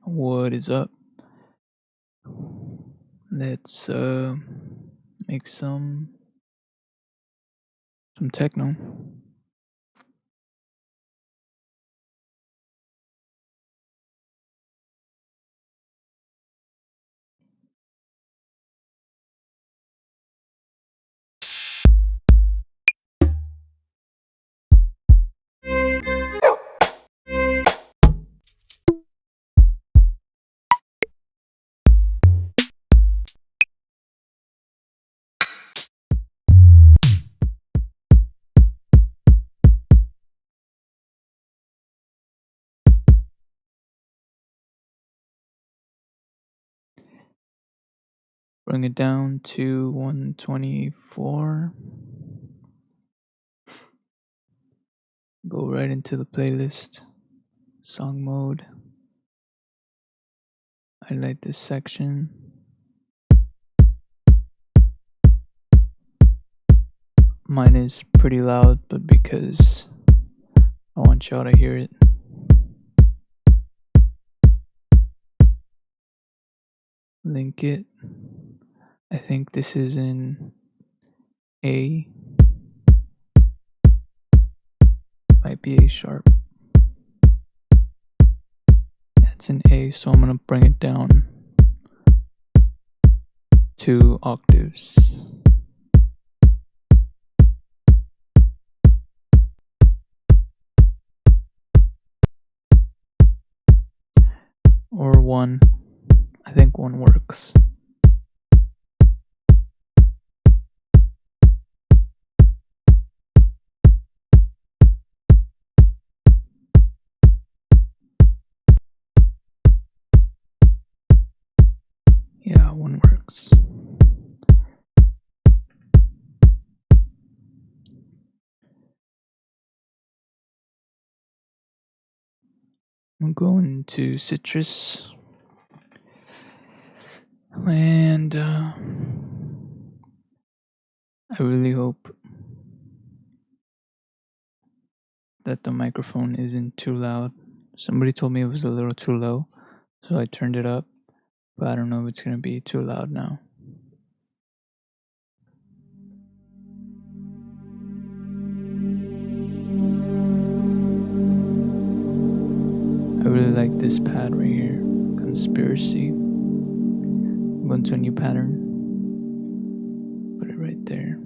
What is up? Let's make some techno. Bring it down to 124. Go right into the playlist. Song mode. Highlight this section. Mine is pretty loud, but because I want y'all to hear it. Link it. I think this is in A. Might be A sharp. Yeah, it's in A, so I'm gonna bring it down 2 octaves. Or 1. I think 1 works. Yeah, 1 works. I'm going to Citrus. And I really hope that the microphone isn't too loud. Somebody told me it was a little too low, so I turned it up, but I don't know if it's gonna be too loud now. I really like this pad right here, Conspiracy. I'm going to a new pattern, put it right there.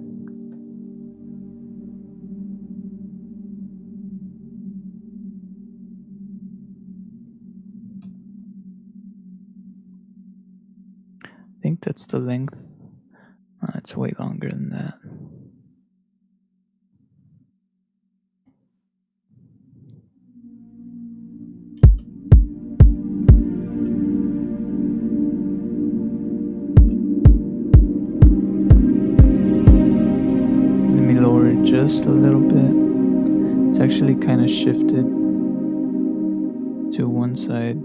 I think that's the length. It's way longer than that. Let me lower it just a little bit. It's actually kind of shifted to one side.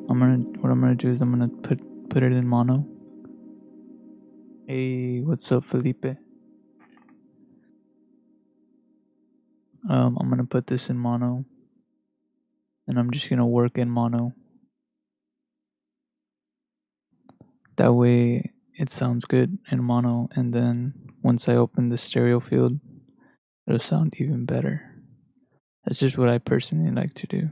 What I'm gonna do is I'm gonna put it in mono. Hey, what's up, Felipe? I'm gonna put this in mono, and I'm just gonna work in mono. That way it sounds good in mono, and then once I open the stereo field, it'll sound even better. That's just what I personally like to do.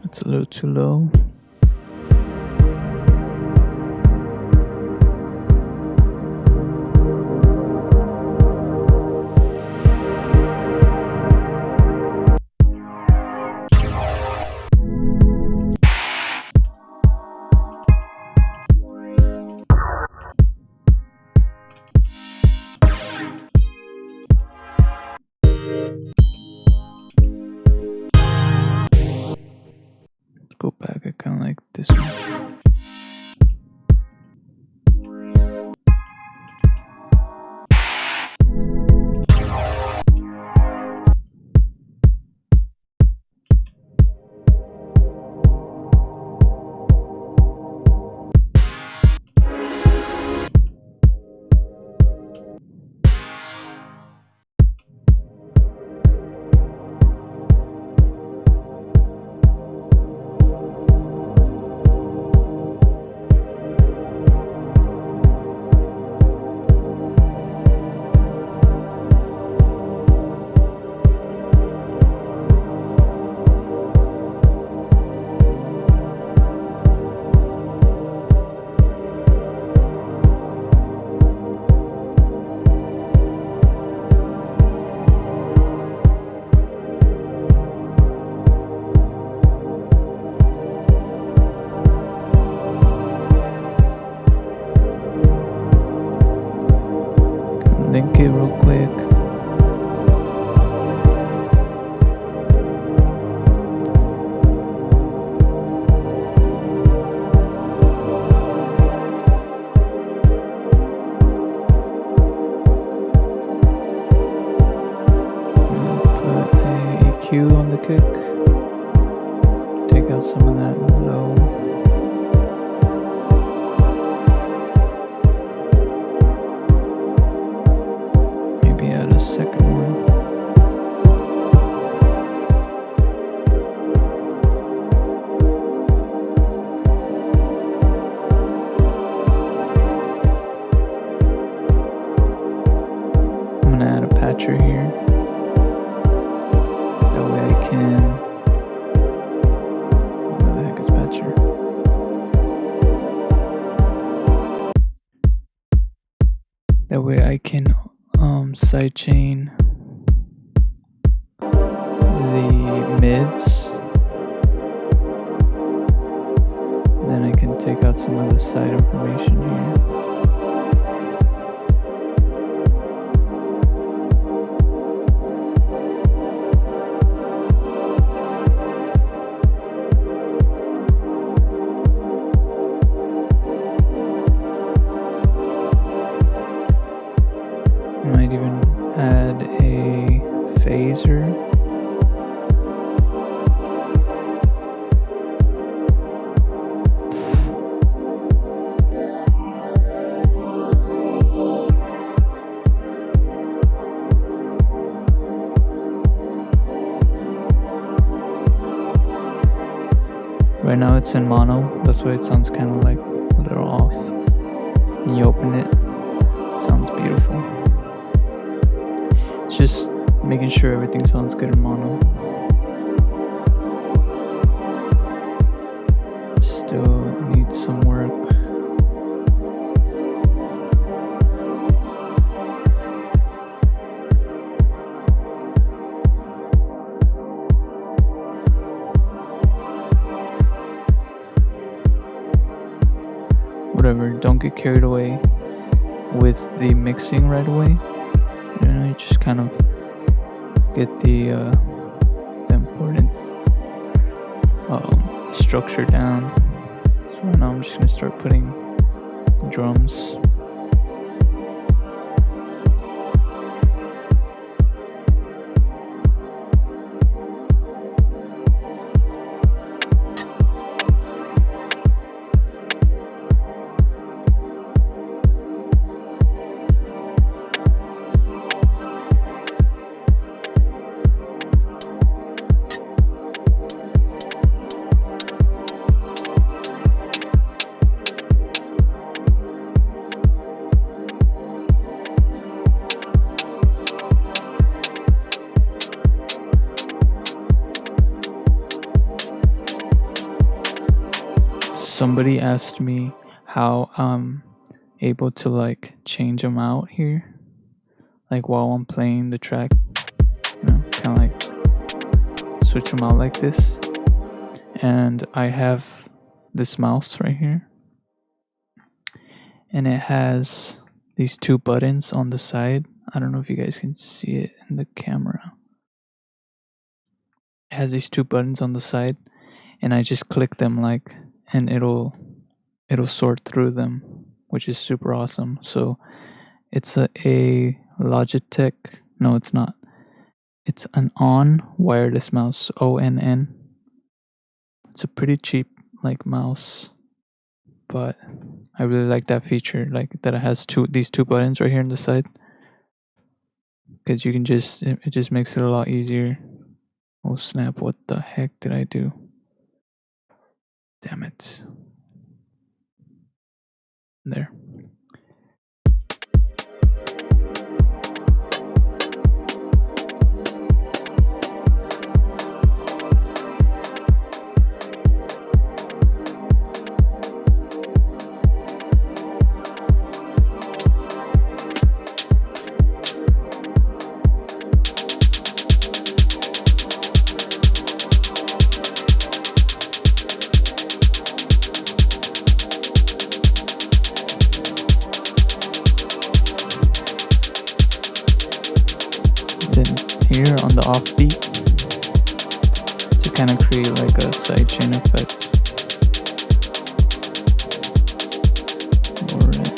It's a little too low. Go back, I kind of like this one. EQ on the kick. Take out some of that low. Maybe add a second one. I'm gonna add a patcher here. That way I can. Where the heck is patcher? That way I can sidechain the mids. Then I can take out some of the side information here. Might even add a phaser. Right now it's in mono, that's why it sounds kind of like a little off. When you open it, it sounds beautiful. It's just making sure everything sounds good in mono. Still needs some work. Whatever, don't get carried away with the mixing right away. You know, you just kind of get the important structure down. So now I'm just gonna start putting drums. Somebody asked me how I'm able to like change them out here, like while I'm playing the track, you know, kind of like switch them out like this. And I have this mouse right here, and it has these two buttons on the side. I don't know if you guys can see it in the camera. It has these two buttons on the side, and I just click them like, and it'll sort through them, which is super awesome. So it's a Logitech. No, it's not. It's an ON wireless mouse. ONN. It's a pretty cheap like mouse, but I really like that feature, like that it has these two buttons right here on the side, because you can it just makes it a lot easier. Oh snap! What the heck did I do? Damn it. There. Here on the offbeat to kind of create like a sidechain effect. Alright.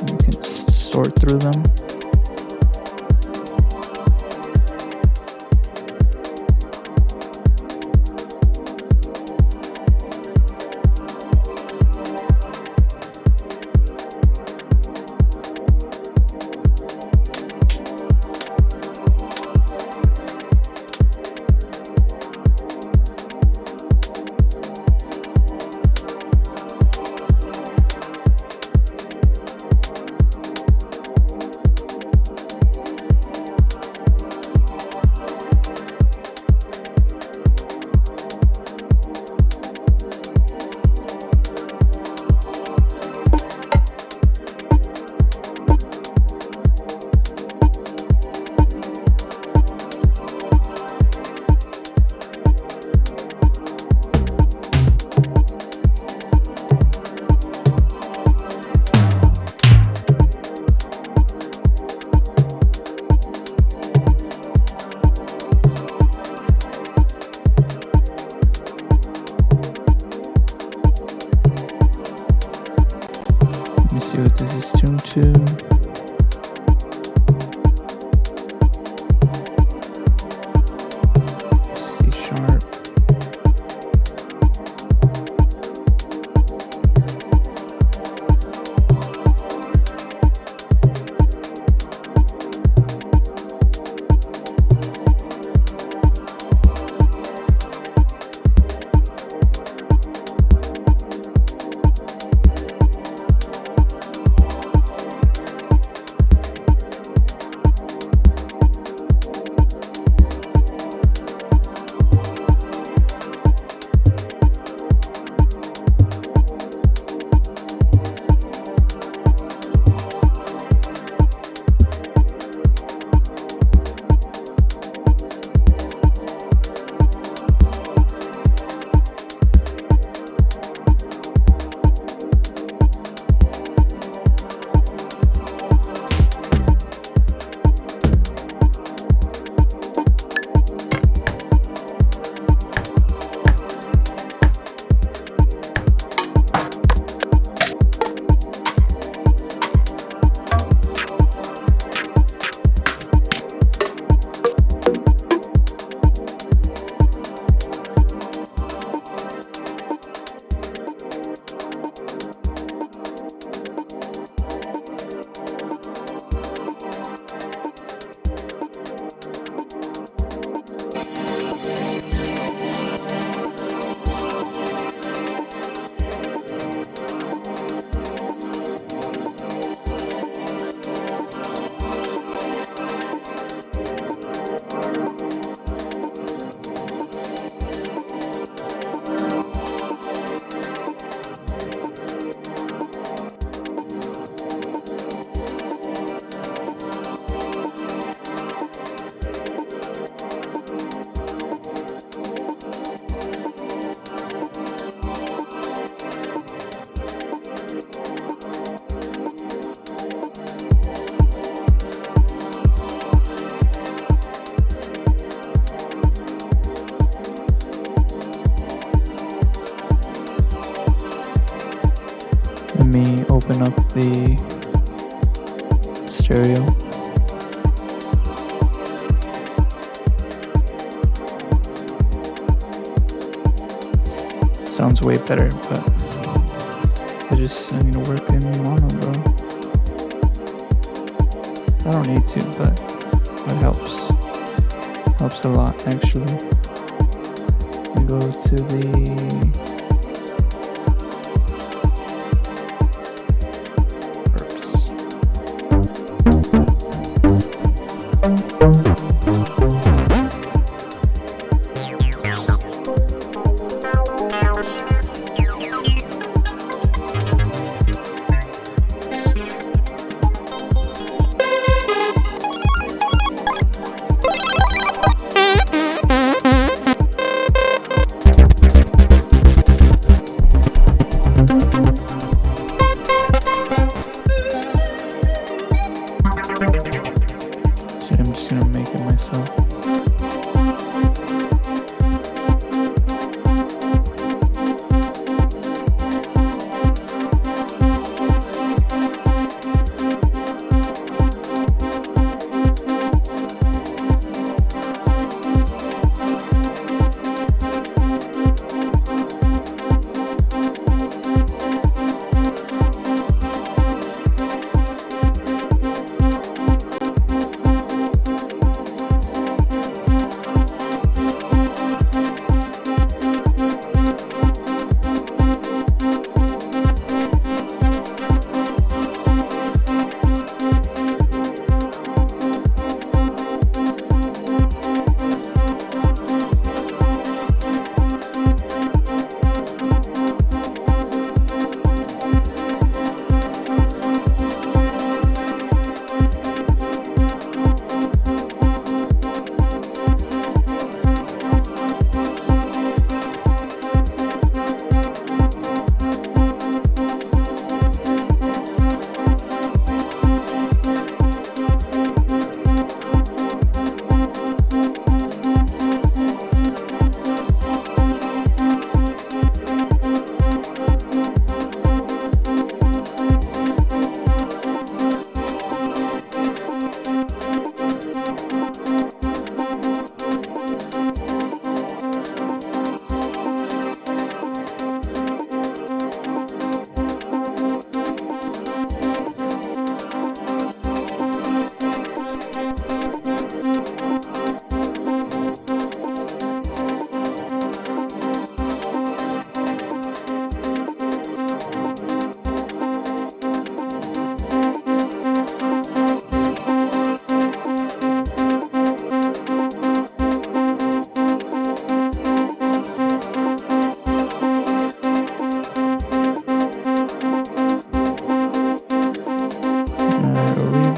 You can sort through them. See what this is tuned to. C sharp. Let me open up the stereo. Sounds way better, but I need to work in mono, bro. I don't need to, but it helps. Helps a lot, actually. I go to the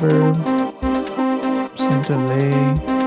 reverb, some delay.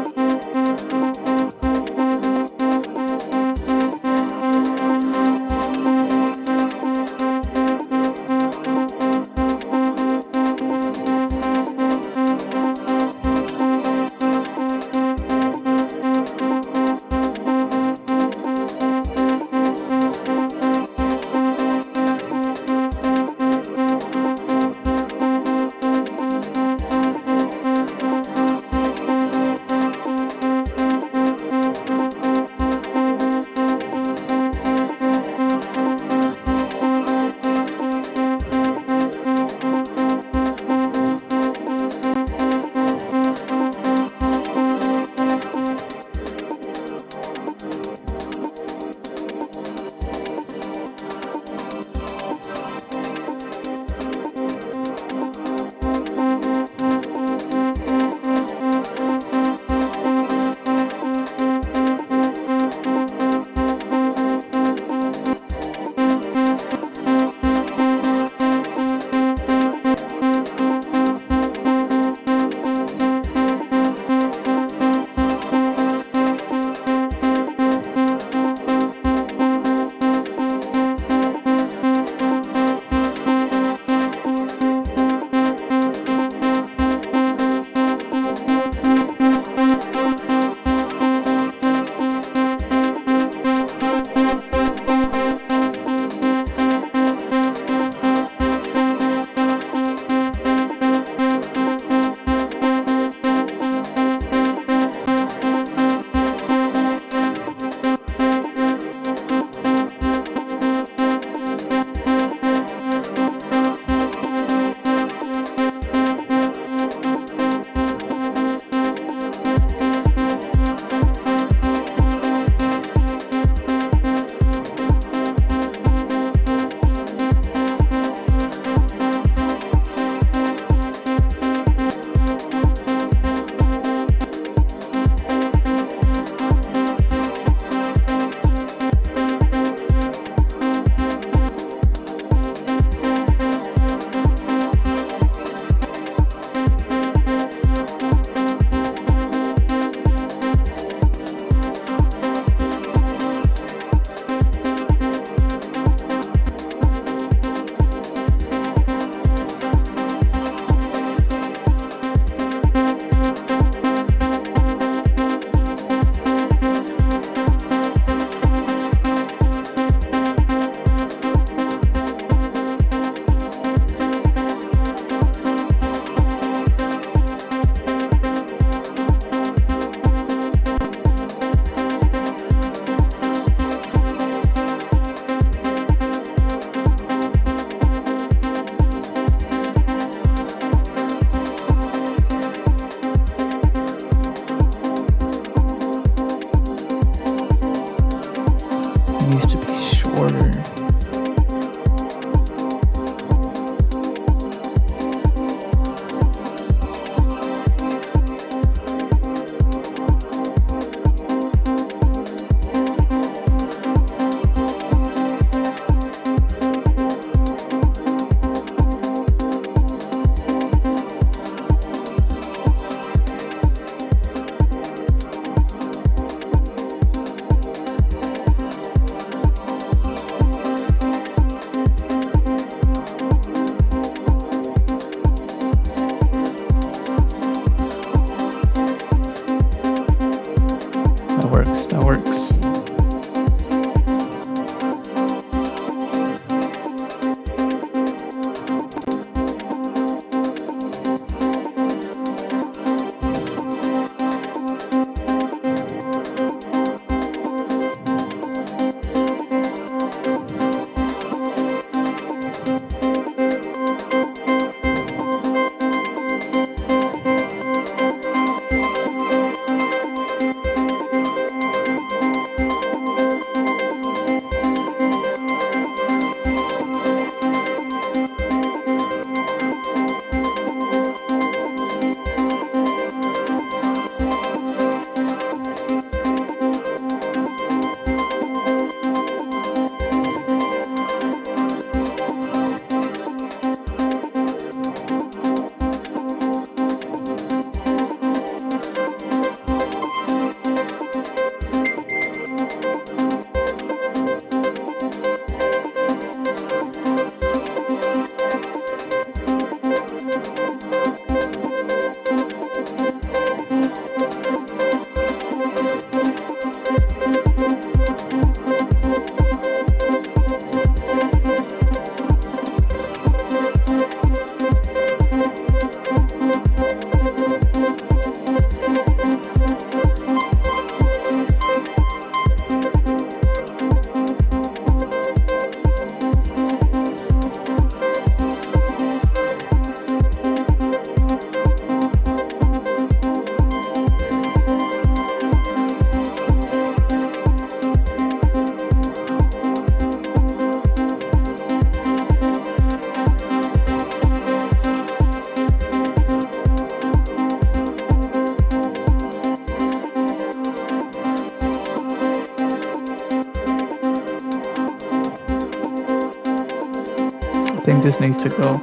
think this needs to go.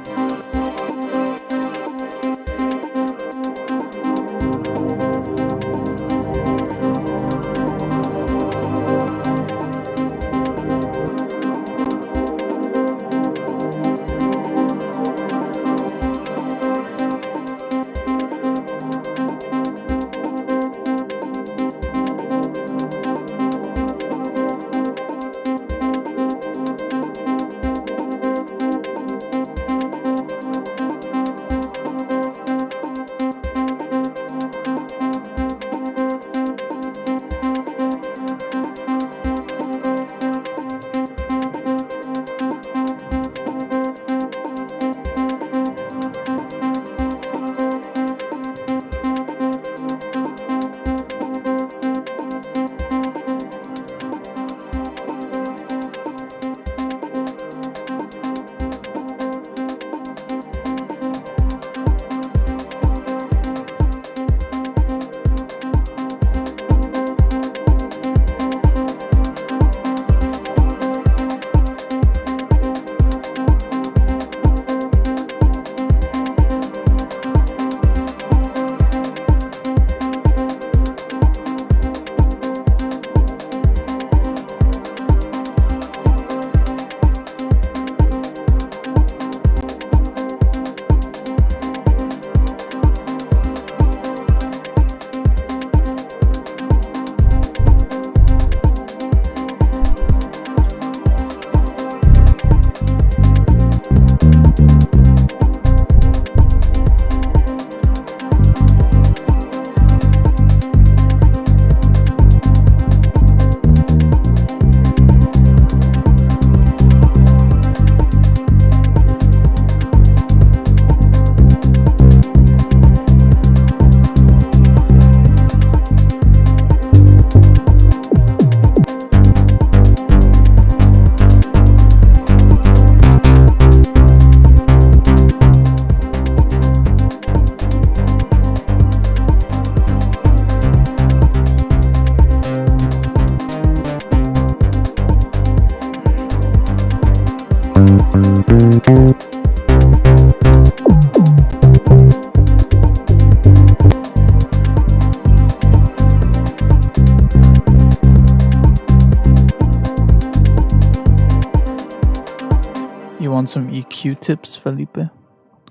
You want some EQ tips, Felipe?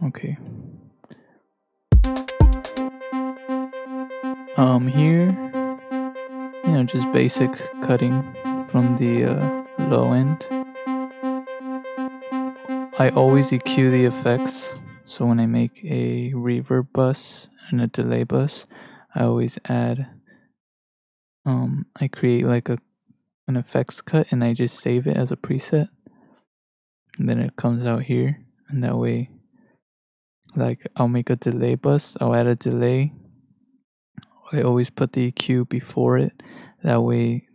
Okay. Here, just basic cutting from the low end. I always EQ the effects, so when I make a reverb bus and a delay bus, I always add, I create like an effects cut and I just save it as a preset. And then it comes out here, and that way, like, I'll make a delay bus, I'll add a delay. I always put the EQ before it, that way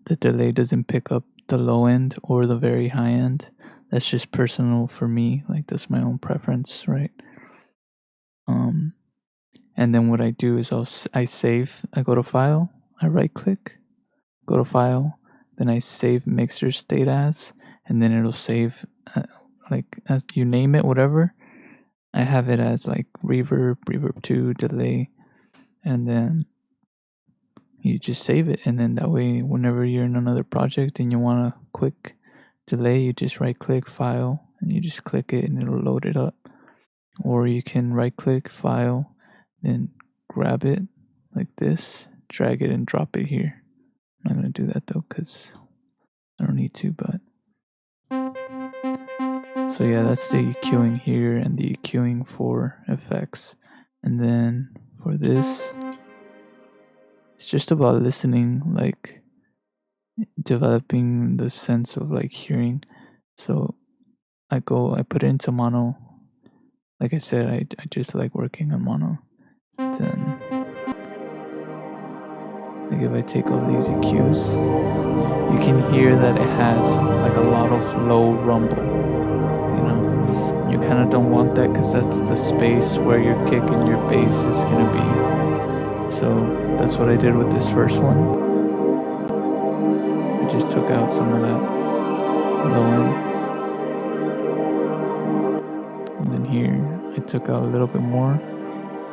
the delay doesn't pick up the low end or the very high end. That's just personal for me, like that's my own preference, right? And then what I do is I save, I go to file, I right click, go to file, then I save mixer state as, and then it'll save like as you name it, whatever. I have it as like reverb, reverb 2, delay, and then you just save it, and then that way whenever you're in another project and you want a quick delay, you just right click file and you just click it and it'll load it up. Or you can right click file, then grab it like this, drag it and drop it here. I'm not gonna do that though because I don't need to, but so yeah, that's the EQing here and the EQing for effects. And then for this, it's just about listening, like developing the sense of like hearing. So I put it into mono. Like I said, I just like working on mono. Then like if I take all these EQs, you can hear that it has like a lot of low rumble. You kind of don't want that because that's the space where your kick and your bass is gonna be. So that's what I did with this first one. I just took out some of that low end. And then here I took out a little bit more,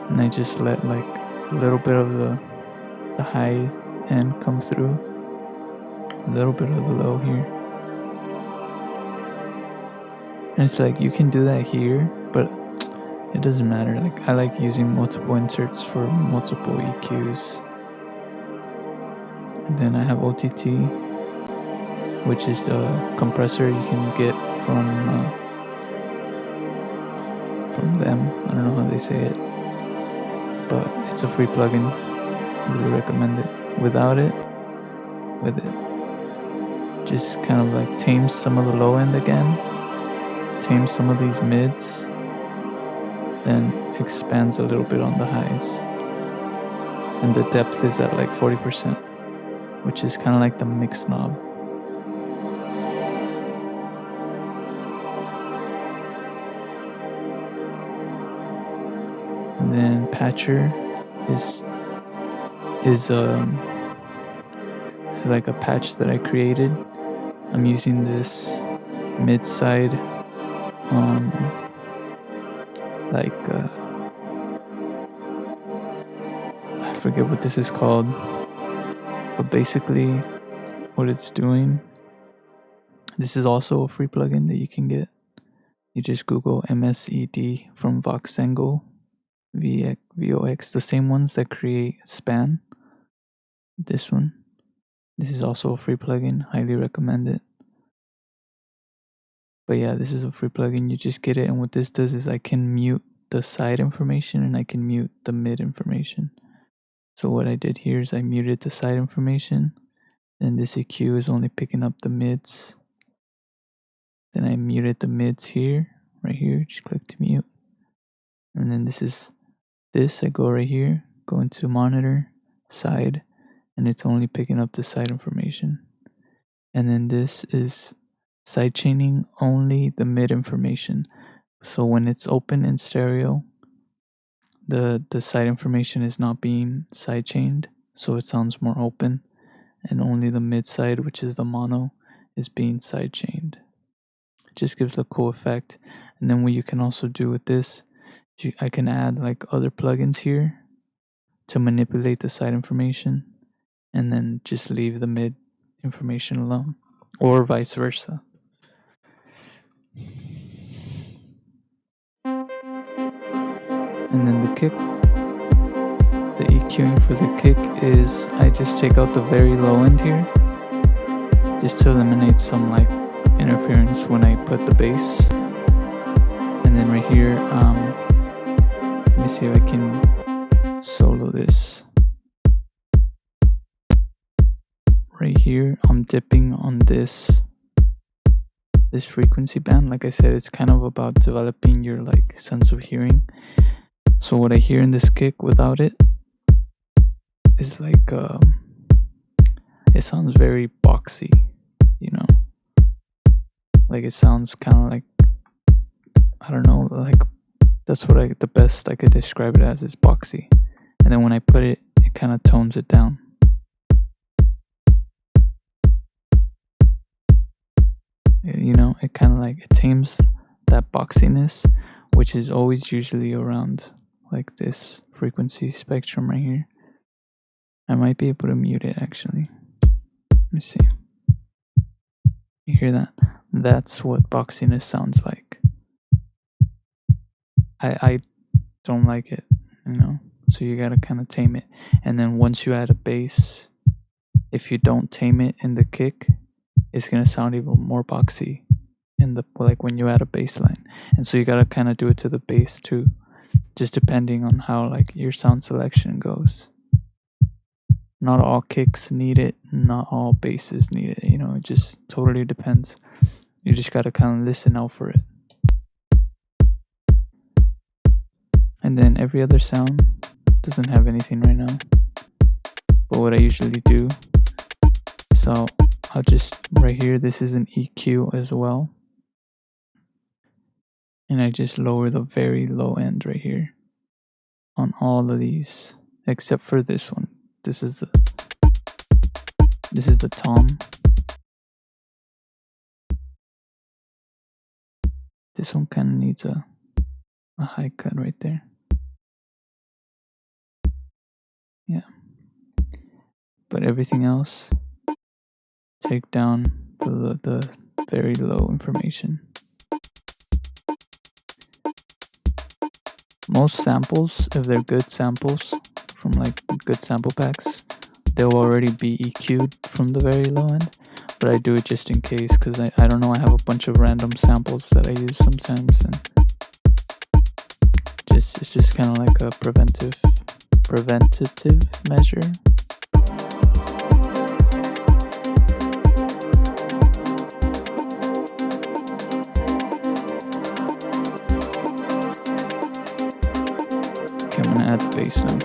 and I just let like a little bit of the high end come through, a little bit of the low here. And it's like you can do that here, but it doesn't matter. Like I like using multiple inserts for multiple EQs. And then I have OTT, which is a compressor you can get from them. I don't know how they say it, but it's a free plugin. Really recommend it. Without it, with it, just kind of like tames some of the low end again, tames some of these mids, then expands a little bit on the highs. And the depth is at like 40%, which is kind of like the mix knob. And then patcher is like a patch that I created. I'm using this mid side like I forget what this is called, but basically what it's doing, this is also a free plugin that you can get. You just Google MSED from Voxengo, VOX, the same ones that create Span. This one. This is also a free plugin. Highly recommend it. But yeah, this is a free plugin. You just get it, and what this does is I can mute the side information and I can mute the mid information. So what I did here is I muted the side information, and this EQ is only picking up the mids. Then I muted the mids here, right here, just click to mute. And then I go right here, go into monitor, side, and it's only picking up the side information. And then this is side chaining only the mid information. So when it's open in stereo, the side information is not being side chained, so it sounds more open, and only the mid side, which is the mono, is being side chained. It just gives a cool effect. And then what you can also do with this, I can add like other plugins here to manipulate the side information, and then just leave the mid information alone, or vice versa. And then the kick, the EQing for the kick is I just take out the very low end here, just to eliminate some like interference when I put the bass. And then right here, let me see if I can solo this. Right here, I'm dipping on this frequency band. Like I said, it's kind of about developing your like sense of hearing. So what I hear in this kick without it is like it sounds very boxy, you know, like it sounds kind of like, I don't know, like that's what the best I could describe it as is boxy. And then when I put it, it kind of tones it down. You know, it kind of like it tames that boxiness, which is always usually around like this frequency spectrum right here. I might be able to mute it actually. Let me see. You hear that? That's what boxiness sounds like. I don't like it, you know, so you gotta kind of tame it. And then once you add a bass, if you don't tame it in the kick, it's gonna sound even more boxy in the like when you add a bass line. And so you gotta kind of do it to the bass too, just depending on how like your sound selection goes. Not all kicks need it, not all basses need it, you know, it just totally depends. You just gotta kind of listen out for it. And then every other sound doesn't have anything right now. But what I usually do is I'll just, right here, this is an EQ as well. And I just lower the very low end right here on all of these, except for this one. This is the tom. This one kind of needs a a high cut right there. Yeah. But everything else, take down the very low information. Most samples, if they're good samples from like good sample packs, they'll already be EQ'd from the very low end. But I do it just in case, because I don't know, I have a bunch of random samples that I use sometimes, and it's just kind of like a preventative measure. Okay, I'm gonna add the bass now.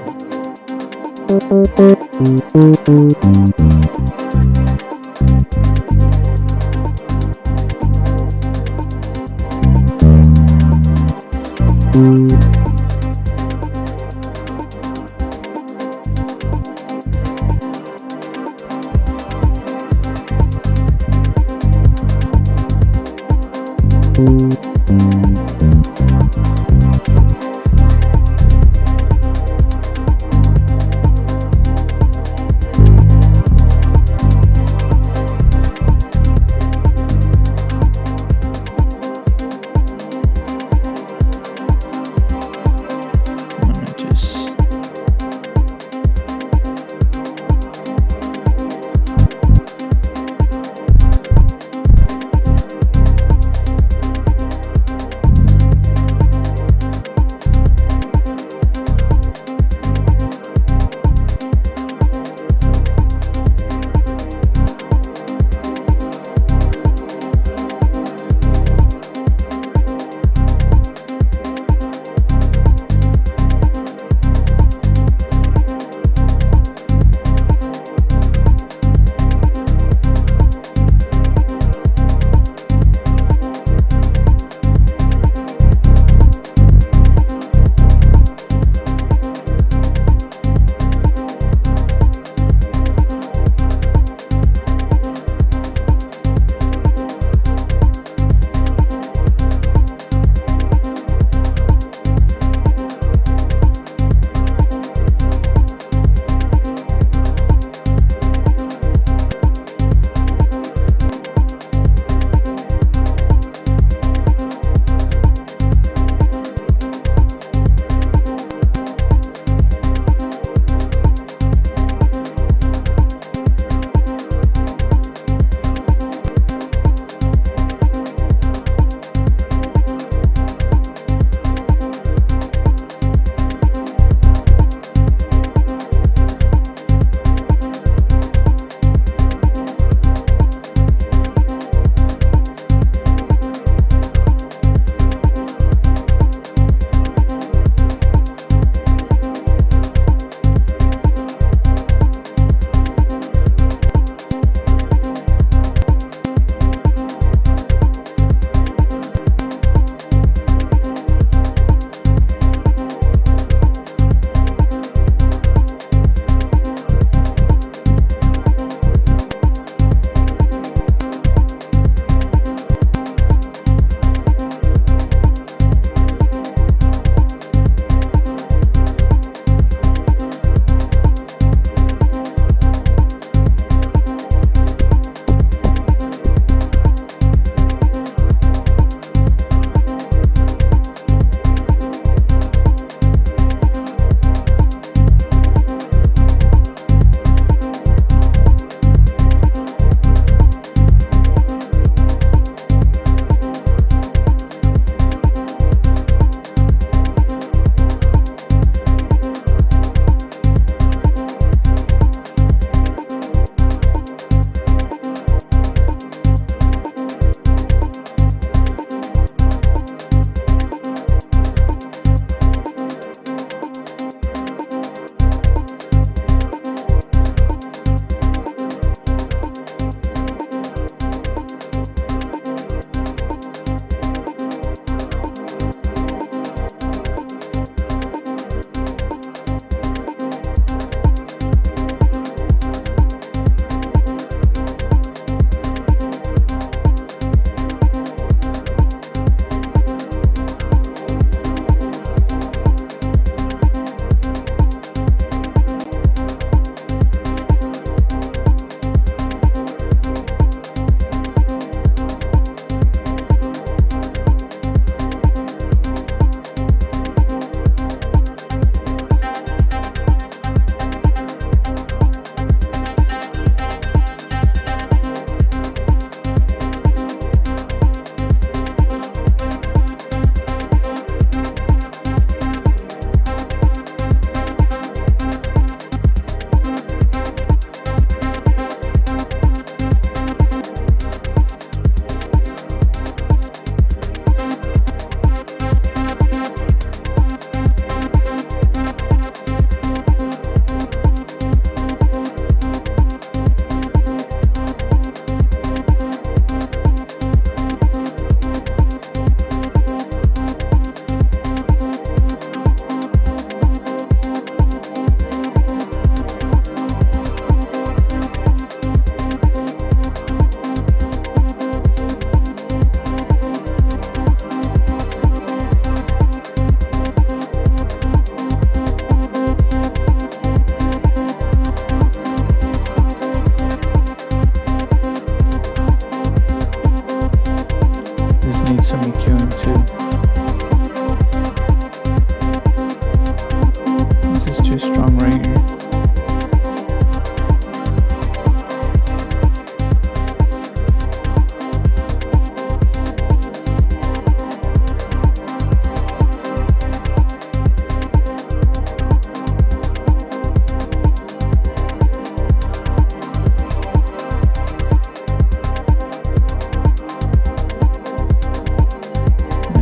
too strong right here.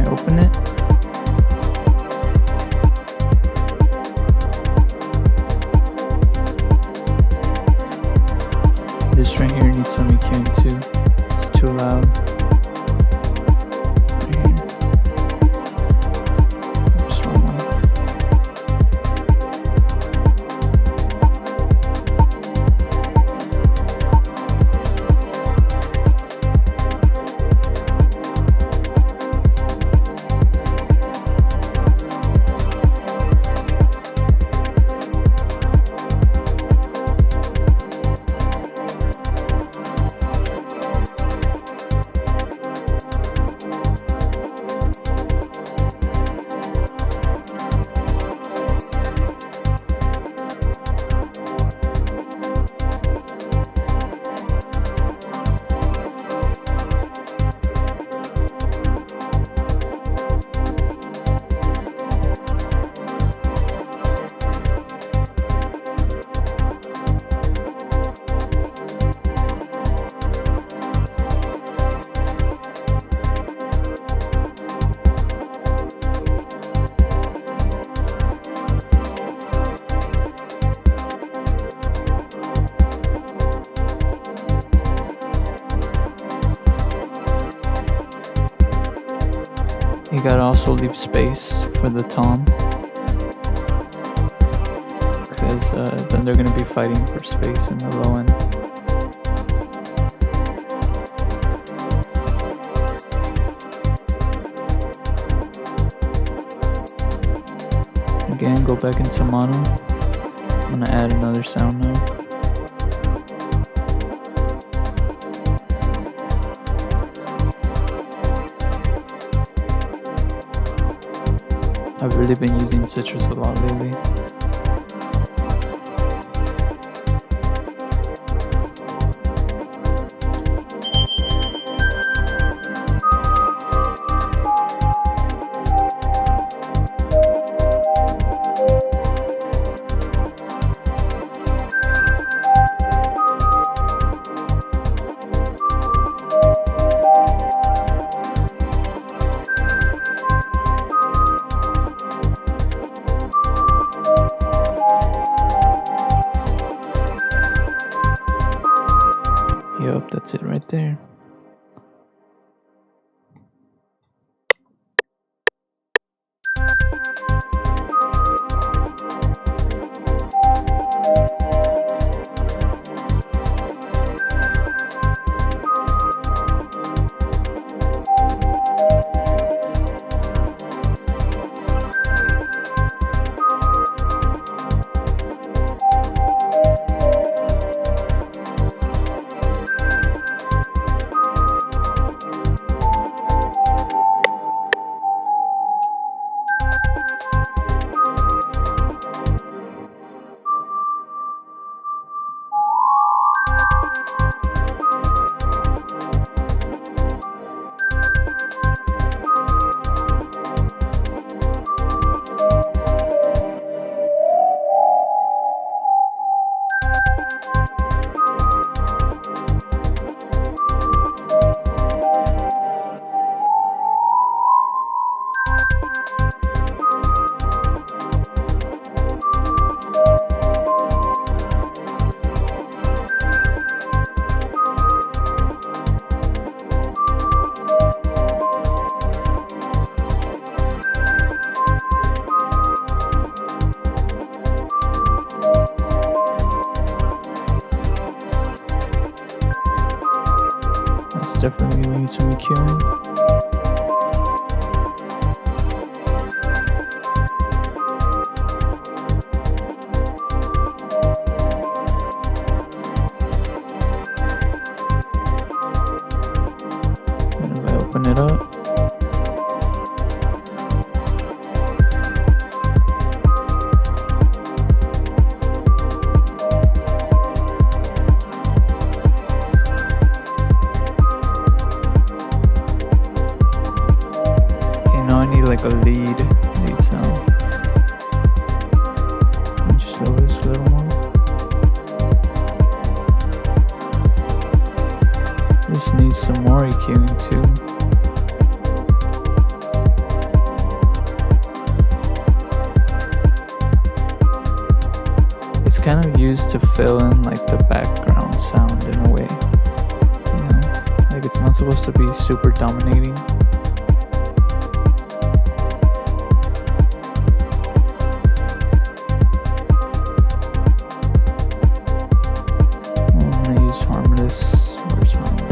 Open it. This right here needs some EQing too. It's too loud. Right here. Strong one. You gotta also leave space for the tom, because then they're gonna be fighting for space in the low end. Again, go back into mono. I'm gonna add another sound now. I've really been using citrus a lot lately. Yup, that's it right there. Definitely gonna need some EQing. And if I open it up, kind of used to fill in like the background sound in a way, you know? Like it's not supposed to be super dominating. I'm gonna use harmless. Where's harmless?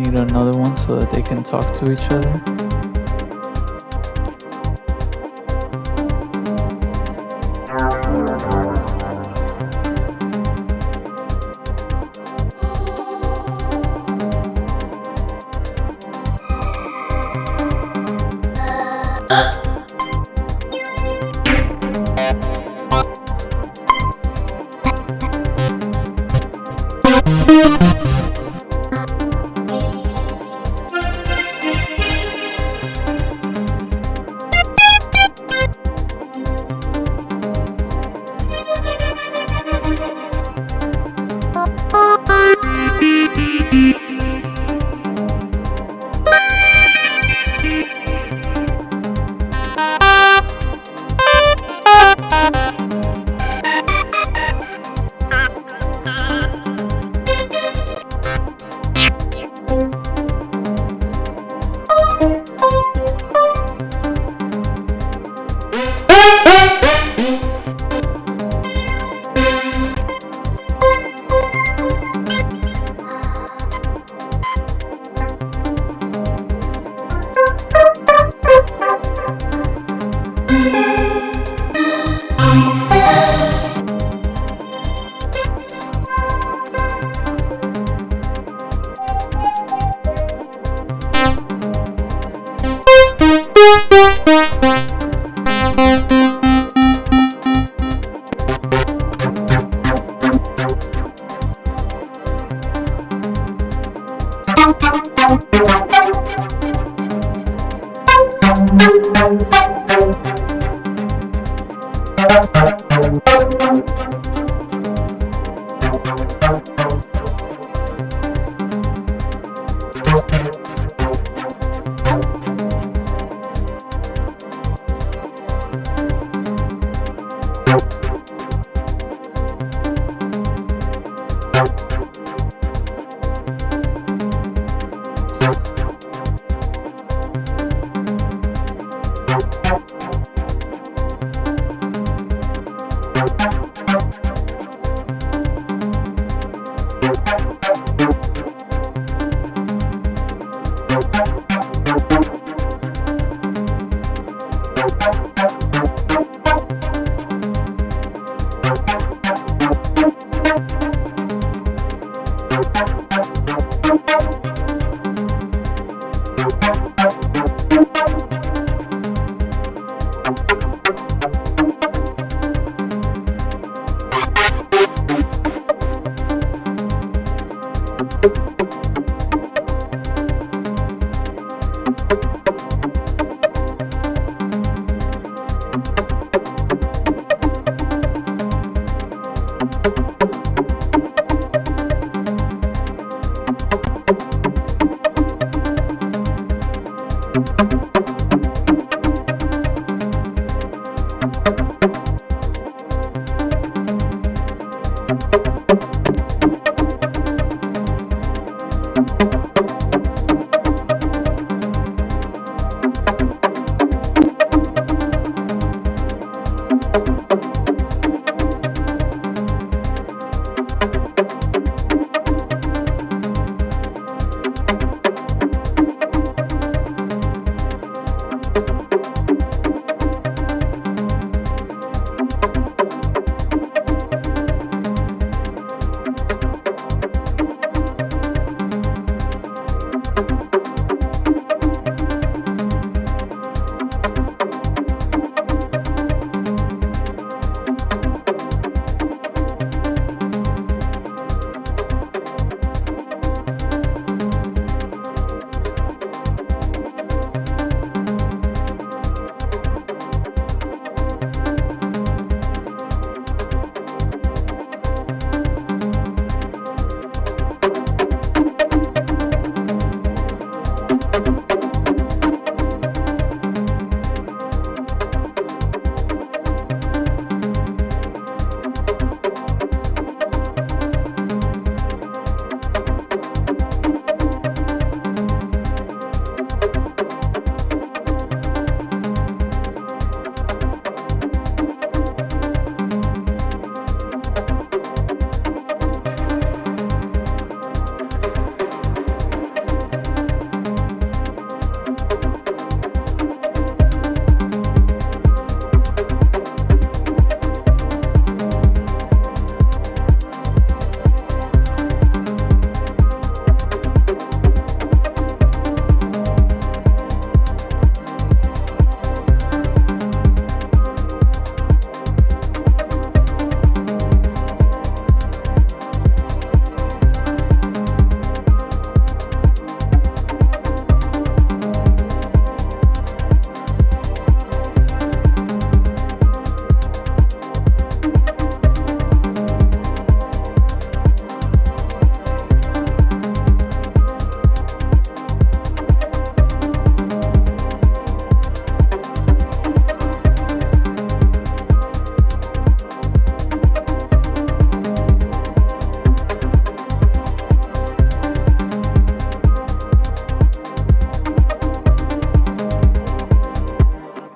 need another one so that they can talk to each other.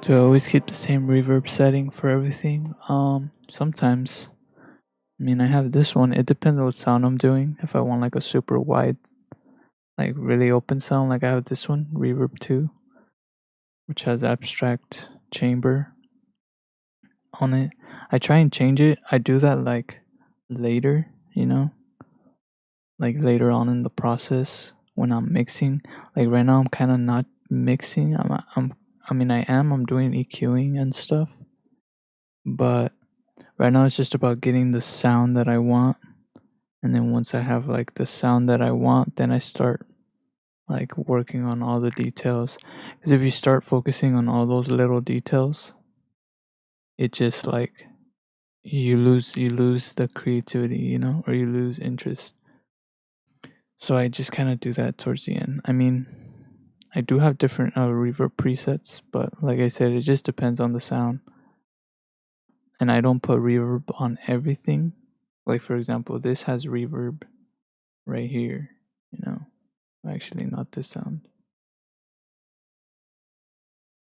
Do I always keep the same reverb setting for everything? Sometimes. I mean, I have this one. It depends on what sound I'm doing. If I want like a super wide, like really open sound, like I have this one, Reverb 2, which has abstract chamber on it. I try and change it. I do that like later, like later on in the process when I'm mixing. Like right now, I'm kind of not mixing. I'm doing EQing and stuff, but right now it's just about getting the sound that I want. And then once I have like the sound that I want, then I start like working on all the details. Because if you start focusing on all those little details, it just like you lose the creativity, or you lose interest. So I just kind of do that towards the end. I mean, I do have different reverb presets, but like I said, it just depends on the sound. And I don't put reverb on everything. Like for example, this has reverb right here, Actually, not this sound.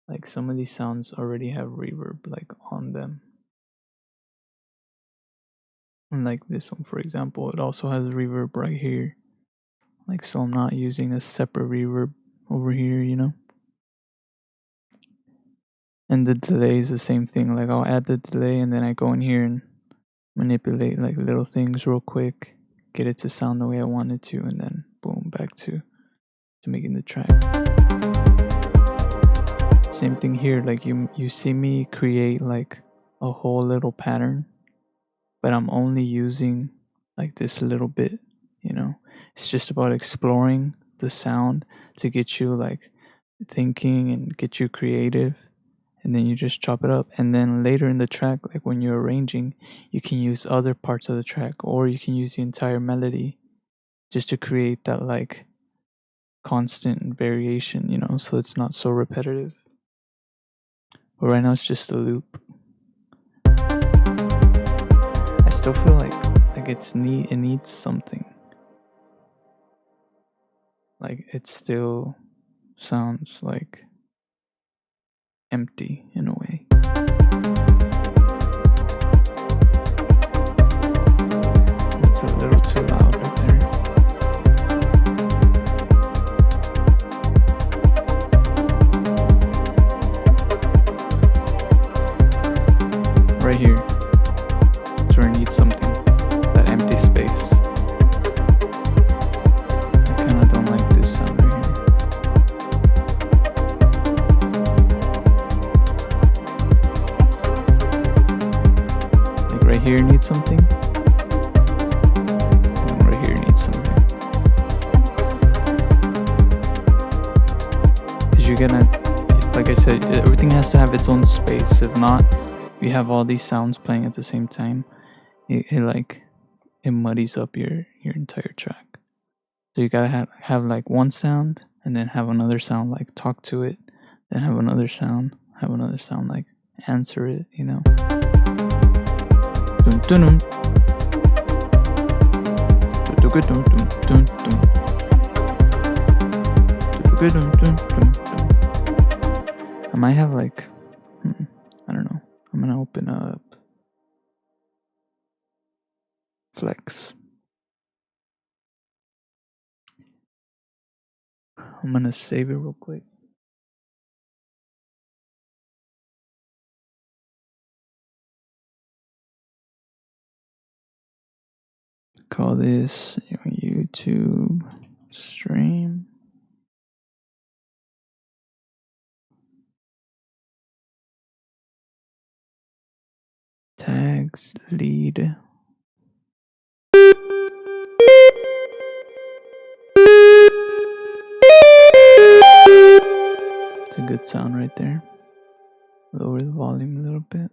Like some of these sounds already have reverb like on them. And like this one, for example, it also has reverb right here. Like, so I'm not using a separate reverb over here, And the delay is the same thing. Like I'll add the delay and then I go in here and manipulate like little things real quick, get it to sound the way I want it to, and then boom, back to making the track. Same thing here. Like you see me create like a whole little pattern, but I'm only using like this little bit, It's just about exploring the sound to get you like thinking and get you creative, and then you just chop it up. And then later in the track, like when you're arranging, you can use other parts of the track, or you can use the entire melody just to create that like constant variation, so it's not so repetitive. But right now it's just a loop. I still feel like it needs something. Like it still sounds like empty in a way. It's a little too loud right there. Right here, it's where it needs something. That empty space. I kinda don't like this sound right here. Like right here needs something. And right here needs something. Cause you're gonna, like I said, everything has to have its own space. If not, you have all these sounds playing at the same time, it muddies up your entire track. So you gotta have like one sound, and then have another sound like talk to it, then have another sound like answer it, Dun dun dun. Dun dun dun dun dun. Dun dun dun dun dun. I might have like, I don't know. I'm gonna open up Flex. I'm gonna save it real quick. Call this YouTube stream. Tags lead. It's a good sound right there. Lower the volume a little bit.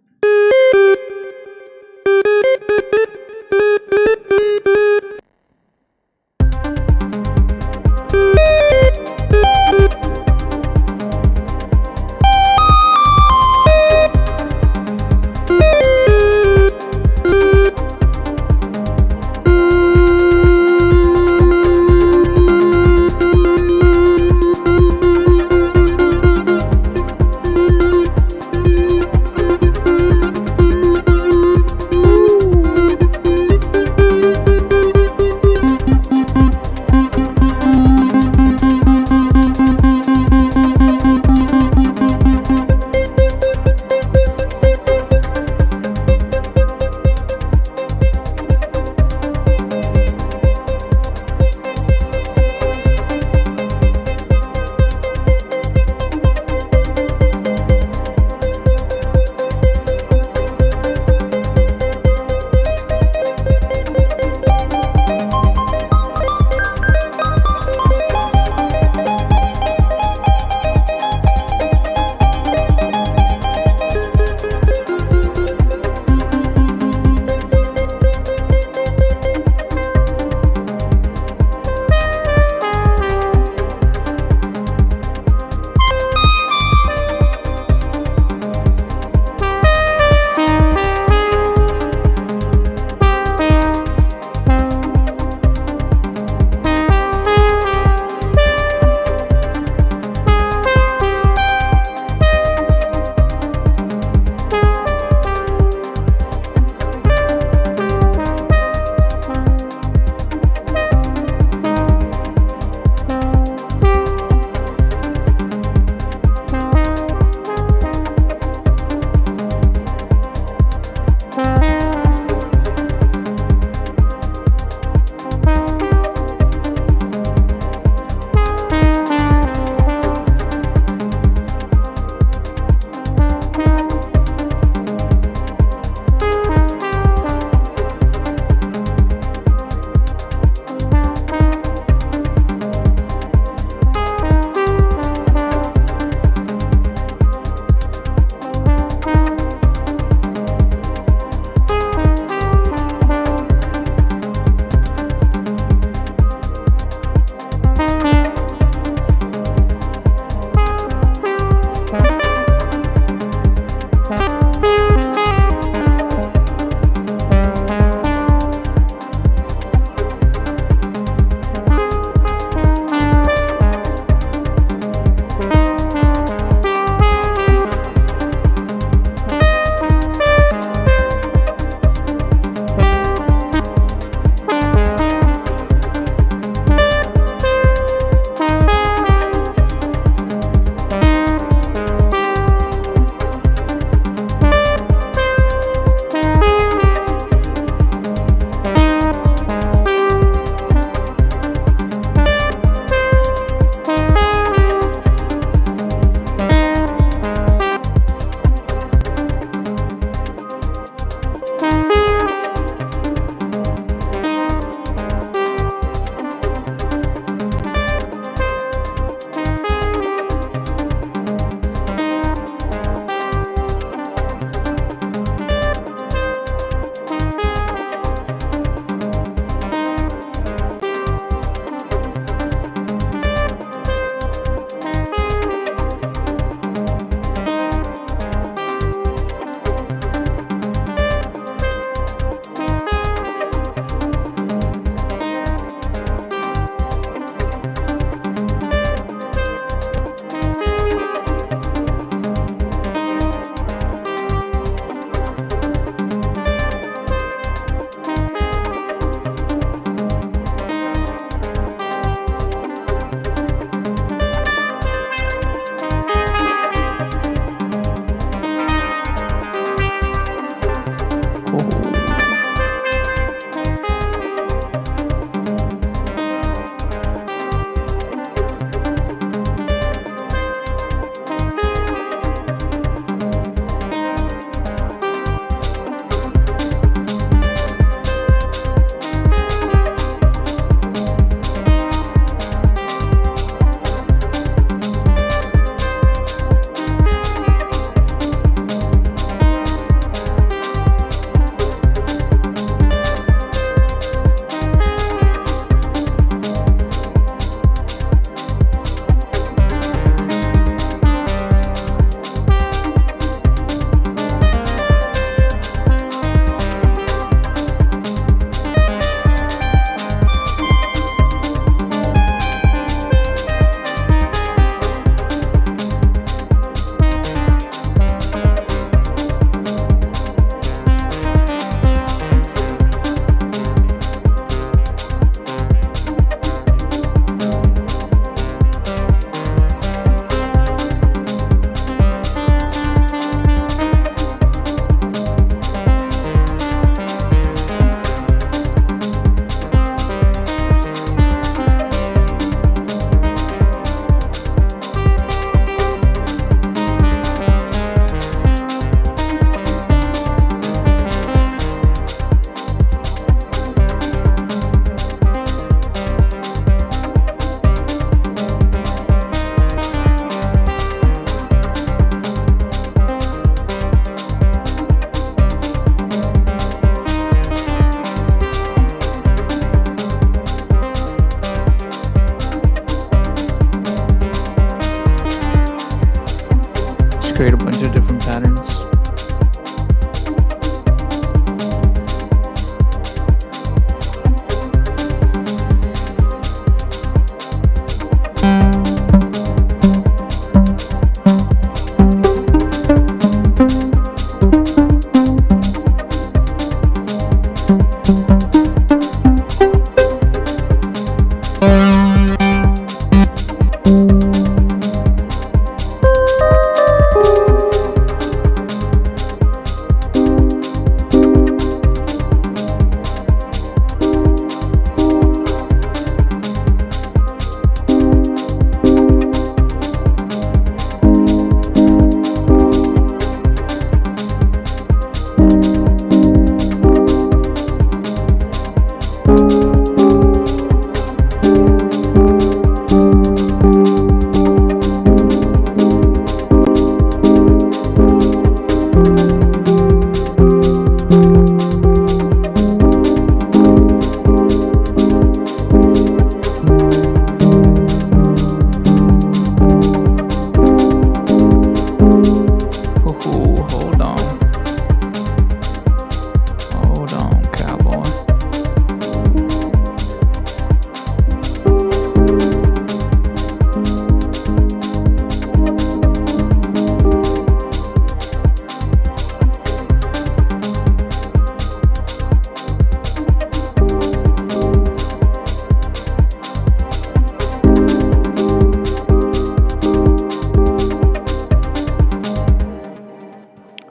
create a bunch of different patterns.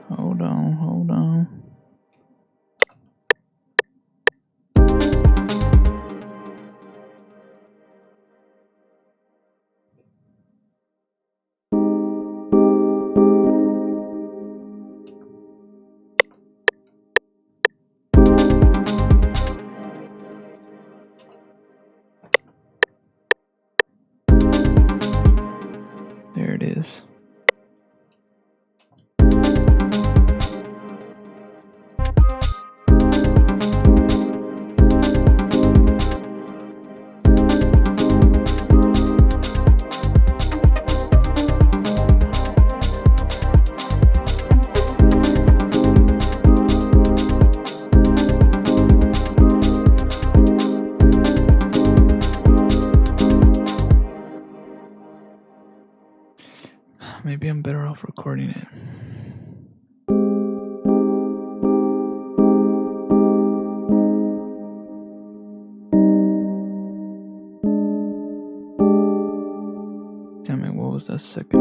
Hold on. There it is. Maybe I'm better off recording it. Damn it, what was that second?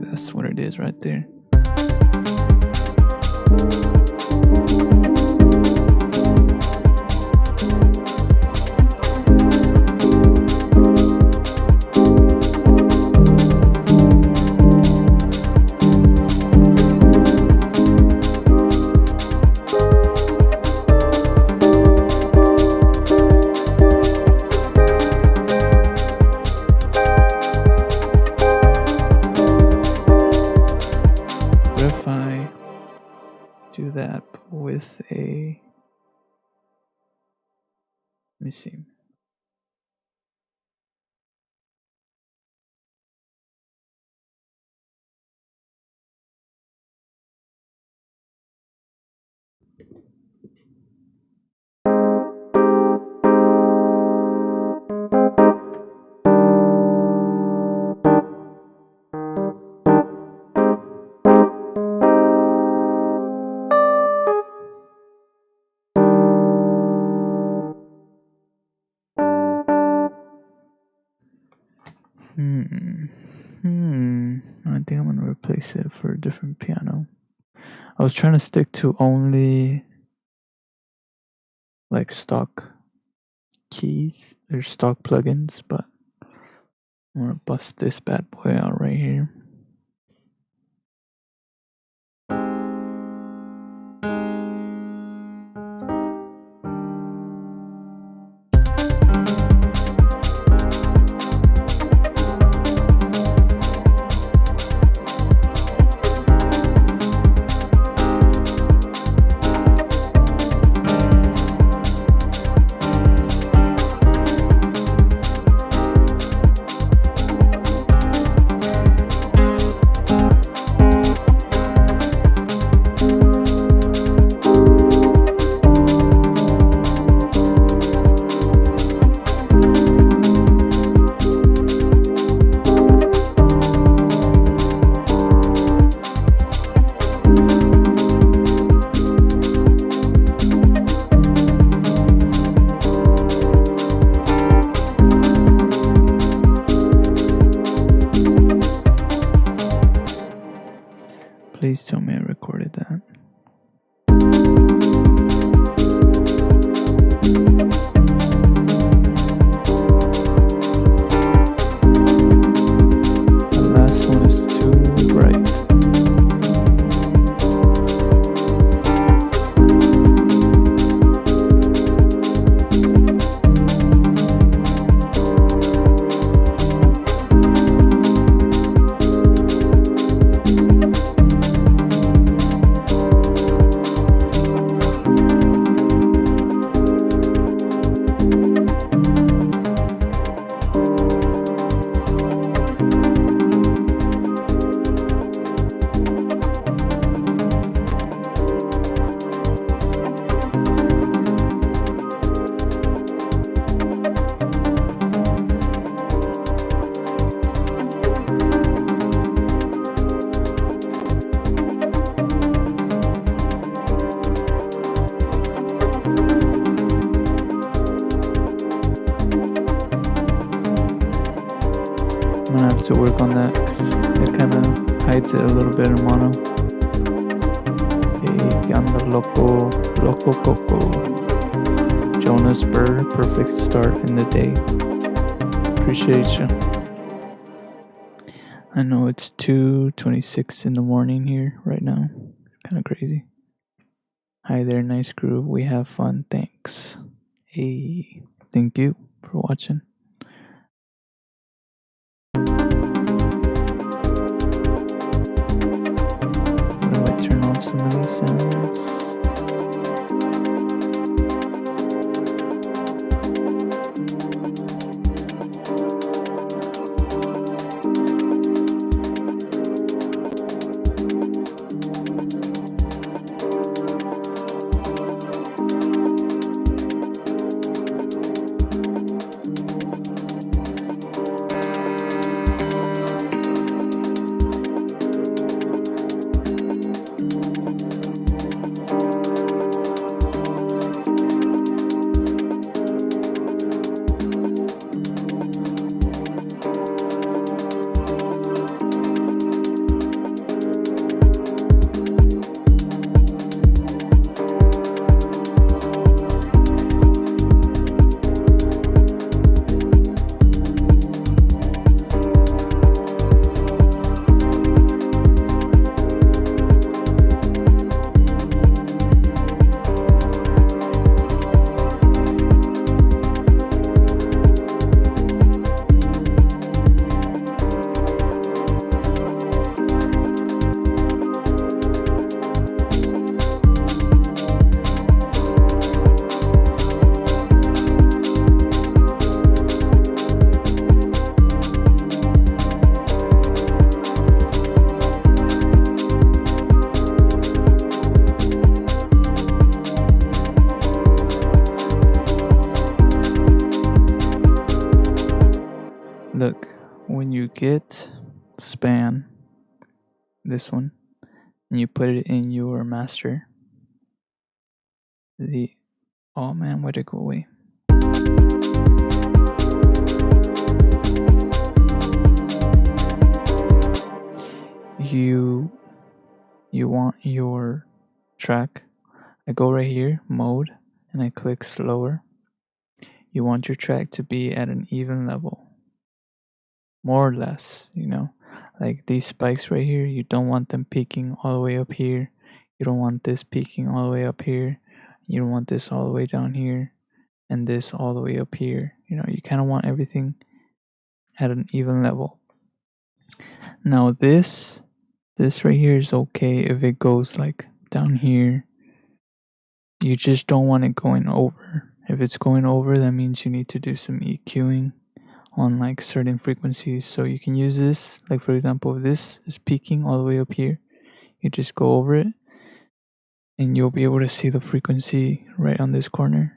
That's what it is right there. If I do that with a, let me see. I think I'm gonna replace it for a different piano. I was trying to stick to only like stock keys or stock plugins, but I'm gonna bust this bad boy out right here. Please tell me I recorded that. The last one is too bright. I'm gonna have to work on that because it kind of hides it a little bit in mono. Hey, que anda loco, loco coco. Jonas Burr, perfect start in the day. Appreciate you. I know it's 2:26 in the morning here right now. Kind of crazy. Hi there, nice groove. We have fun. Thanks. Hey, thank you for watching. Turn off some of these sounds. Look, when you get span, this one, and you put it in your master, oh man, where'd it go away? You you want your track, I go right here, mode, and I click slower. You want your track to be at an even level, more or less, like these spikes right here, you don't want them peaking all the way up here. You don't want this peaking all the way up here. You don't want this all the way down here and this all the way up here. You kind of want everything at an even level. Now this right here is okay if it goes like down here. You just don't want it going over. If it's going over, that means you need to do some EQing on like certain frequencies. So you can use this, like for example, if this is peaking all the way up here, you just go over it and you'll be able to see the frequency right on this corner.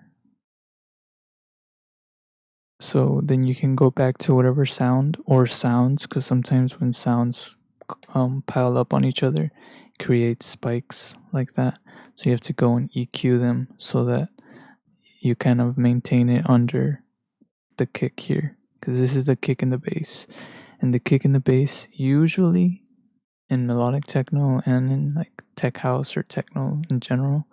So then you can go back to whatever sound or sounds, because sometimes when sounds pile up on each other, it creates spikes like that. So you have to go and EQ them so that you kind of maintain it under the kick here, because this is the kick and the bass. And the kick and the bass usually in melodic techno and in like tech house or techno in general,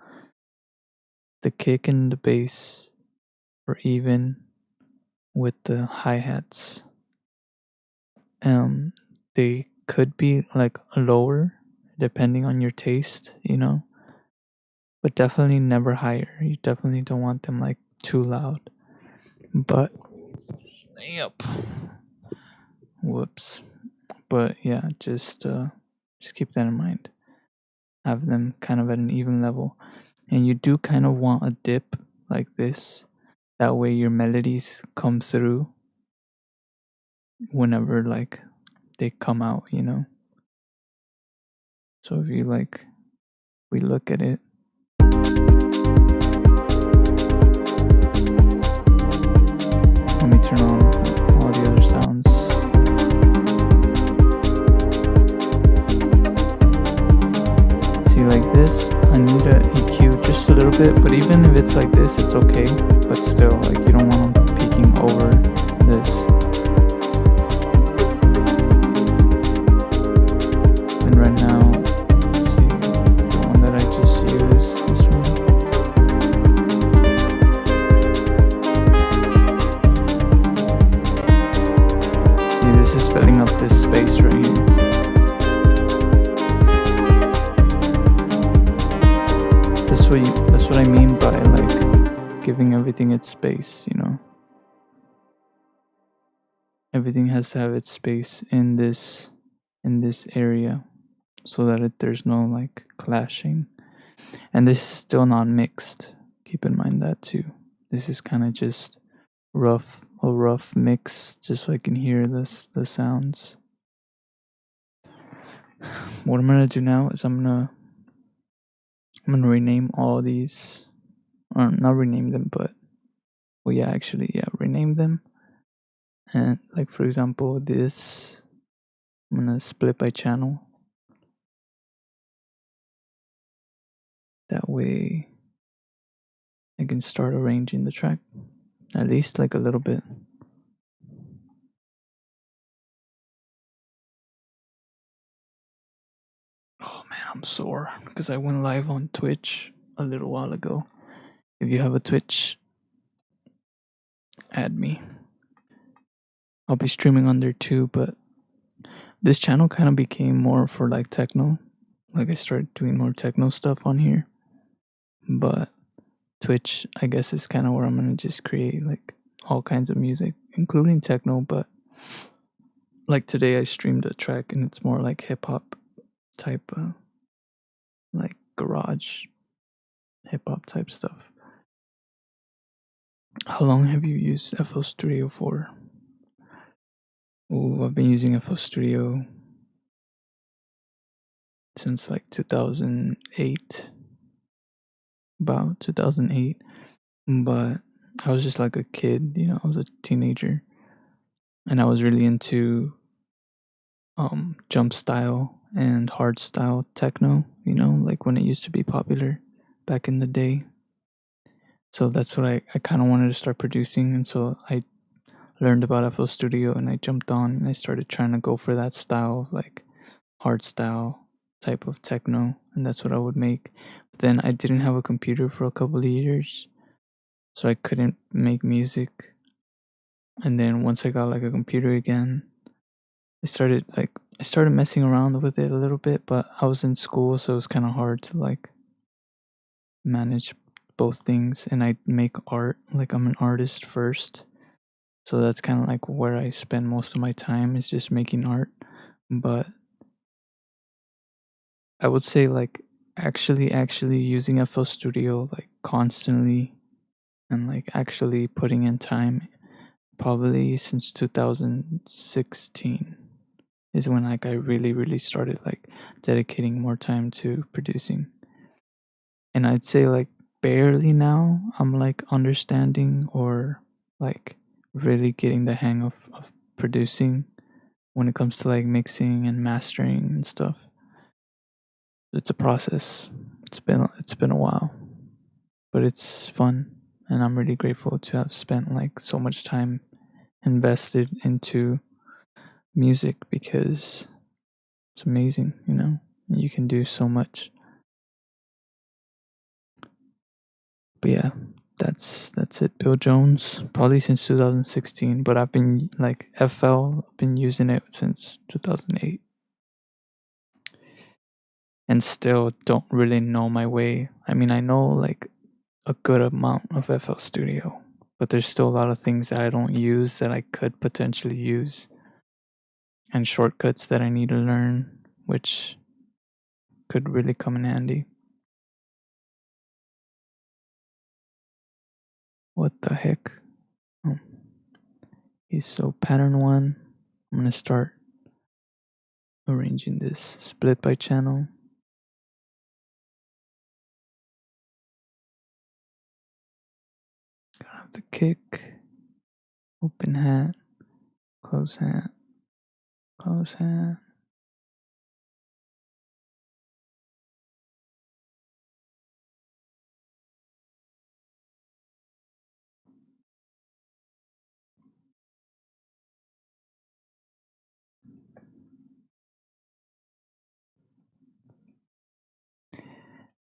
the kick and the bass are even with the hi-hats. They could be like lower depending on your taste, but definitely never higher. You definitely don't want them like too loud. But yep. Whoops. But yeah, just keep that in mind. Have them kind of at an even level. And you do kind of want a dip like this. That way your melodies come through whenever like they come out, So if you like, we look at it. Let me turn on all the other sounds. See, like this, I need a EQ just a little bit, but even if it's like this, it's okay. But still, like you don't want them peaking over this. And right now, let's see, the one that I just used, this one. See, this is filling up this space right here. That's what I mean by like giving everything its space, Everything has to have its space in this area so that there's no like clashing. And this is still not mixed. Keep in mind that too. This is kind of just a rough mix, just so I can hear the sounds. What I'm gonna do now is I'm gonna rename all these, or not rename them, but rename them. And like for example, this, I'm gonna split by channel. That way I can start arranging the track, at least like a little bit. Oh man, I'm sore because I went live on Twitch a little while ago. If you have a Twitch, add me. I'll be streaming on there too, but this channel kind of became more for like techno. Like I started doing more techno stuff on here. But Twitch, I guess, is kind of where I'm gonna just create like all kinds of music, including techno. But like today, I streamed a track and it's more like hip hop type, like garage hip hop type stuff. How long have you used FL Studio for? Oh, I've been using FL Studio since like 2008, about 2008. But I was just like a kid, I was a teenager, and I was really into jump style and hard style techno, like when it used to be popular back in the day. So that's what I kind of wanted to start producing, and so I learned about FL Studio and I jumped on and I started trying to go for that style, like hard style, type of techno, and that's what I would make. But then I didn't have a computer for a couple of years, so I couldn't make music. And then once I got like a computer again, I started messing around with it a little bit, but I was in school, so it was kind of hard to like manage both things. And I make art, like I'm an artist first, so that's kind of like where I spend most of my time is just making art. But I would say like actually using FL Studio like constantly and like actually putting in time probably since 2016 is when like I really started like dedicating more time to producing. And I'd say like barely now I'm like understanding or like really getting the hang of producing when it comes to like mixing and mastering and stuff. It's a process. It's been a while, but it's fun, and I'm really grateful to have spent like so much time invested into music because it's amazing, you know. You can do so much. But yeah, that's it. Bill Jones, probably since 2016, but I've been like FL, I've been using it since 2008, and still don't really know my way. I mean, I know like a good amount of FL Studio, but there's still a lot of things that I don't use that I could potentially use, and shortcuts that I need to learn, which could really come in handy. What the heck? Oh, okay, so pattern one, I'm gonna start arranging this split by channel. Gotta have the kick, open hat, close hat, close hat.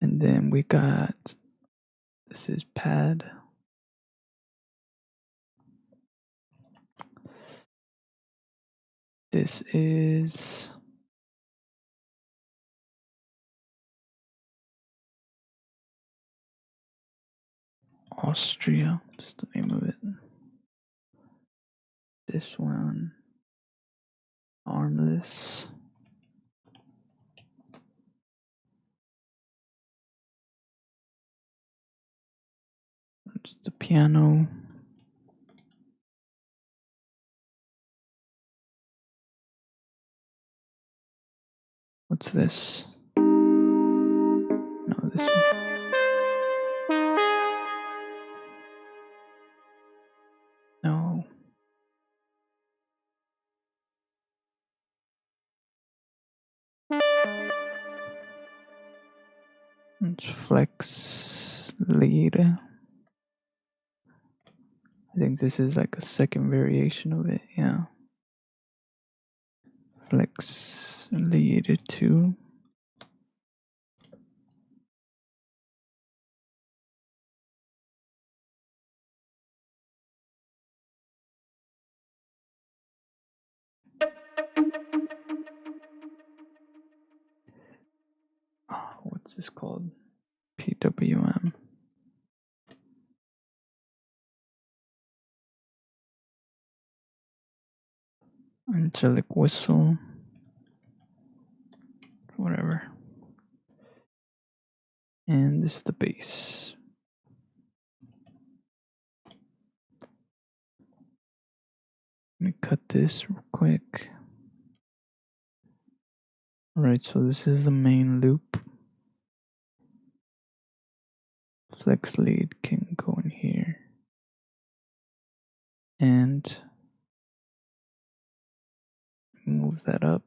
And then we got, this is pad. This is Austria. That's the name of it. This one, armless. It's the piano. What's this? No, this one. No. It's flex lead. I think this is like a second variation of it. Yeah. Flex lead 2. Oh, what's this called? PWM. Angelic whistle. Whatever. And this is the bass. Let me cut this real quick. Alright, so this is the main loop. Flex lead can go in here. And move that up.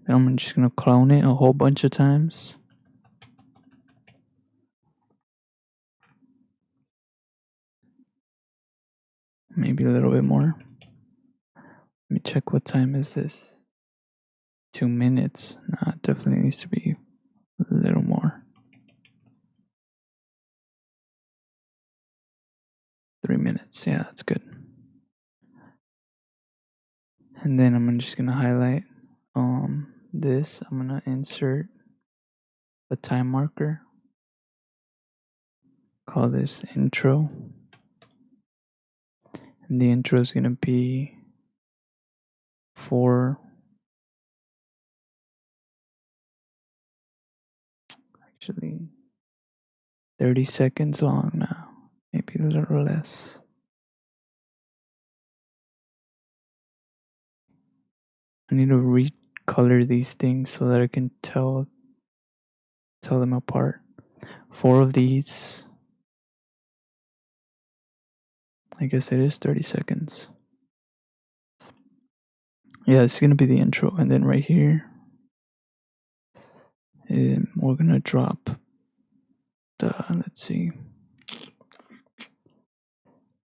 And I'm just gonna clone it a whole bunch of times. Maybe a little bit more. Let me check what time is this. 2 minutes. Nah, it definitely needs to be a little more. 3 minutes. Yeah, that's good. And then I'm just gonna highlight this. I'm gonna insert a time marker. Call this intro. And the intro is gonna be 4 actually 30 seconds long now, maybe a little less. I need to recolor these things so that I can tell them apart. 4 of these, I guess it is 30 seconds. Yeah, it's gonna be the intro, and then right here, we're gonna drop the, let's see,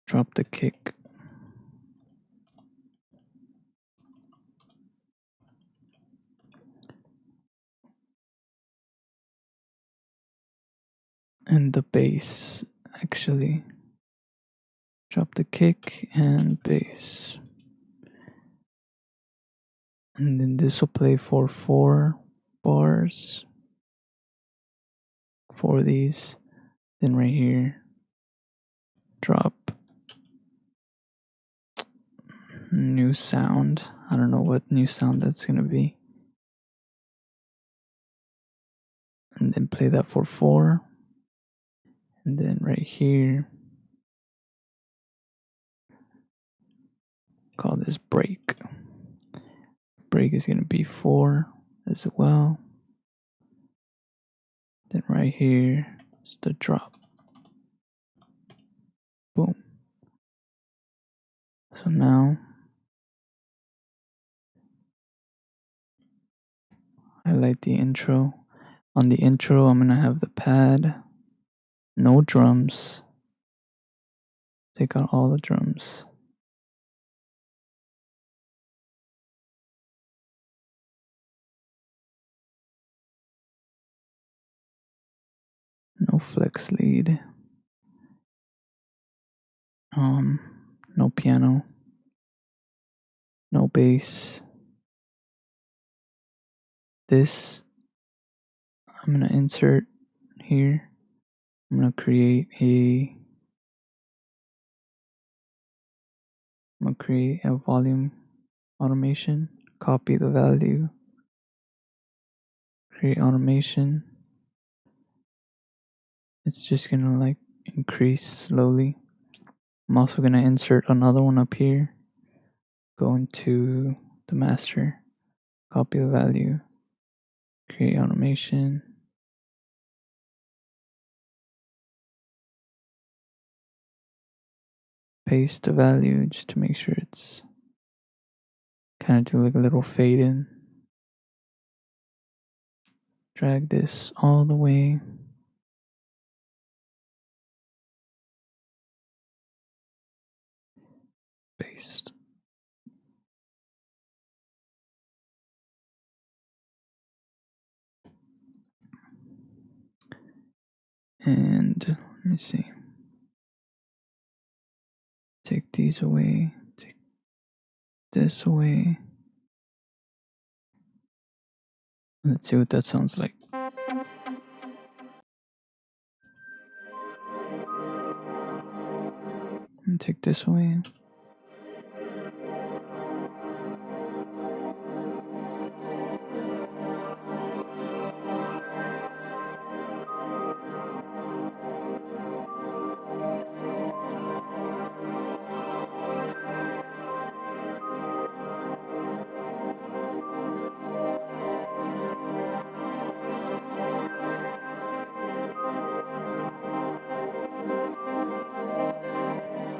drop the kick. And the bass, actually. Drop the kick and bass. And then this will play for 4 bars. 4 of these. Then right here, drop new sound. I don't know what new sound that's gonna be. And then play that for 4. And then right here, call this break. Break is gonna be 4 as well. Then right here is the drop. Boom. So now highlight the intro. On the intro, I'm gonna have the pad, no drums. Take out all the drums. No flex lead. No piano. No bass. This I'm gonna insert here. I'm gonna create a volume automation. Copy the value. Create automation. It's just gonna like increase slowly. I'm also gonna insert another one up here. Go into the master. Copy the value. Create automation. Paste the value just to make sure it's kind of do like a little fade in. Drag this all the way. Paste. And let me see. Take these away. Take this away. Let's see what that sounds like. And take this away.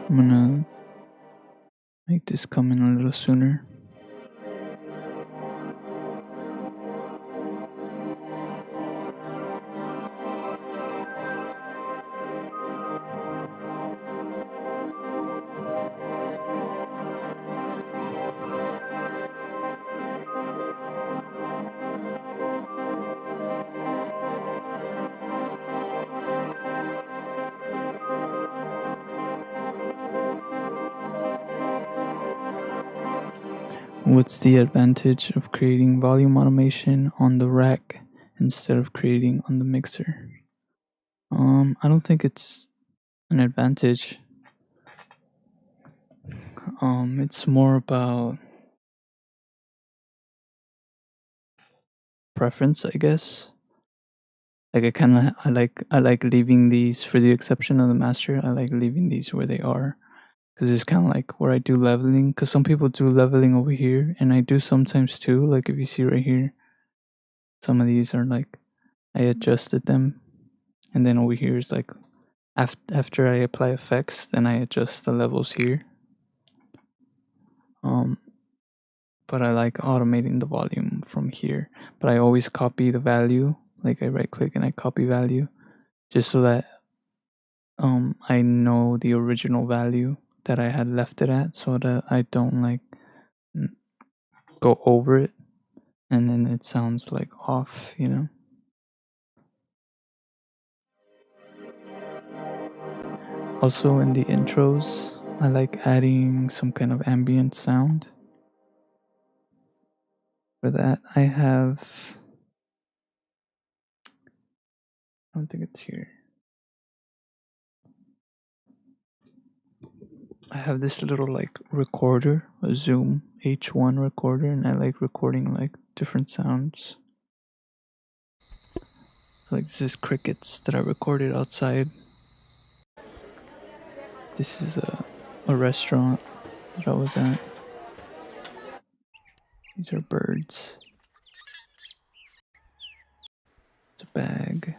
I'm gonna make this come in a little sooner. What's the advantage of creating volume automation on the rack instead of creating on the mixer? I don't think it's an advantage. It's more about preference, I guess. Like I like leaving these, for the exception of the master. I like leaving these where they are, because it's kind of like where I do leveling. Because some people do leveling over here, and I do sometimes too. Like if you see right here, some of these are like I adjusted them, and then over here is like after I apply effects, then I adjust the levels here. Um, but I like automating the volume from here. But I always copy the value. Like I right click and I copy value, just so that I know the original value that I had left it at, so that I don't like go over it and then it sounds like off, you know. Also in the intros, I like adding some kind of ambient sound. For that, I don't think it's here. I have this little like recorder, a Zoom H1 recorder, and I like recording like different sounds. Like this is crickets that I recorded outside. This is a restaurant that I was at. These are birds. It's a bag.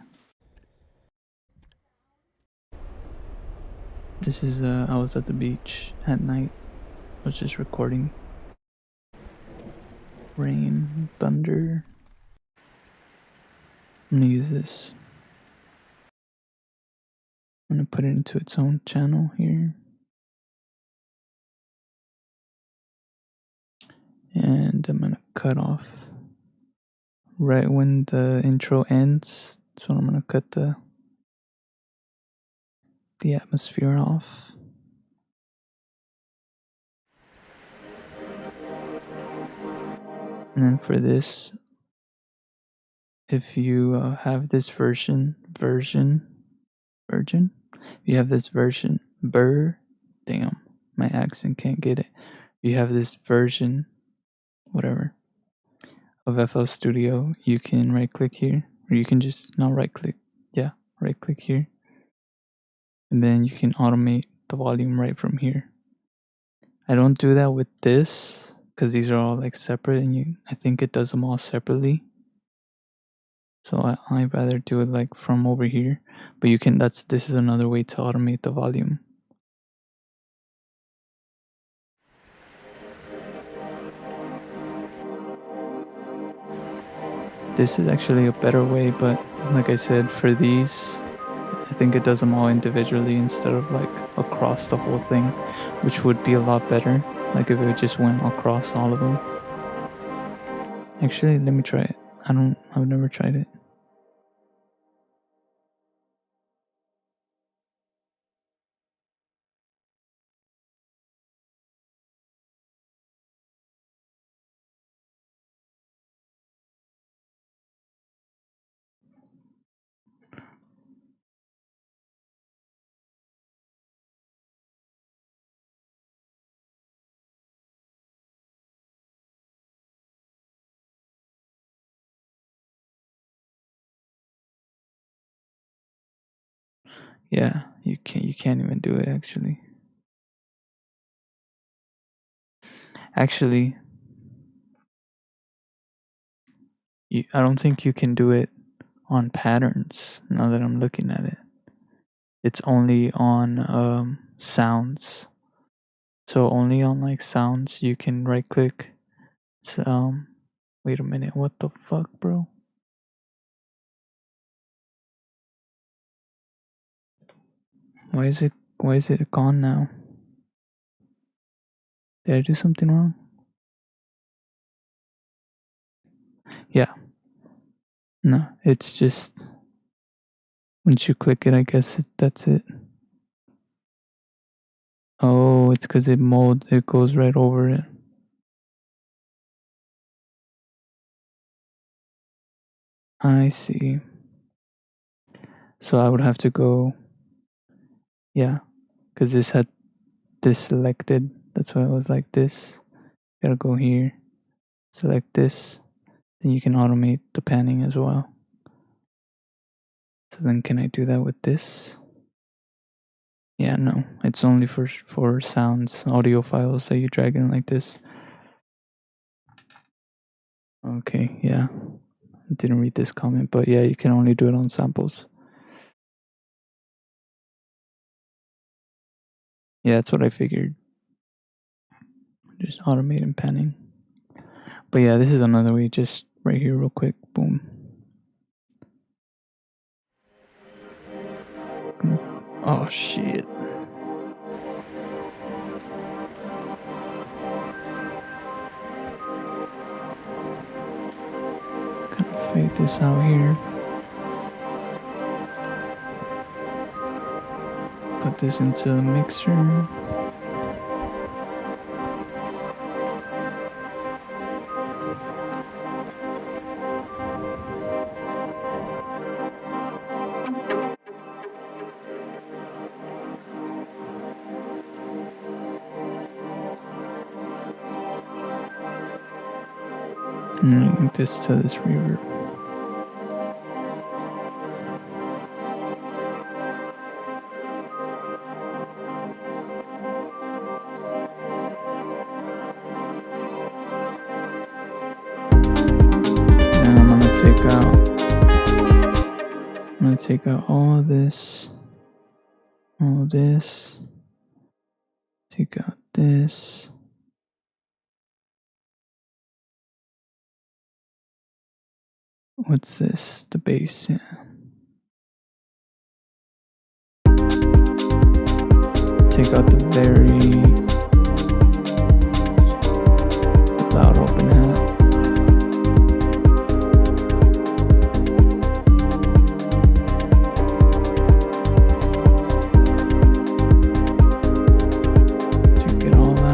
This is I was at the beach at night. I was just recording. Rain, thunder. I'm gonna use this. I'm gonna put it into its own channel here. And I'm gonna cut off right when the intro ends. So I'm gonna cut the atmosphere off. And then for this, if you have this version, you have this version, damn, my accent can't get it. You have this version, whatever, of FL Studio, you can right click here, or you can just not right click, right click here, and then you can automate the volume right from here. I don't do that with this because these are all like separate, and I think it does them all separately. So I'd rather do it like from over here, but you can. This is another way to automate the volume. This is actually a better way, but like I said, for these, I think it does them all individually instead of like across the whole thing, which would be a lot better. Like if it just went across all of them. Actually, let me try it. I've never tried it. Yeah, you can't even do it actually. Actually, I don't think you can do it on patterns now that I'm looking at it. It's only on sounds. So only on like sounds you can right click. Wait a minute, what the fuck, bro? Why is it gone now? Did I do something wrong? Yeah. No, it's just once you click it, I guess that's it. Oh, it's because it goes right over it. I see. So I would have to go, yeah, because this had this selected. That's why it was like this. Gotta go here, select this. Then you can automate the panning as well. So then can I do that with this? Yeah, no. It's only for sounds, audio files that you drag in like this. Okay, yeah. I didn't read this comment, but yeah, you can only do it on samples. Yeah, that's what I figured. Just automating panning. But yeah, this is another way, just right here real quick. Boom. Oh shit. Kind of fade this out here. Put this into the mixer. And link this to this reverb. And I'm gonna take out all this, take out this. What's this? The bass, yeah. Take out the very loud open hat. Check it all out.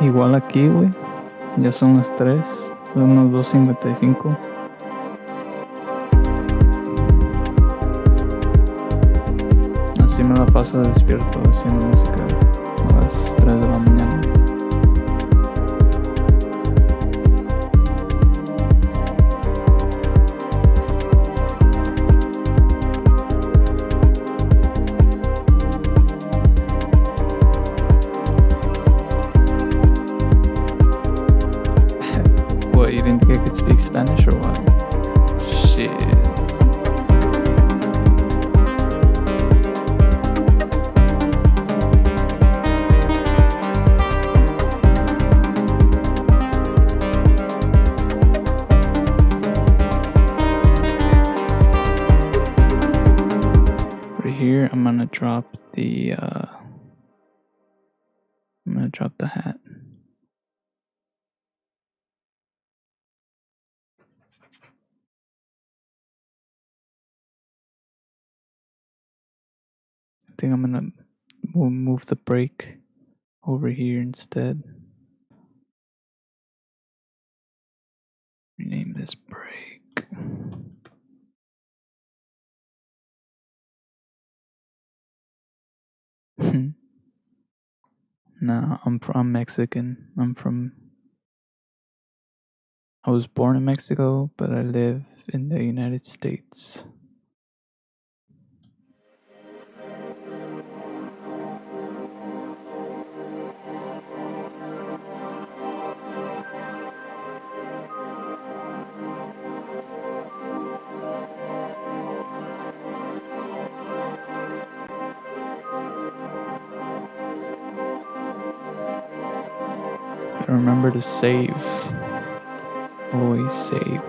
Igual aquí, güey. Ya son las 3, son unos 2:55. Así me la paso despierto haciendo música a las 3 de la mañana. What, you didn't think I could speak Spanish or what? Shit. Right here, I'm gonna drop the hat. I think I'm gonna move the break over here instead. Rename this break. Nah, I'm Mexican. I was born in Mexico, but I live in the United States. Remember to save. Always save.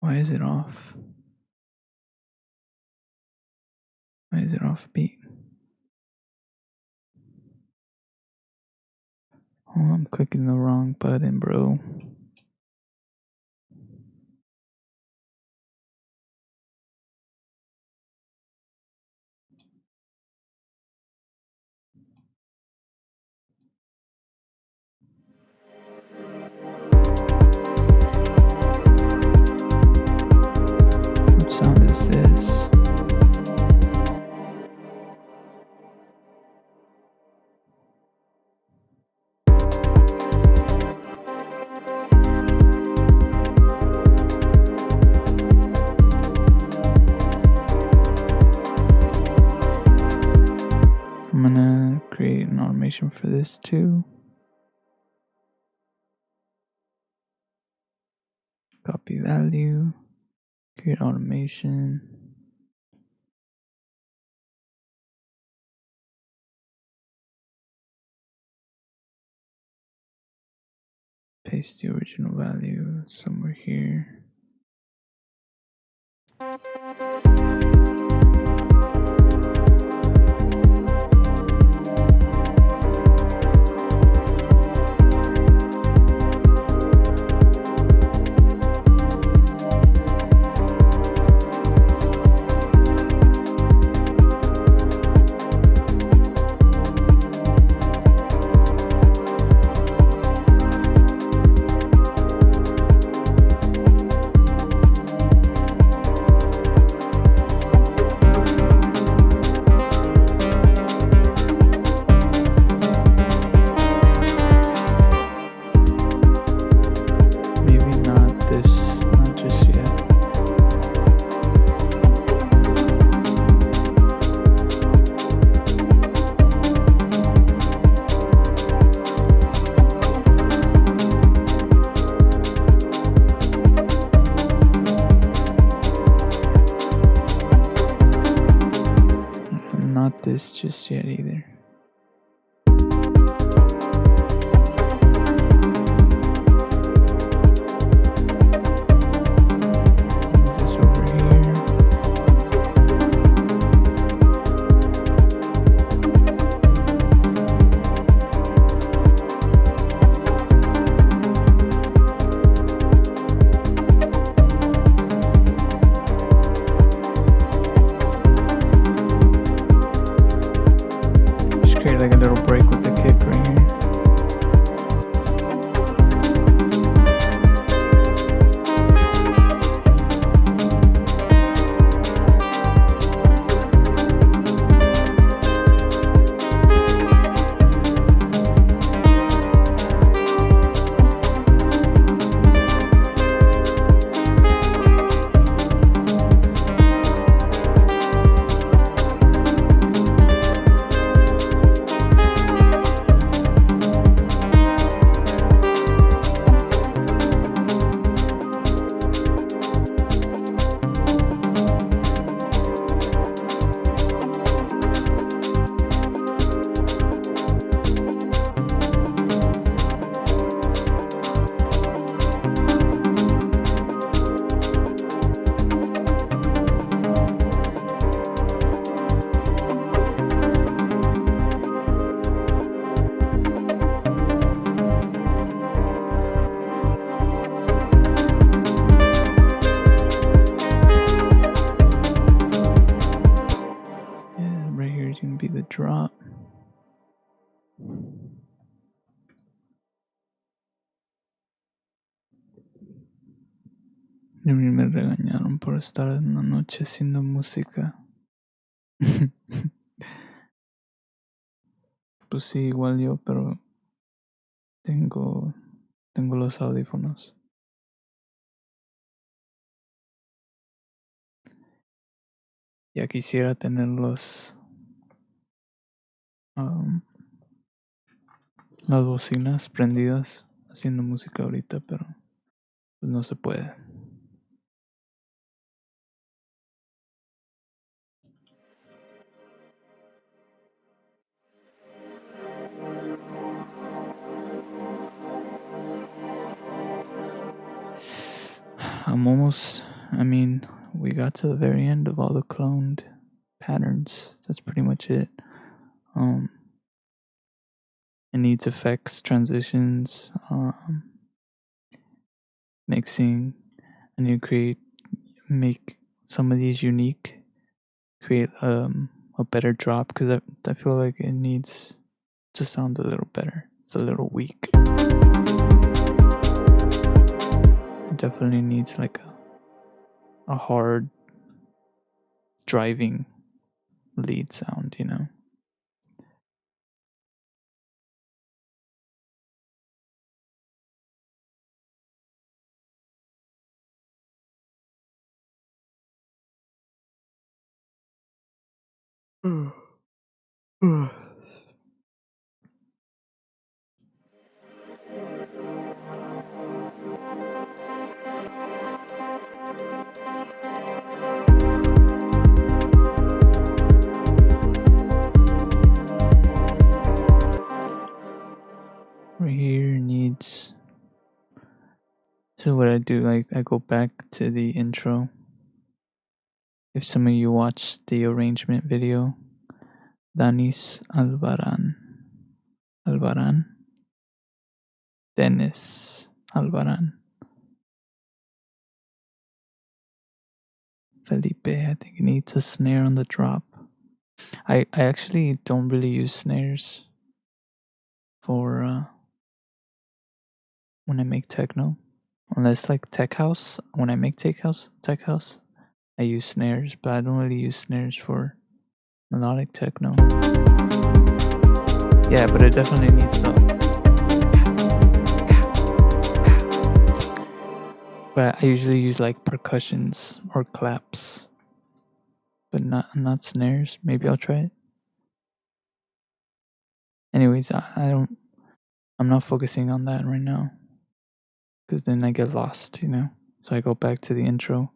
Why is it off? Why is it off beat? Oh, I'm clicking the wrong button, bro. What sound is this? I'm gonna create an automation for this too. Copy value, create automation. Paste the original value somewhere here. this just yet either. This over here. Just create like a little break with the kick right here. Gonna be the drop. Y a mí me regañaron por estar en la noche haciendo música. Pues sí, igual yo, pero tengo los audífonos. Ya quisiera tener las bocinas prendidas haciendo música ahorita, pero pues no se puede. We got to the very end of all the cloned patterns. That's pretty much it. It needs effects, transitions, mixing. I need to make some of these unique, create a better drop, because I feel like it needs to sound a little better. It's a little weak. It definitely needs like a hard driving lead sound, you know? Right here needs. So what I do, I go back to the intro. If some of you watched the arrangement video, Dennis Alvaran, Felipe, I think it needs a snare on the drop. I actually don't really use snares for when I make techno, unless like tech house. When I make tech house, I use snares, but I don't really use snares for melodic techno. Yeah, but it definitely needs the. But I usually use like percussions or claps, but not snares. Maybe I'll try it. Anyways, I'm not focusing on that right now, because then I get lost, you know. So I go back to the intro.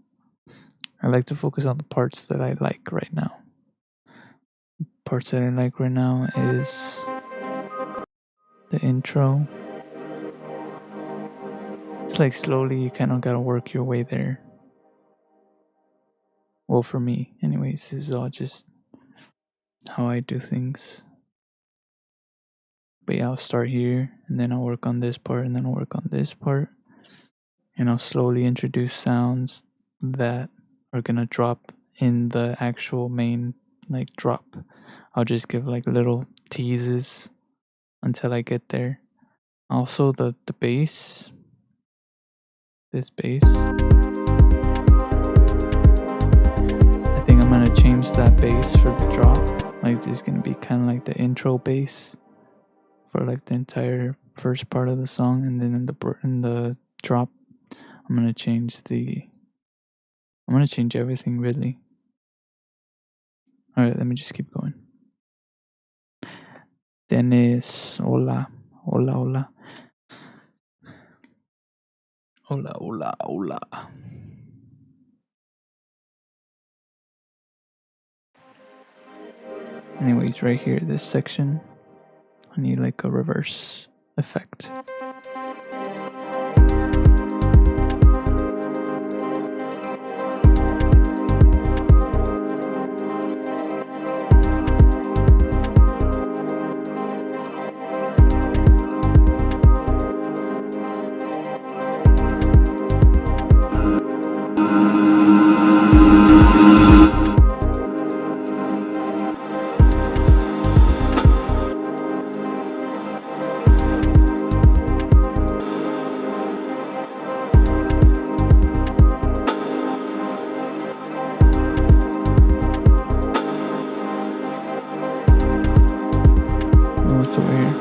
I like to focus on the parts that I like right now. parts that I like right now is the intro. It's like slowly you kind of gotta work your way there. Well, for me, anyways, this is all just how I do things. But yeah, I'll start here, and then I'll work on this part, and then I'll work on this part, and I'll slowly introduce sounds that are gonna drop in the actual main like drop. I'll just give like little teases until I get there. Also, the bass, this bass, I think I'm gonna change that bass for the drop. Like this is gonna be kind of like the intro bass for like the entire first part of the song, and then in the drop, I'm gonna change everything really. All right, let me just keep going. Dennis, hola, hola, hola, hola, hola, hola. Anyways, right here, this section, I need like a reverse effect. What's over here?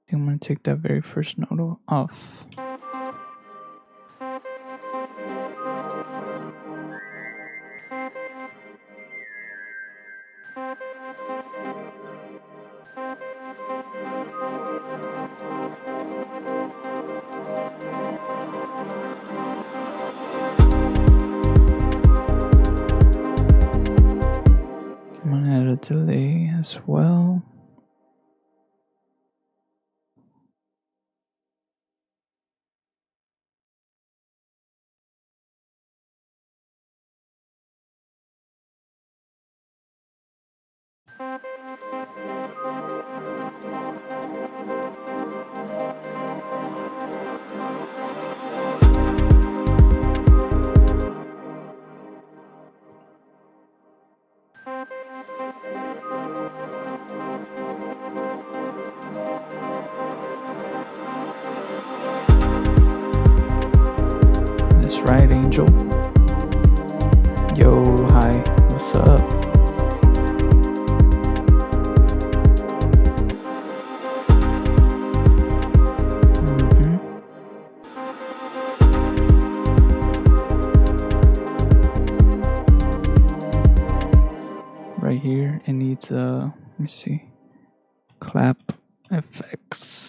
I'm gonna take that very first note off. I'm gonna add a delay as well. That's right, Angel. Yo, hi, what's up? Right here, it needs let me see, clap effects.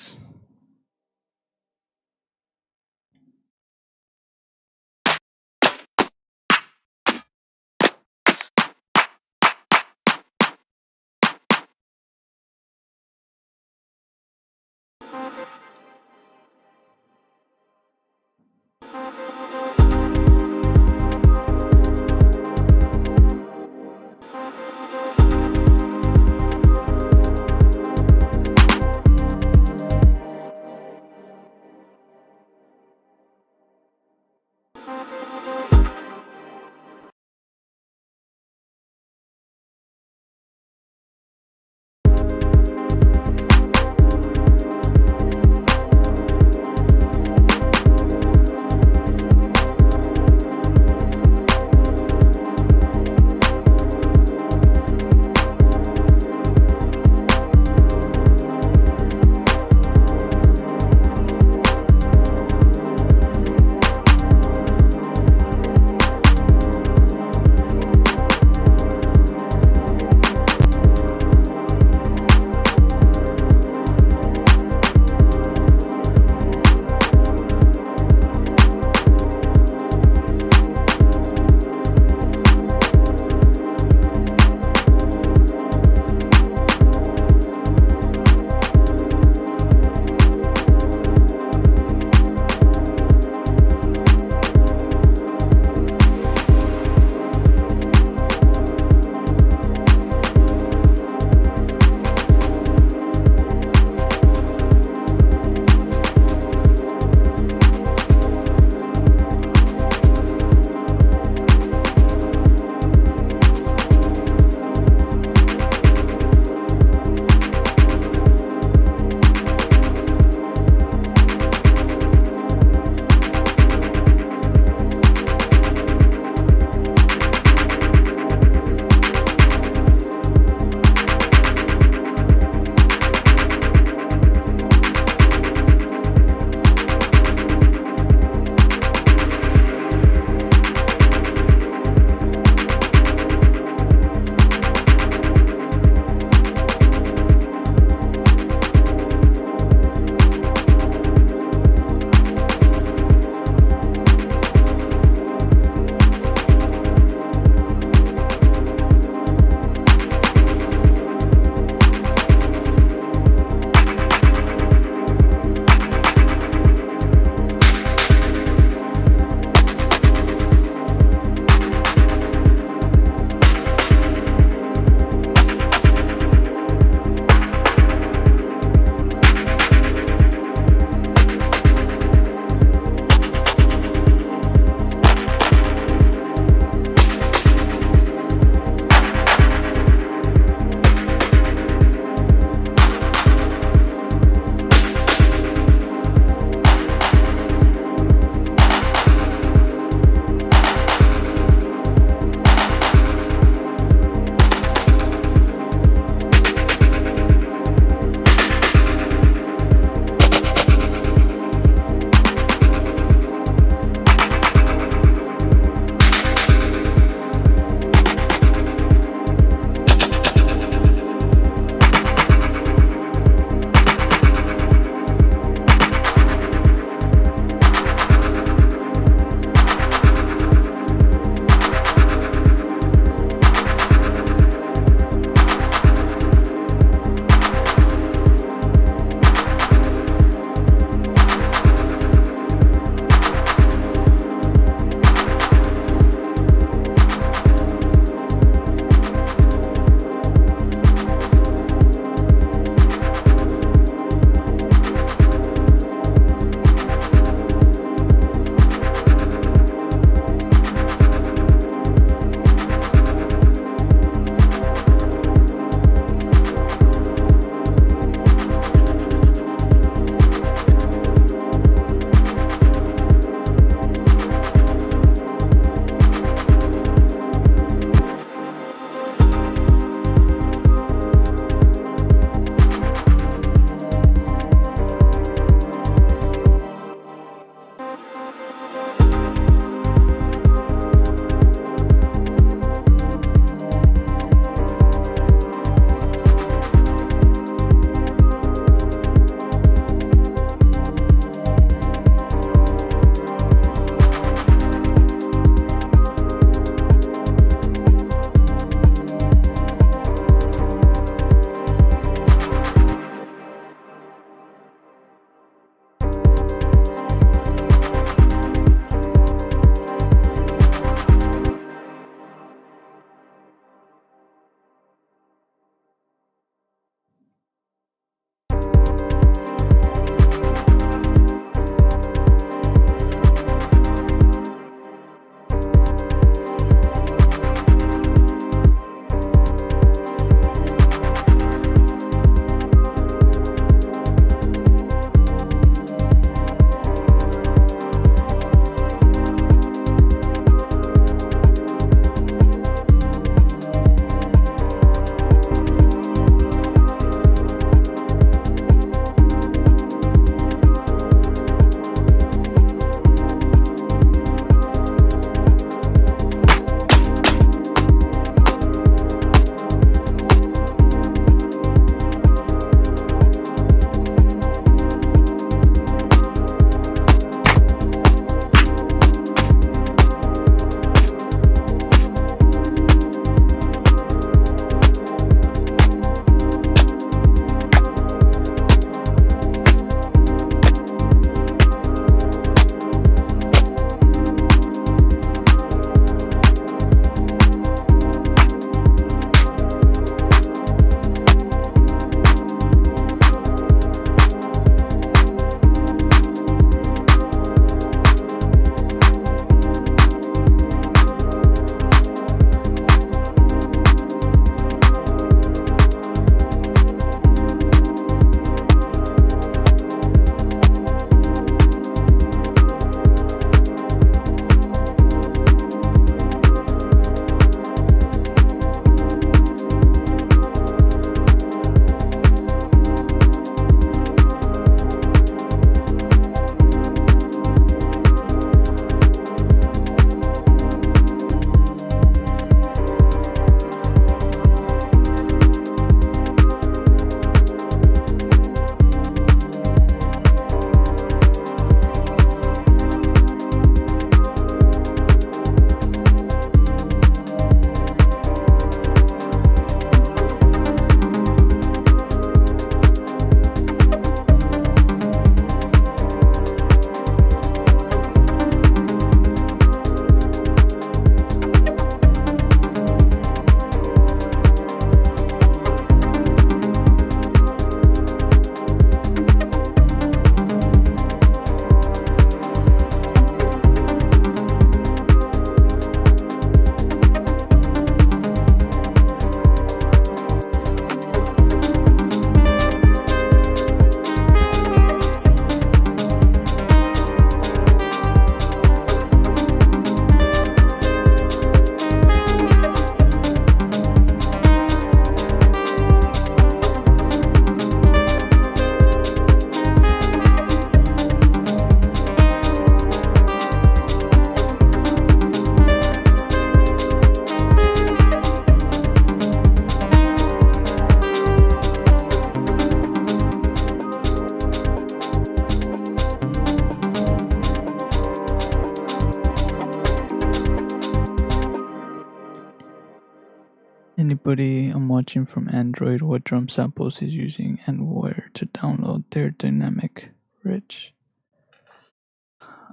anybody I'm watching from Android what drum samples he's using and where to download their dynamic rich.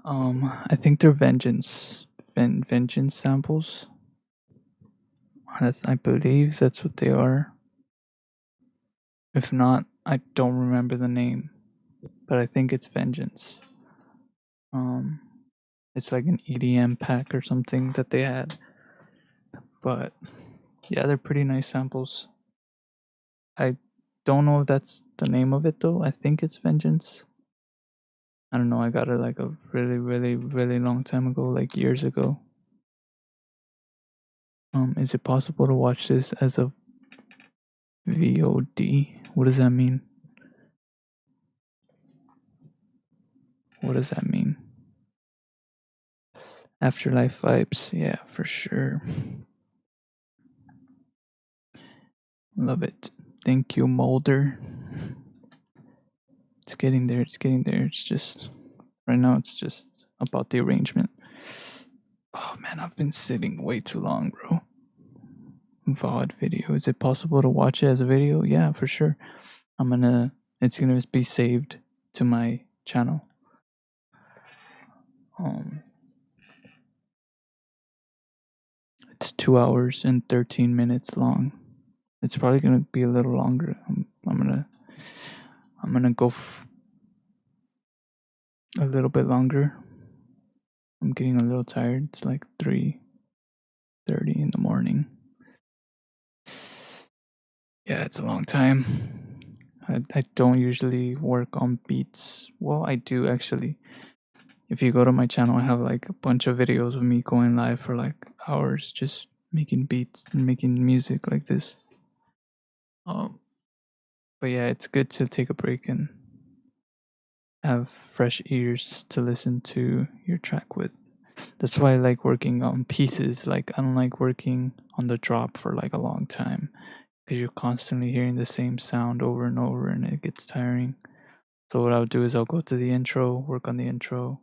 I think they're Vengeance samples. I believe that's what they are. If not, I don't remember the name, but I think it's Vengeance. It's like an EDM pack or something that they had. But yeah, they're pretty nice samples. I don't know if that's the name of it though. I think it's Vengeance. I don't know. I got it like a really, really, really long time ago, like years ago. Is it possible to watch this as a VOD? What does that mean? What does that mean? Afterlife vibes, yeah, for sure. Love it. Thank you, Mulder. It's getting there. It's just right now. It's just about the arrangement. Oh man, I've been sitting way too long, bro. VOD video. Is it possible to watch it as a video? Yeah, for sure. It's gonna be saved to my channel. It's 2 hours and 13 minutes long. It's probably gonna be a little longer. I'm gonna go a little bit longer. I'm getting a little tired. It's like 3:30 in the morning. Yeah, it's a long time. I don't usually work on beats. Well, I do actually. If you go to my channel, I have like a bunch of videos of me going live for like hours just making beats and making music like this. But yeah, it's good to take a break and have fresh ears to listen to your track with. That's why I like working on pieces. Like I don't like working on the drop for like a long time because you're constantly hearing the same sound over and over and it gets tiring. So what I'll do is I'll go to the intro, work on the intro,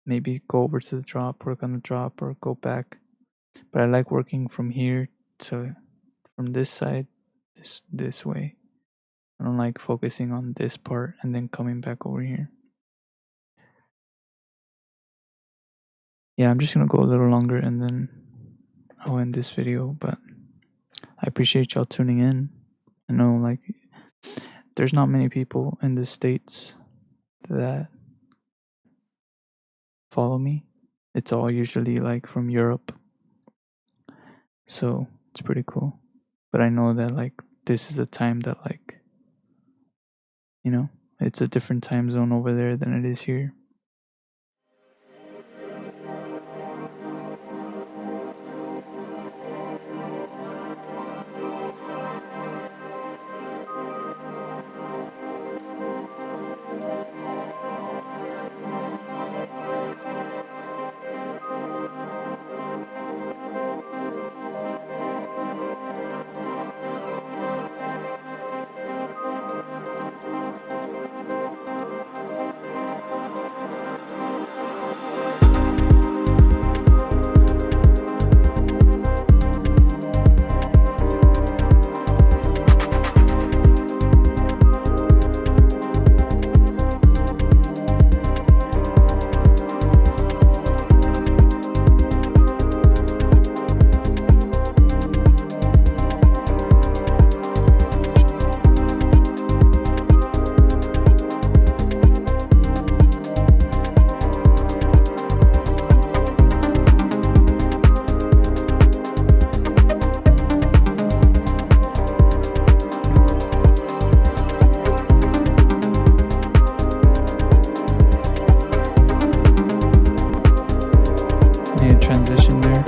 maybe go over to the drop, work on the drop, or go back. But I like working from here to from this side, this way. I don't like focusing on this part and then coming back over here. Yeah, I'm just gonna go a little longer and then I'll end this video, but I appreciate y'all tuning in. I know like there's not many people in the States that follow me. It's all usually like from Europe. So it's pretty cool. But I know that like this is a time that like, you know, it's a different time zone over there than it is here. Transition there.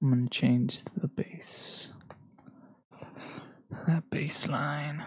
I'm gonna change the bass. That bass line.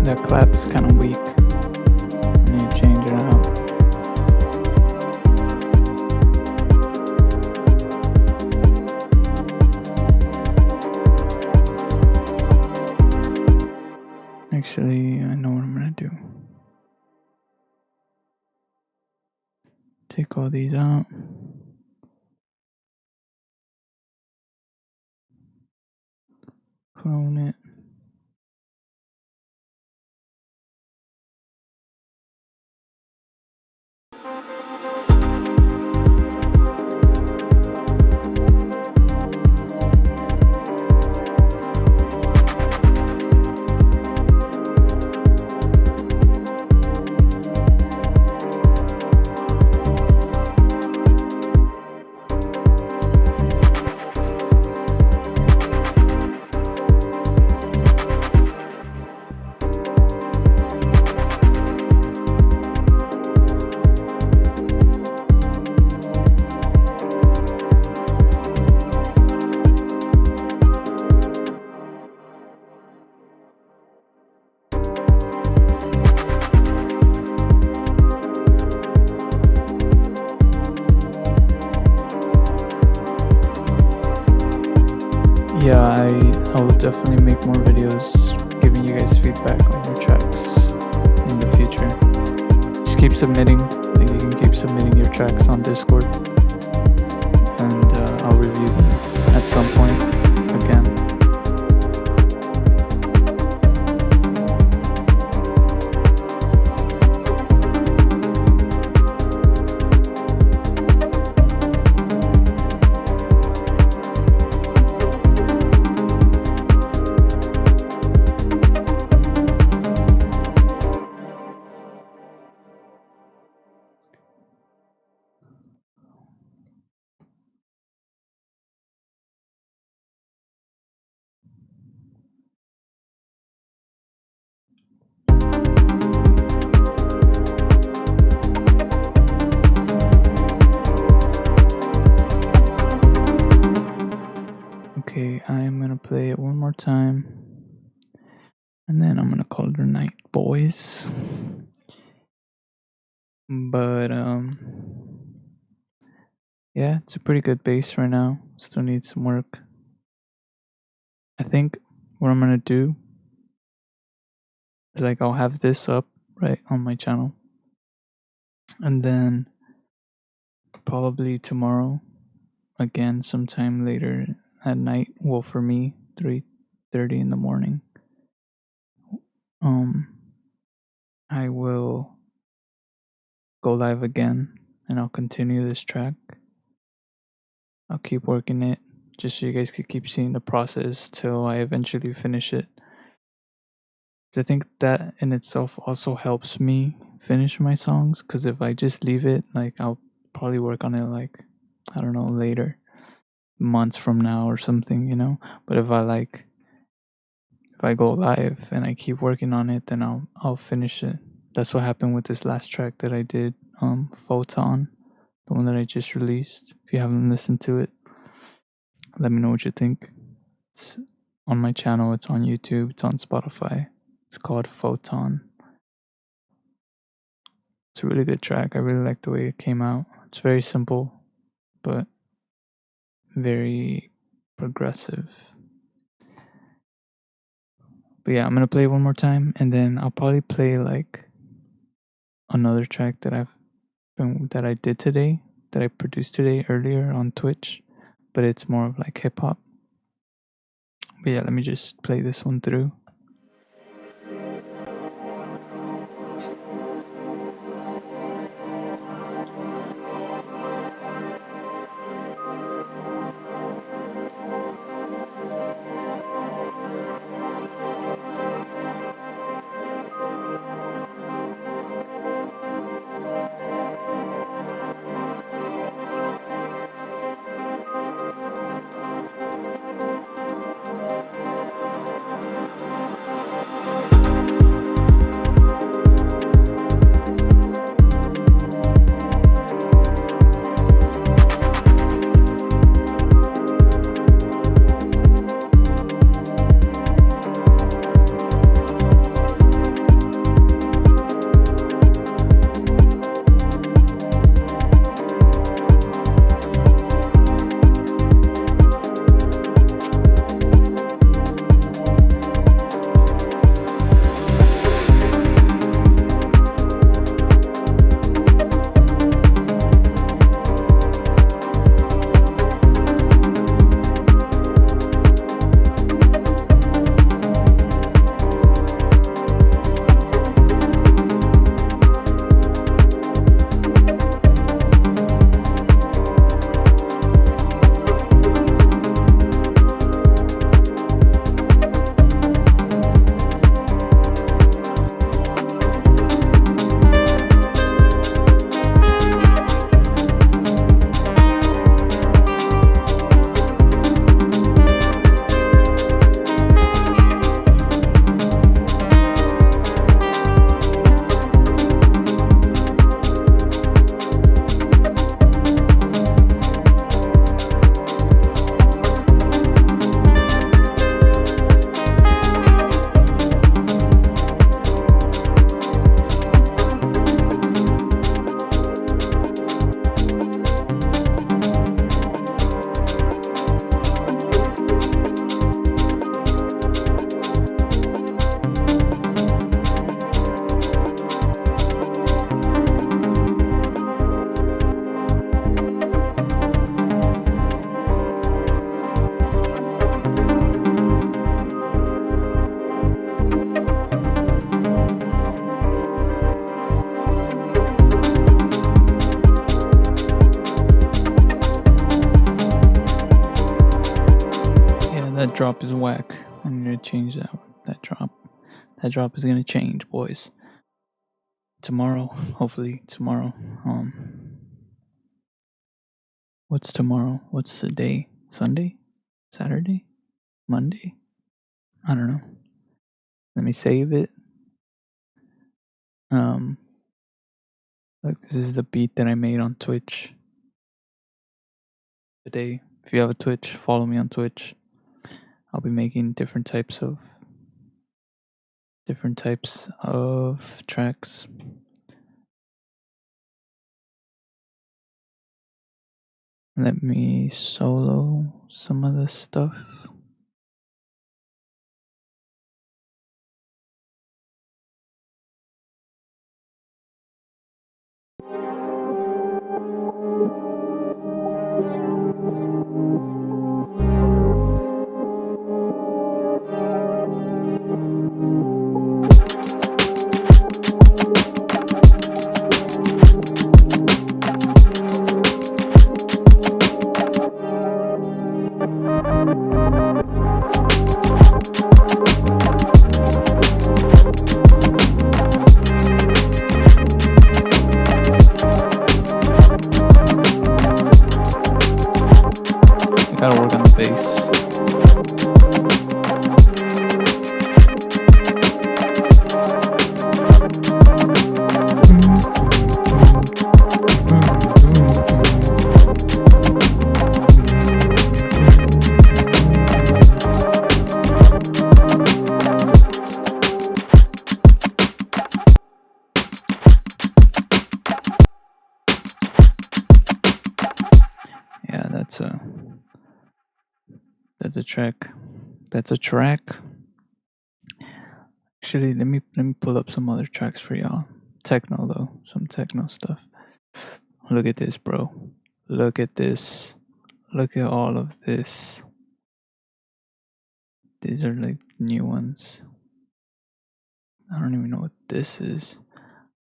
That clap is kind of weak. I need to change it out. Actually, I know what I'm gonna do. Take all these out. Clone it. Yeah, I will definitely make more videos giving you guys feedback on your tracks in the future. Just keep submitting. Like, you can keep submitting your tracks on Discord, and I'll review them at some point again. Okay, I'm gonna play it one more time, and then I'm gonna call it a night, boys. But yeah, it's a pretty good bass right now. Still needs some work. I think what I'm gonna do is, like, I'll have this up right on my channel, and then probably tomorrow, again sometime later at night, well, for me 3:30 in the morning, I will go live again, and I'll continue this track. I'll keep working it, just so you guys could keep seeing the process till I eventually finish it. 'Cause I think that in itself also helps me finish my songs. Because if I just leave it, like I'll probably work on it like, I don't know, later, months from now or something, you know. But if I go live and I keep working on it, then I'll finish it. That's what happened with this last track that I did, Photon, the one that I just released. If you haven't listened to it, let me know what you think. It's on my channel, it's on YouTube, it's on Spotify. It's called Photon. It's a really good track. I really like the way it came out. It's very simple, but very progressive. But yeah, I'm gonna play it one more time, and then I'll probably play like another track that I did today, that I produced today earlier on Twitch, but it's more of like hip hop. But yeah, let me just play this one through. That drop is whack. I need to change that drop. That drop is gonna change, boys. Tomorrow, hopefully tomorrow. What's tomorrow? What's the day? Sunday? Saturday? Monday? I don't know. Let me save it. Like this is the beat that I made on Twitch today. If you have a Twitch, follow me on Twitch. I'll be making different types of tracks. Let me solo some of this stuff. work on the bass. Yeah, that's a track. That's a track. Actually, let me pull up some other tracks for y'all. Techno though, some techno stuff. Look at this, bro. Look at this. Look at all of this. These are like new ones. I don't even know what this is.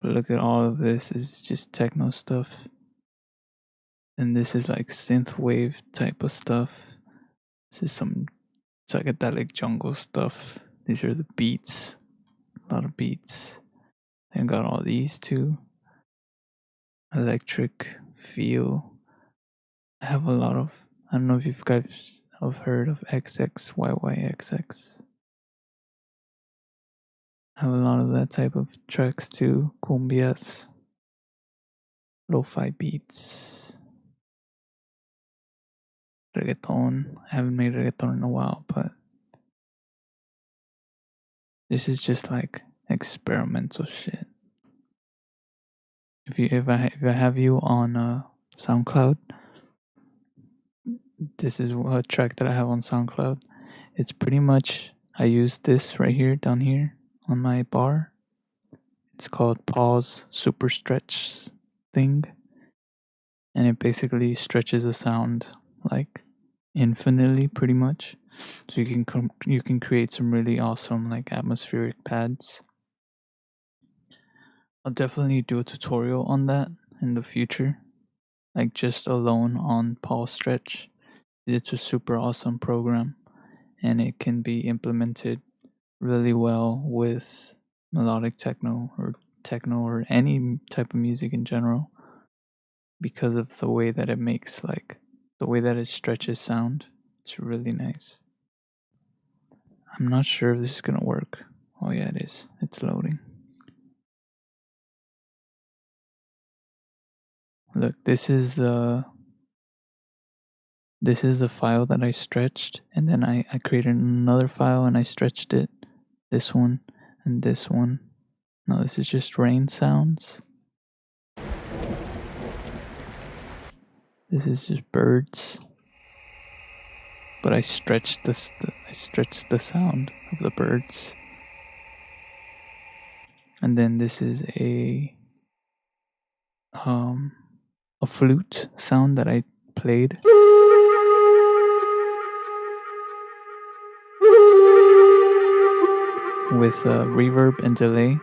But look at all of this. It's just techno stuff. And this is like synth wave type of stuff. This is some psychedelic jungle stuff. These are the beats. A lot of beats. And got all these too. Electric feel. I have a lot of. I don't know if you guys have heard of XXYYXX. I have a lot of that type of tracks too. Cumbias. Lo-fi beats. Reggaeton. I haven't made reggaeton in a while, but this is just like experimental shit. If I have you on SoundCloud, this is a track that I have on SoundCloud. It's pretty much I use this right here down here on my bar. It's called Pause Super Stretch thing, and it basically stretches a sound like infinitely, pretty much. So you can create some really awesome like atmospheric pads. I'll definitely do a tutorial on that in the future, like just alone on Pause Stretch. It's a super awesome program, and it can be implemented really well with melodic techno or any type of music in general, because of the way that it makes like the way that it stretches sound. It's really nice. I'm not sure if this is gonna work. Oh yeah, it is. It's loading. Look, this is the file that I stretched, and then I created another file and I stretched it. This one and this one. No, this is just rain sounds. This is just birds. But I stretched the sound of the birds. And then this is a flute sound that I played. With reverb and delay.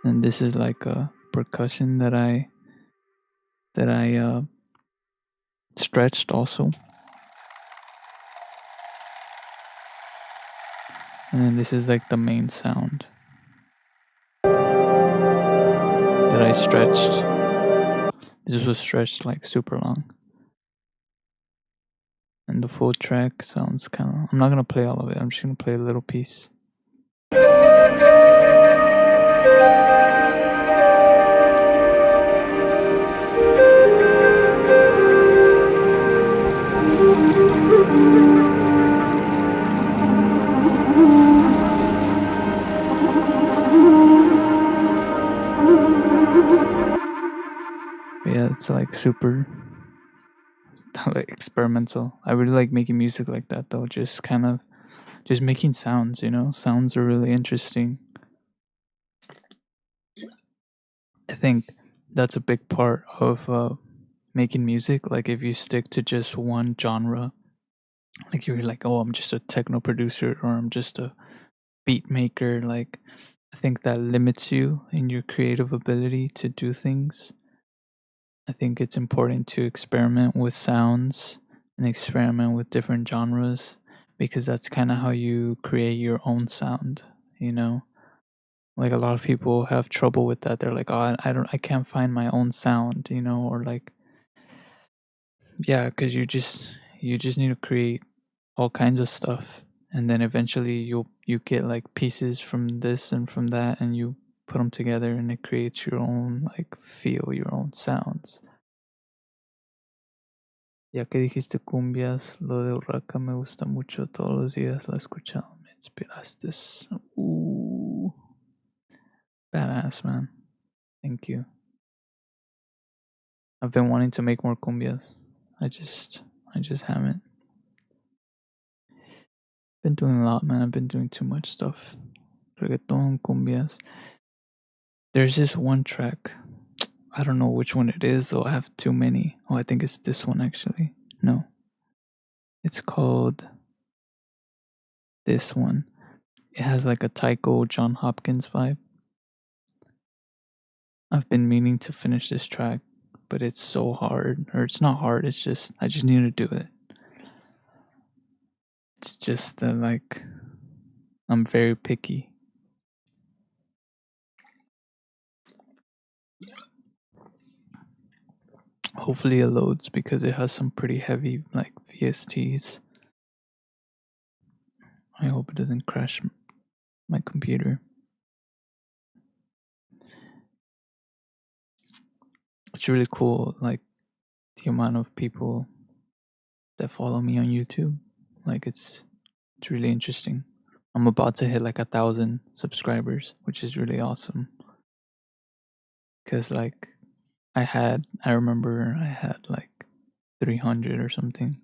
And this is like a percussion that I stretched also. And then this is like the main sound that I stretched. This was stretched like super long. And the full track sounds kind of. I'm not gonna play all of it. I'm just gonna play a little piece. But yeah, it's like super like experimental. I really like making music like that though. Just kind of just making sounds, Sounds are really interesting. I think that's a big part of making music. Like if you stick to just one genre, like you're like, oh, I'm just a techno producer or I'm just a beat maker. Like I think that limits you in your creative ability to do things. I think it's important to experiment with sounds and experiment with different genres, because that's kind of how you create your own sound, Like a lot of people have trouble with that. They're like, "Oh, I can't find my own sound," or like, yeah, because you just need to create all kinds of stuff, and then eventually you get like pieces from this and from that, and you put them together, and it creates your own like feel, your own sounds. Ya que dijiste cumbias, lo de Urraca me gusta mucho. Todos los días la he escuchado. Me inspiraste. Badass, man. Thank you. I've been wanting to make more cumbias. I just haven't. Been doing a lot, man. I've been doing too much stuff. Reggaeton, cumbias. There's this one track. I don't know which one it is, though. I have too many. Oh, I think it's this one, actually. No. It's called this one. It has like a Tycho John Hopkins vibe. I've been meaning to finish this track, but it's so hard. Or it's not hard, it's just, I just need to do it. It's just that, like, I'm very picky. Hopefully it loads because it has some pretty heavy, like, VSTs. I hope it doesn't crash my computer. It's really cool, like, the amount of people that follow me on YouTube. Like, it's really interesting. I'm about to hit like 1,000 subscribers, which is really awesome. Cause like I remember I had like 300 or something.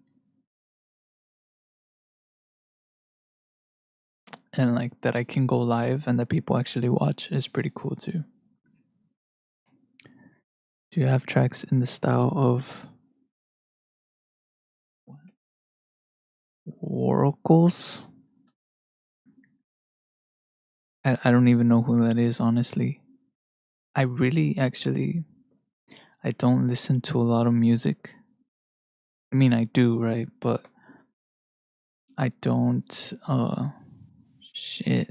And like that I can go live and that people actually watch is pretty cool too. Do you have tracks in the style of oracles? I don't even know who that is, honestly. I really actually I don't listen to a lot of music. I mean I do, right? But I don't shit.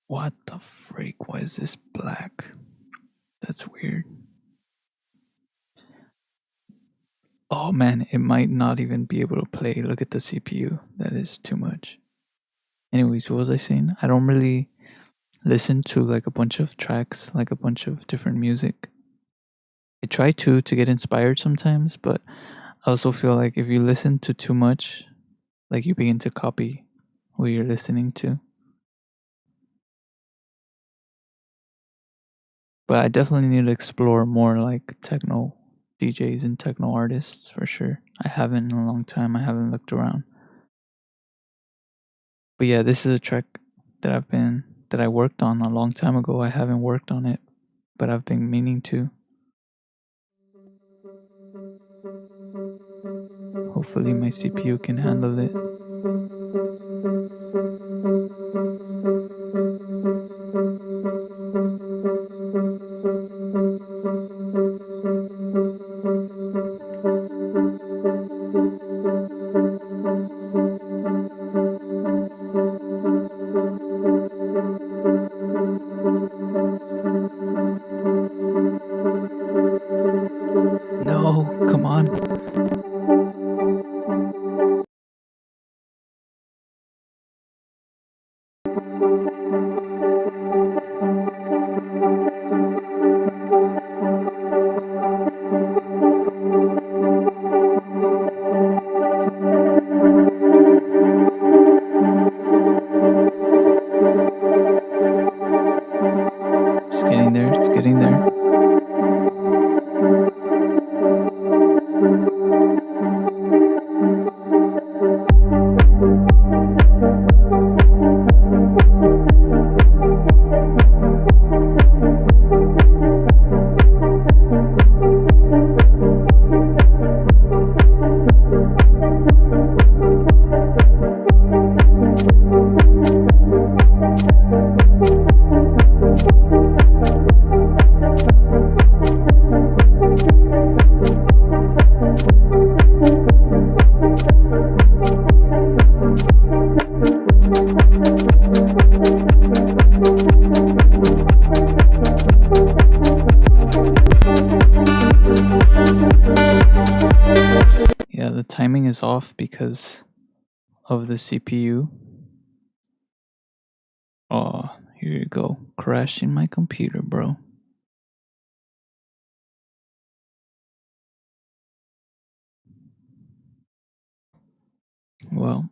What the freak? Why is this black? That's weird. Oh man, it might not even be able to play. Look at the CPU. That is too much. Anyways, what was I saying? I don't really listen to like a bunch of tracks, like a bunch of different music. I try to get inspired sometimes, but I also feel like if you listen to too much, like you begin to copy what you're listening to. But I definitely need to explore more like techno DJs and techno artists for sure. I haven't in a long time. I haven't looked around. But yeah, this is a track that I worked on a long time ago. I haven't worked on it, but I've been meaning to. Hopefully my CPU can handle it. No, come on. timing is off because of the CPU. Oh, here you go. Crashing my computer, bro. Well,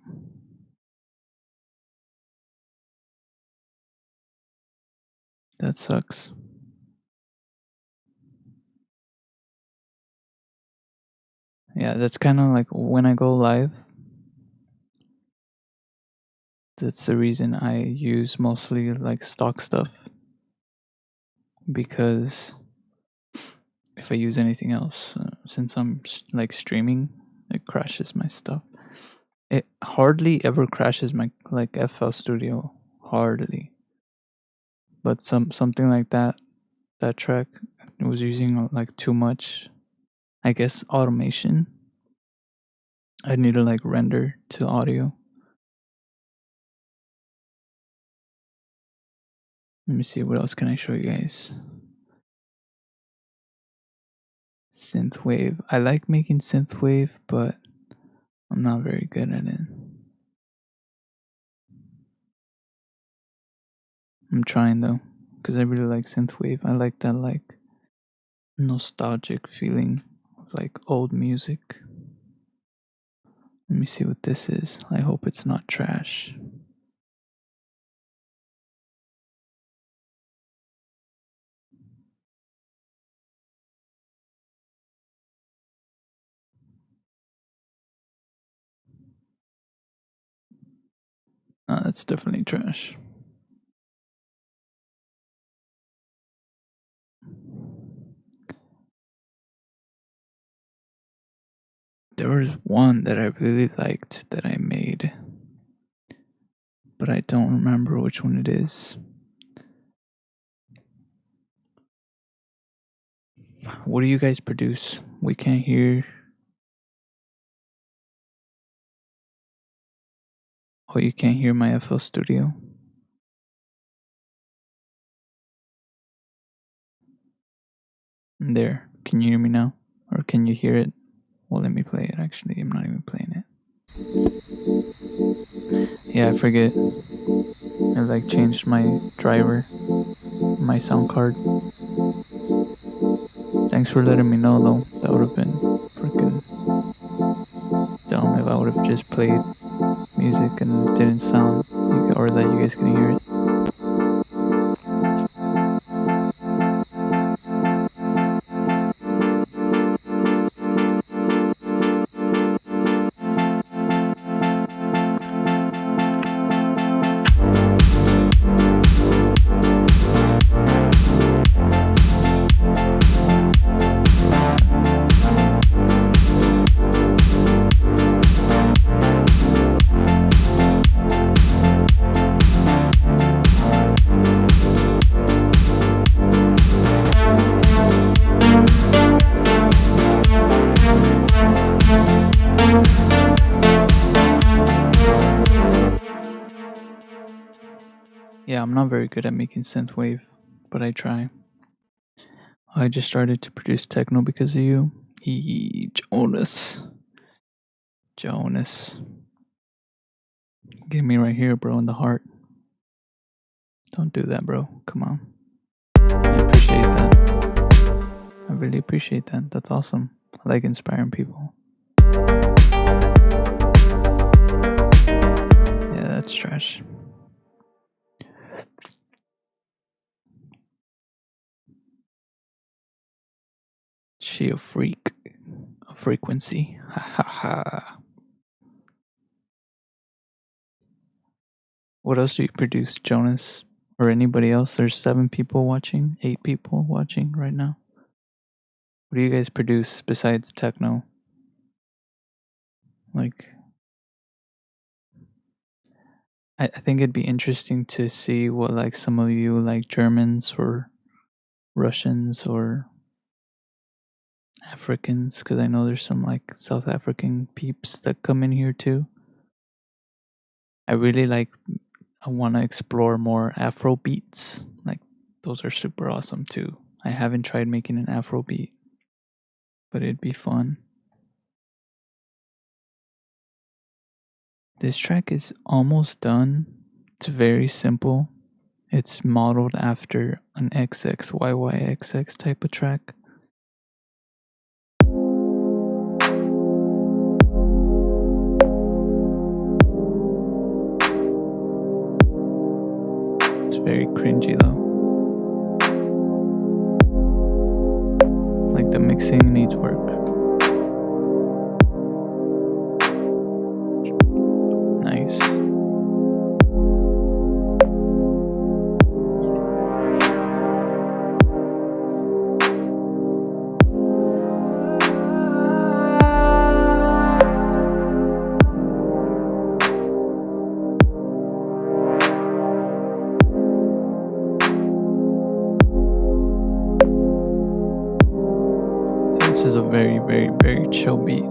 that sucks. Yeah, that's kind of like when I go live. That's the reason I use mostly like stock stuff, because if I use anything else, since I'm like streaming, it crashes my stuff. It hardly ever crashes my like FL Studio, hardly. But something like that track was using like too much, I guess, automation. I need to like render to audio. Let me see, what else can I show you guys? Synthwave. I like making synthwave, but I'm not very good at it. I'm trying though, because I really like synthwave. I like that like nostalgic feeling of like old music. Let me see what this is. I hope it's not trash. That's definitely trash. There was one that I really liked that I made, but I don't remember which one it is. What do you guys produce? We can't hear. Oh, you can't hear my FL Studio? There. Can you hear me now? Or can you hear it? Well, let me play it. Actually, I'm not even playing it. Yeah, I forget. I like changed my driver, my sound card. Thanks for letting me know though. That would have been freaking dumb if I would have just played music and it didn't sound, or that you guys can hear it. Yeah, I'm not very good at making synthwave, but I try. I just started to produce techno because of you. Jonas. Jonas. Get me right here, bro, in the heart. Don't do that, bro. Come on. I appreciate that. I really appreciate that. That's awesome. I like inspiring people. Yeah, that's trash. She a freak. A frequency. Ha ha ha. What else do you produce, Jonas? Or anybody else? There's 7 people watching, 8 people watching right now. What do you guys produce besides techno? Like, I think it'd be interesting to see what like some of you like Germans or Russians or Africans, because I know there's some like South African peeps that come in here too. I really like, I want to explore more Afro beats. Like, those are super awesome too. I haven't tried making an Afro beat, but it'd be fun. This track is almost done. It's very simple. It's modeled after an XXYYXX type of track. It's very cringy though. Like the mixing needs work. Nice. This is a very, very, very chill beat.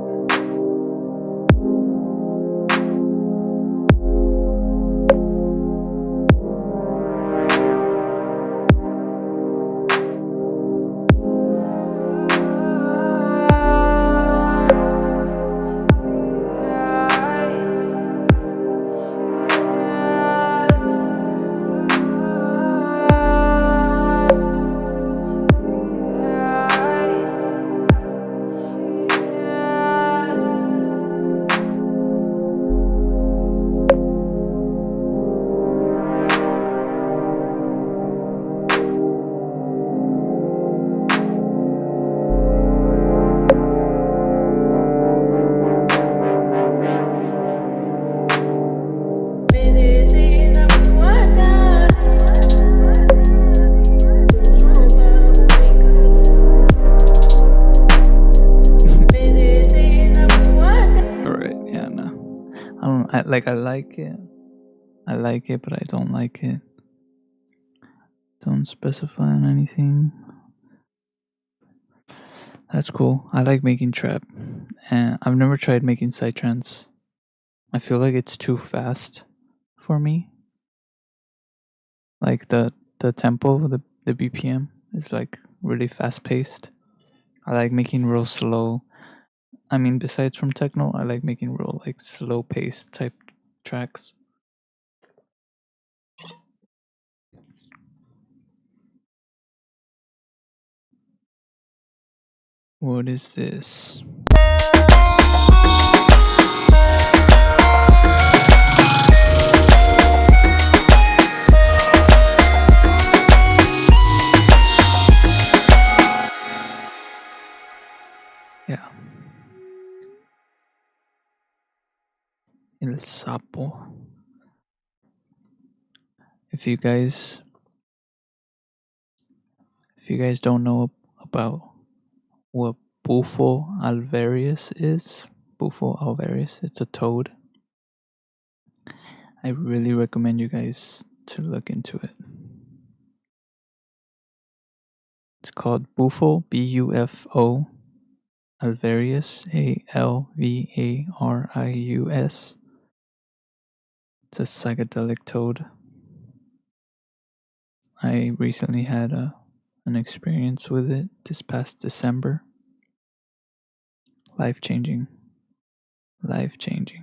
I like it, but I don't like it. Don't specify on anything. That's cool. I like making trap, and I've never tried making psytrance. I feel like it's too fast for me. Like the tempo, the BPM is like really fast paced. I like making real slow. I mean, besides from techno, I like making real like slow paced type tracks. What is this? Yeah. El Sapo. If you guys don't know about what Bufo alvarius is, Bufo alvarius, it's a toad. I really recommend you guys to look into it. It's called Bufo, Bufo alvarius, Alvarius. It's a psychedelic toad. I recently had an experience with it this past December. Life changing. Life changing.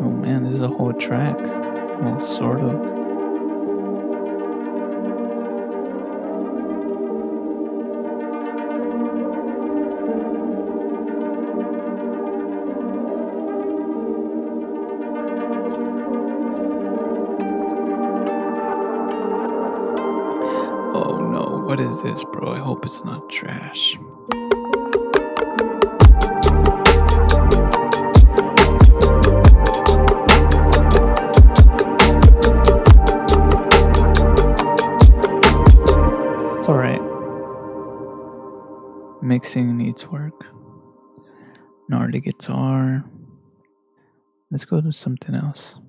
Oh man, this is a whole track. Well, sort of. Oh no, what is this, bro? I hope it's not trash. It's alright. Mixing needs work. Gnarly guitar. Let's go to something else.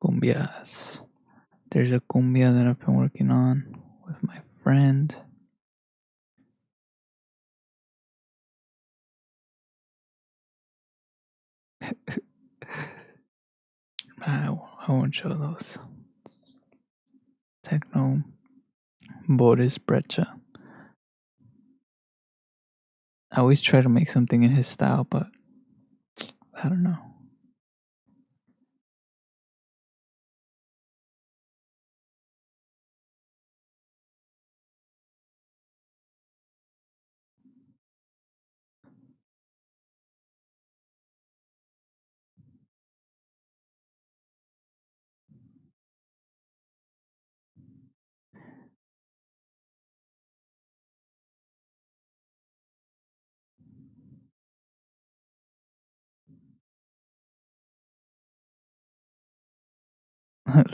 Cumbias. There's a cumbia that I've been working on with my friend. I won't show those. Techno. Boris Brecha. I always try to make something in his style, but I don't know.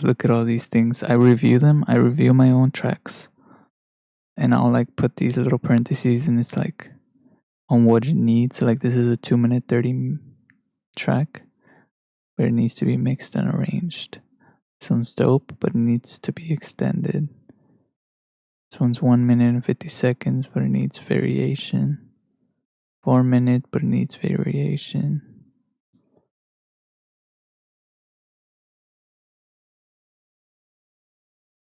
Look at all these things. I review them. I review my own tracks, and I'll like put these little parentheses, and it's like on what it needs. Like this is a 2 minute 30 track, but it needs to be mixed and arranged. This one's dope, but it needs to be extended. This one's 1 minute and 50 seconds, but it needs variation. 4 minute, but it needs variation.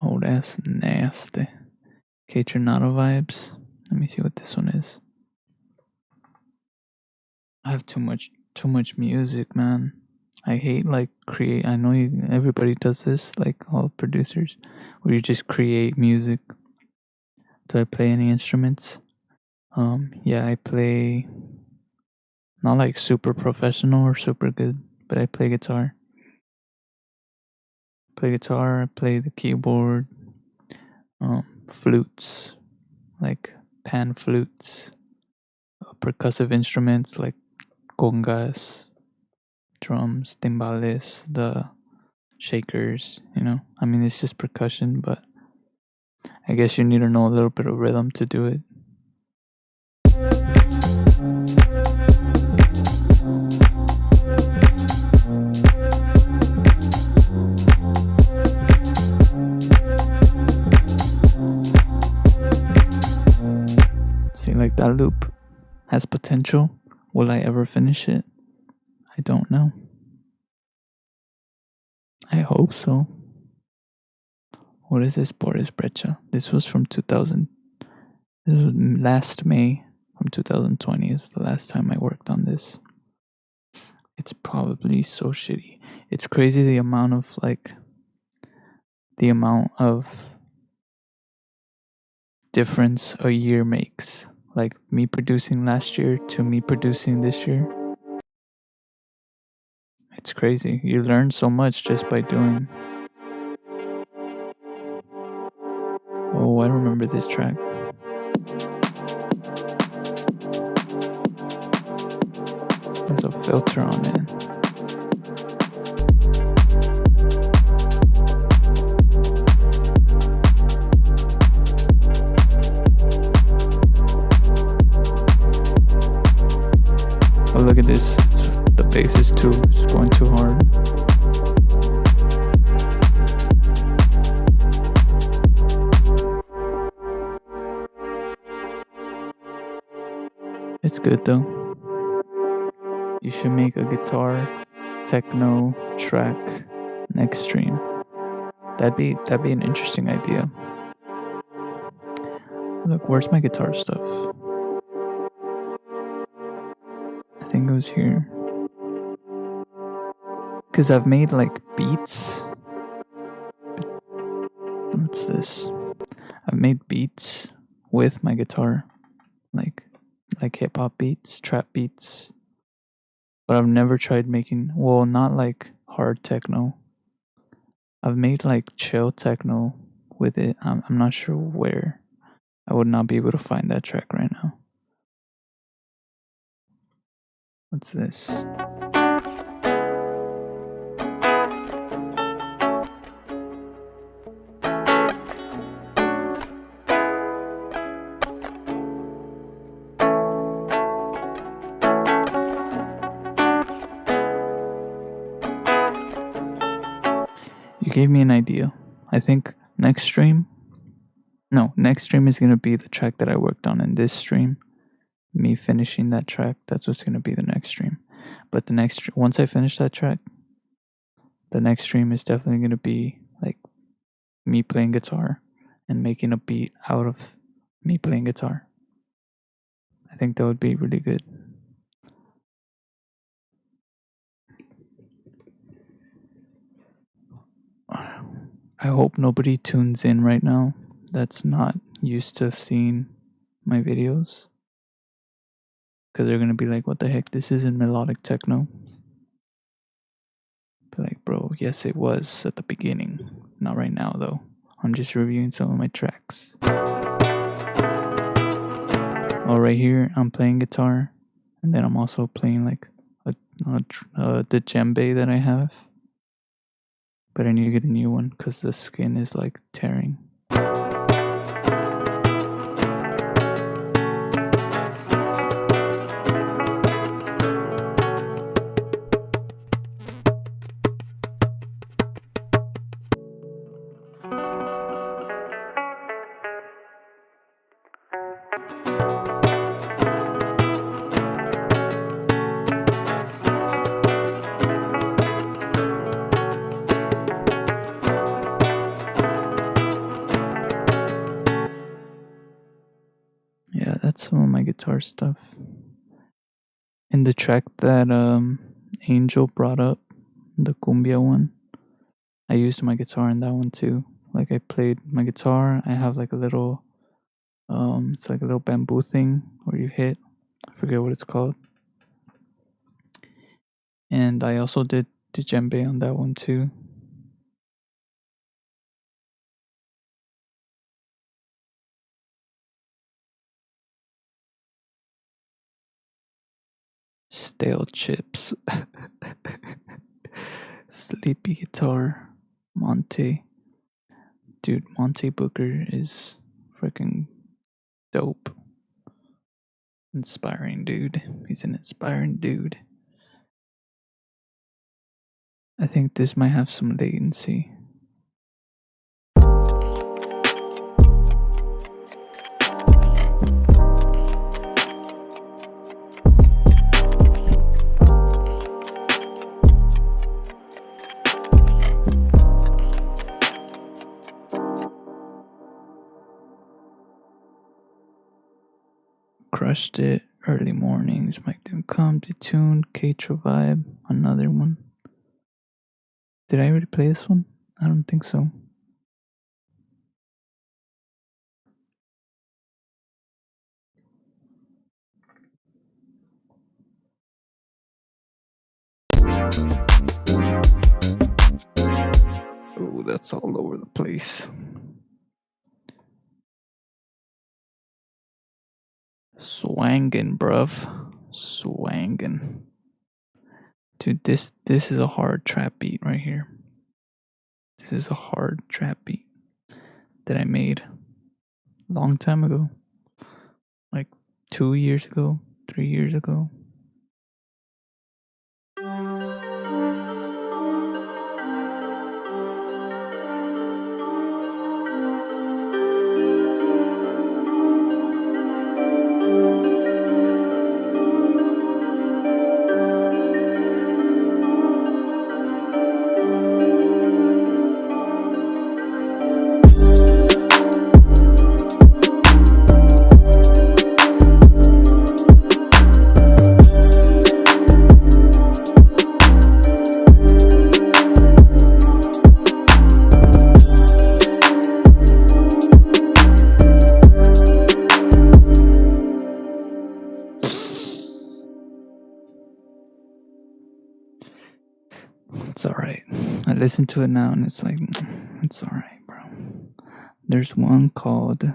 Oh, that's nasty. Okay, Tornado vibes. Let me see what this one is. I have too much music, man. I hate like create. I know everybody does this, like all producers, where you just create music. Do I play any instruments? Yeah, I play. Not like super professional or super good, but I play guitar. I play the keyboard, flutes, like pan flutes, percussive instruments like congas, drums, timbales, the shakers, I mean, it's just percussion, but I guess you need to know a little bit of rhythm to do it. See, like that loop has potential. Will I ever finish it? I don't know. I hope so. What is this Boris Brecha? This was from 2000. This was last May from 2020 is the last time I worked on this. It's probably so shitty. It's crazy the amount of difference a year makes. Like me producing last year to me producing this year. It's crazy. You learn so much just by doing. Oh, I remember this track. There's a filter on it. Oh, look at this. The bass is it's going too hard. It's good though. You should make a guitar techno track next stream. That'd be an interesting idea. Look, where's my guitar stuff? I think it was here. Cause I've made like beats. What's this? I've made beats with my guitar, like hip hop beats, trap beats. But I've never tried making, well, not like hard techno. I've made like chill techno with it. I'm not sure where. I would not be able to find that track right now. What's this? You gave me an idea. I think next stream is going to be the track that I worked on in this stream. Me finishing that track, that's what's going to be the next stream. But once I finish that track, the next stream is definitely going to be like me playing guitar and making a beat out of me playing guitar. I think that would be really good. I hope nobody tunes in right now that's not used to seeing my videos. Because they're going to be like, what the heck? This isn't melodic techno. Be like, bro, yes, it was at the beginning. Not right now, though. I'm just reviewing some of my tracks. Oh, right here, I'm playing guitar. And then I'm also playing like the djembe that I have. But I need to get a new one because the skin is like tearing. Yeah, that's some of my guitar stuff. In the track that Angel brought up, the cumbia one, I used my guitar in that one too. Like I played my guitar. I have like a little, it's like a little bamboo thing where you hit. I forget what it's called. And I also did the djembe on that one too. Stale chips. Sleepy guitar. Monte. Dude, Monte Booker is freaking dope. Inspiring dude. He's an inspiring dude. I think this might have some latency. Crushed It, Early Mornings, Mike Didn't Come, Detune, Keitra Vibe, another one. Did I already play this one? I don't think so. Oh, that's all over the place. Swangin', bruv. Swangin'. Dude, this is a hard trap beat right here. This is a hard trap beat that I made a long time ago. Like 2 years ago, 3 years ago. It's alright. I listen to it now and it's like, it's alright, bro. There's one called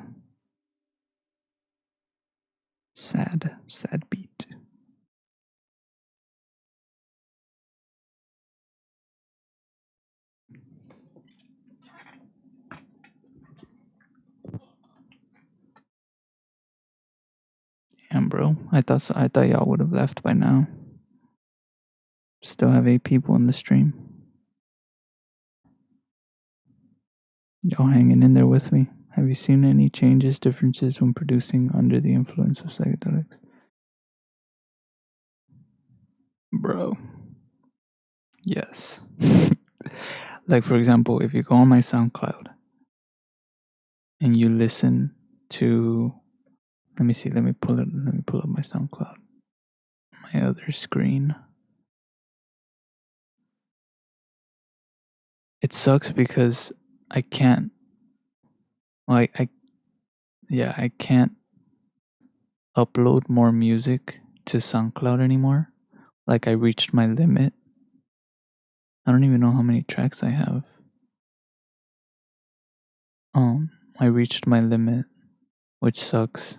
Sad Beat. Damn, bro. I thought y'all would have left by now. Still have 8 people in the stream. Y'all hanging in there with me. Have you seen any changes, differences when producing under the influence of psychedelics? Bro. Yes. Like, for example, if you go on my SoundCloud and you listen to Let me see. Let me pull up my SoundCloud. My other screen. It sucks because I can't. Like I can't upload more music to SoundCloud anymore. Like I reached my limit. I don't even know how many tracks I have. I reached my limit, which sucks.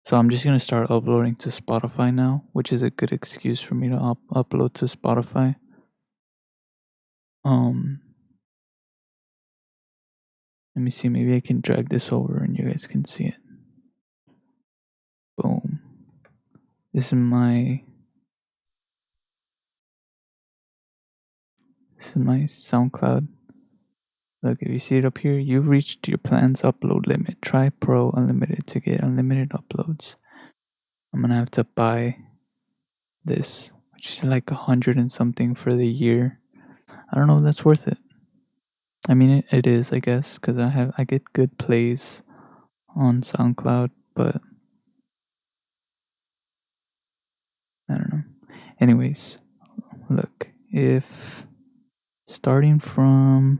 So I'm just gonna start uploading to Spotify now, which is a good excuse for me to upload to Spotify. Let me see. Maybe I can drag this over and you guys can see it. Boom. This is my SoundCloud. Look, if you see it up here, you've reached your plan's upload limit. Try Pro Unlimited to get unlimited uploads. I'm gonna have to buy this, which is like 100 and something for the year. I don't know if that's worth it. I mean, it is, I guess, because I get good plays on SoundCloud, but I don't know. Anyways, look, if starting from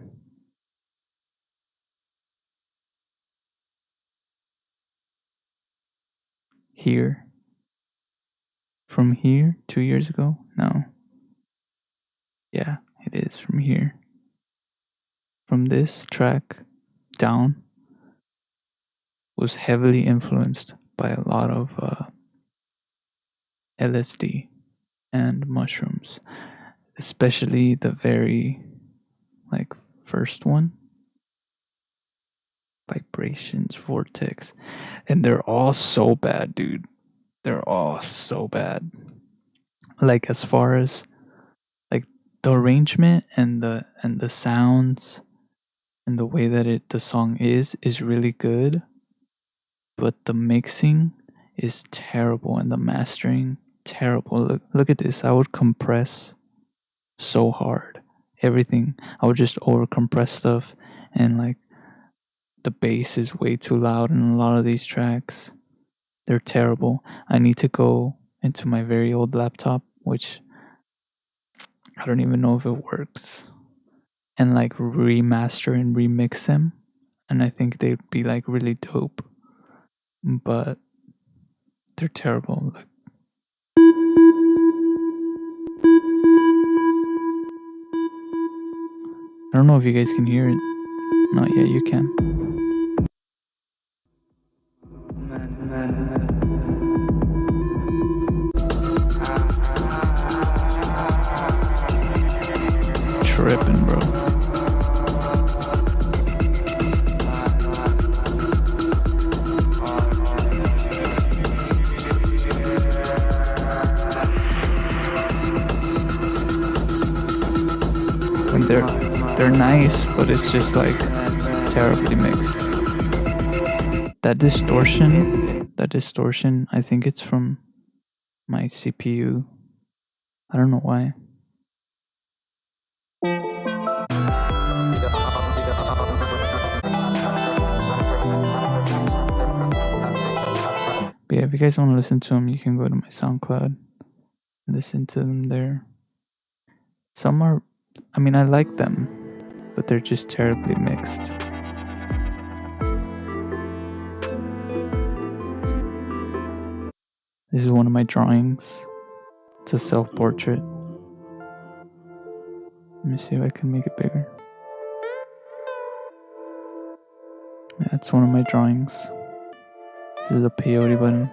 here, from here 2 years ago, no, yeah, it is from here, from this track down, was heavily influenced by a lot of LSD and mushrooms, especially the very first one, Vibrations Vortex, and they're all so bad, dude. They're all so bad. Like as far as like the arrangement and the sounds and the way that the song is really good, but the mixing is terrible and the mastering terrible. Look at this. I would compress so hard everything. I would just over compress stuff, and like the bass is way too loud in a lot of these tracks. They're terrible. I need to go into my very old laptop, which I don't even know if it works, and like remaster and remix them, and I think they'd be like really dope, but they're terrible. Like, I don't know if you guys can hear it. Not yet, you can. Tripping, bro. And they're nice, but it's just like terribly mixed. That distortion, I think it's from my CPU. I don't know why. But yeah, if you guys want to listen to them, you can go to my SoundCloud, listen to them there. Some are, I mean, I like them, but they're just terribly mixed. This is one of my drawings. It's a self-portrait. Let me see if I can make it bigger. Yeah, it's one of my drawings. This is a peyote button.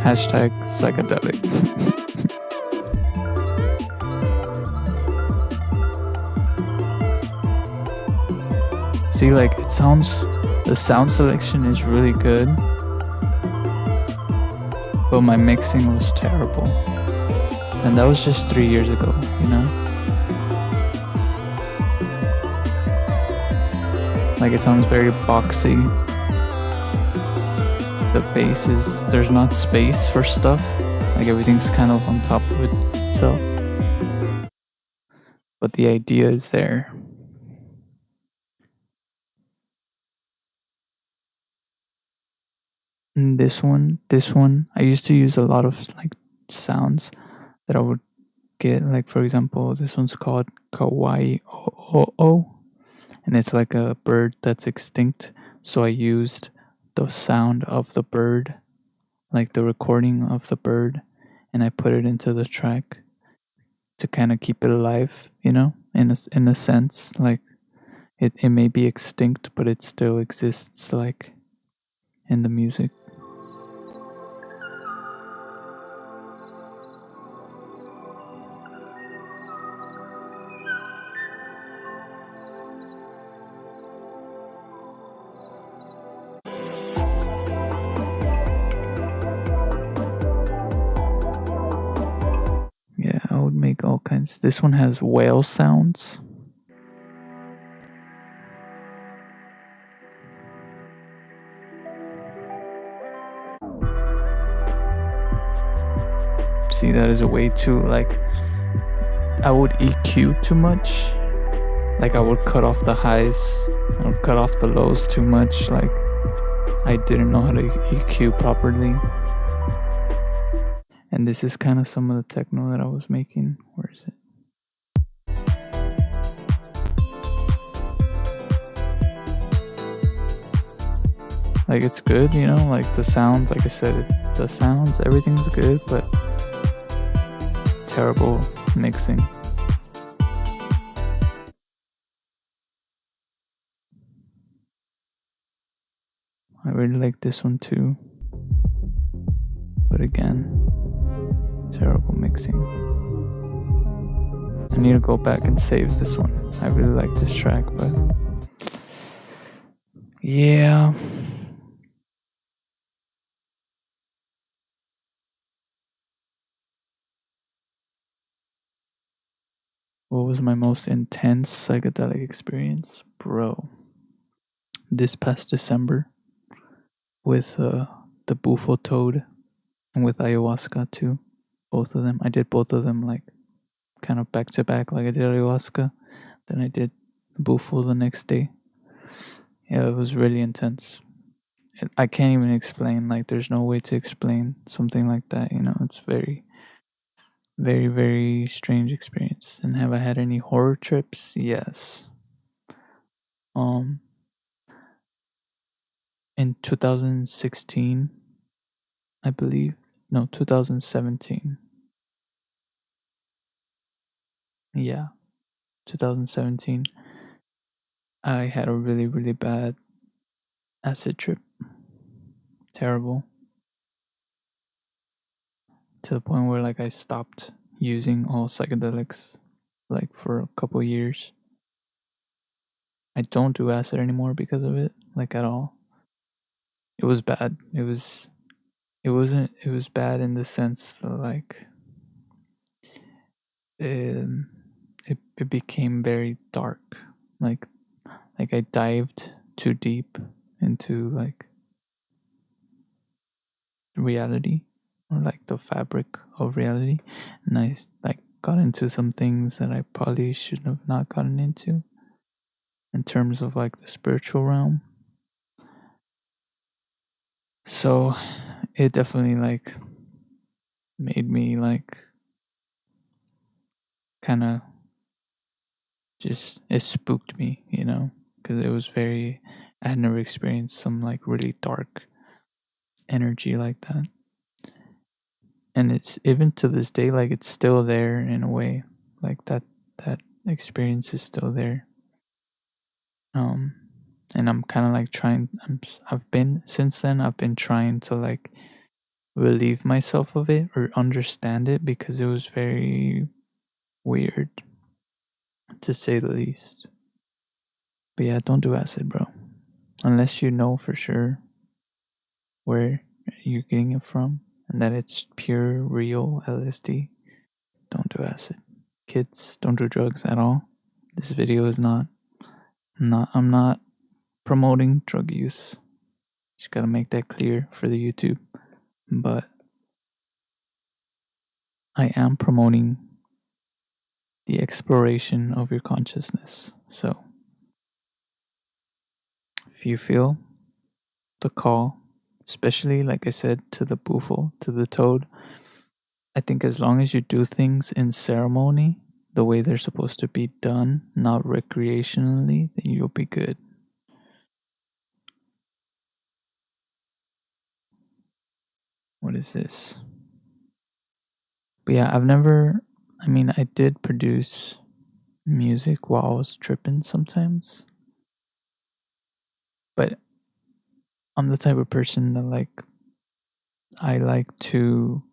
Hashtag psychedelic. See, like the sound selection is really good, but my mixing was terrible. And that was just 3 years ago, you know? Like it sounds very boxy. the bass is, there's not space for stuff. Like everything's kind of on top of itself. But the idea is there. And this one, I used to use a lot of like sounds that I would get. Like for example, this one's called Kawaii O, and it's like a bird that's extinct. So I used the sound of the bird, like the recording of the bird, and I put it into the track to kind of keep it alive, you know, in a sense. Like it may be extinct, but it still exists, like in the music. Yeah, I would make all kinds. This one has whale sounds. See, that is a way too, like, I would EQ too much. Like, I would cut off the highs, I would cut off the lows too much. Like, I didn't know how to EQ properly. And this is kind of some of the techno that I was making. Where is it? Like, it's good, you know, like the sound, like I said, the sounds, everything's good, but terrible mixing. I really like this one too, but again, terrible mixing. I need to go back and save this one. I really like this track, but yeah. What was my most intense psychedelic experience? Bro, this past December with the bufo toad and with ayahuasca too. Both of them. I did both of them like kind of back to back. Like I did ayahuasca, then I did bufo the next day. Yeah, it was really intense. I can't even explain. Like, there's no way to explain something like that. You know, it's very, very, very strange experience. And have I had any horror trips? Yes. In 2016, I believe. No, 2017. Yeah, 2017. I had a really, really bad acid trip. Terrible. To the point where like I stopped using all psychedelics like for a couple years. I don't do acid anymore because of it, like at all. It was bad. It wasn't it was bad in the sense that like it became very dark. Like I dived too deep into like reality, or like the fabric of reality, and I like got into some things that I probably should have not gotten into in terms of like the spiritual realm. So it definitely like made me like kind of just, it spooked me, you know, because it was very, I had never experienced some like really dark energy like that. And it's even to this day, like it's still there in a way, like that experience is still there. Um, and I'm kind of like trying. I've been since then. I've been trying to like relieve myself of it or understand it because it was very weird, to say the least. But yeah, don't do acid, bro, unless you know for sure where you're getting it from and that it's pure, real LSD. Don't do acid. Kids, don't do drugs at all. This video is not. I'm not promoting drug use. Just gotta make that clear for the YouTube. But I am promoting the exploration of your consciousness. So if you feel the call, especially like I said, to the boofle, to the toad, I think as long as you do things in ceremony the way they're supposed to be done, not recreationally, then you'll be good. What is this? But yeah, I did produce music while I was tripping sometimes. But I'm the type of person that I like to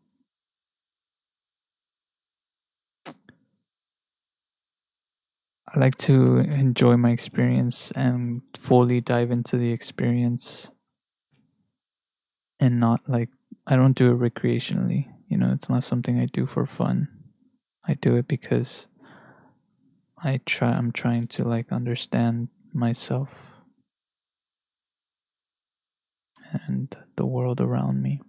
enjoy my experience and fully dive into the experience, and not like, I don't do it recreationally. It's not something I do for fun. I do it because I'm trying to like understand myself and the world around me.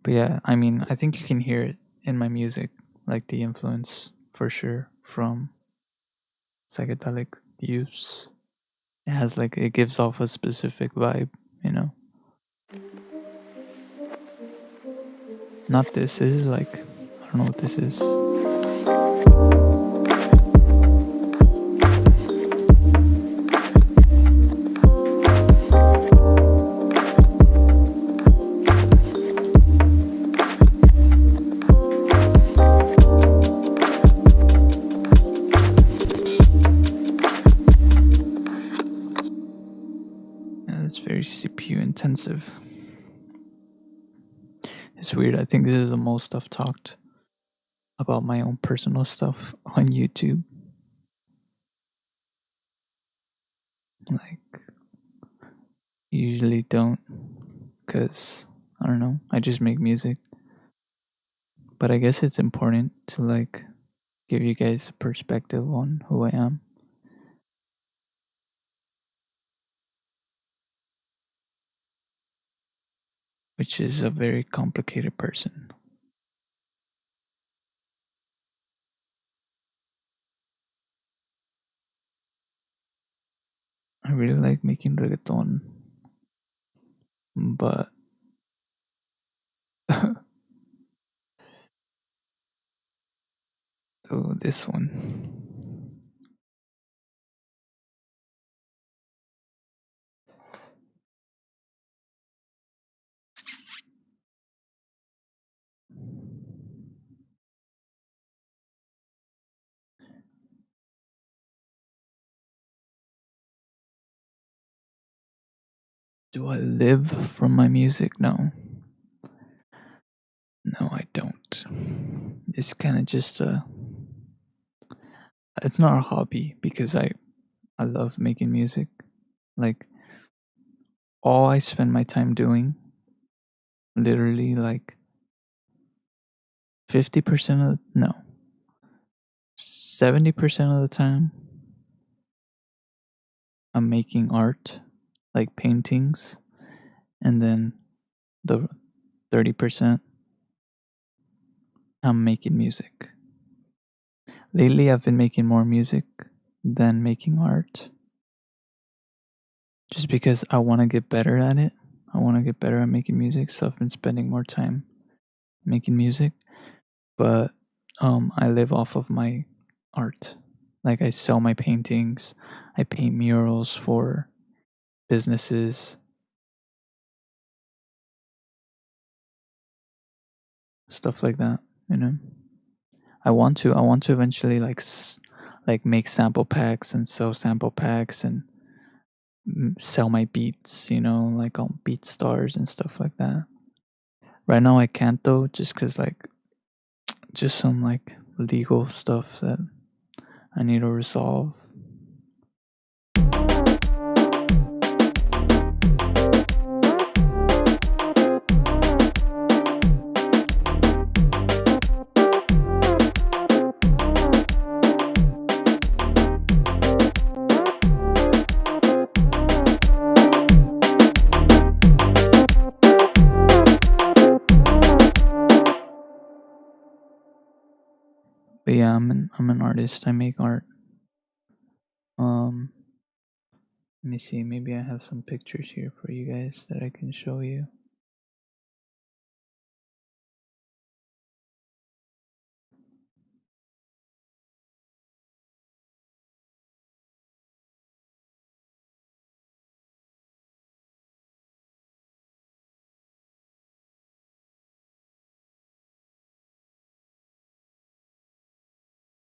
But yeah, I think you can hear it in my music, like the influence for sure from psychedelic use. It gives off a specific vibe, you know. Not this. This is like, I don't know what this is. Yeah, it's very CPU intensive. It's weird. I think this is the most I've talked about my own personal stuff on YouTube. Like, usually don't, because I don't know, I just make music. But I guess it's important to like give you guys a perspective on who I am. Which is a very complicated person. I really like making reggaeton, but oh, this one. Do I live from my music? No. No, I don't. It's kind of just it's not a hobby because I love making music. Like, all I spend my time doing, literally like 50% of, no, 70% of the time, I'm making art, like paintings, and then the 30%, I'm making music. Lately, I've been making more music than making art, just because I want to get better at it. I want to get better at making music, so I've been spending more time making music. But I live off of my art. Like, I sell my paintings, I paint murals for businesses, stuff like that. You know, I want to eventually like make sample packs and sell sample packs and sell my beats. Like on BeatStars and stuff like that. Right now I can't though, just cause like just some like legal stuff that I need to resolve. But yeah, I'm an artist. I make art. Um, Let me see. Maybe I have some pictures here for you guys that I can show you.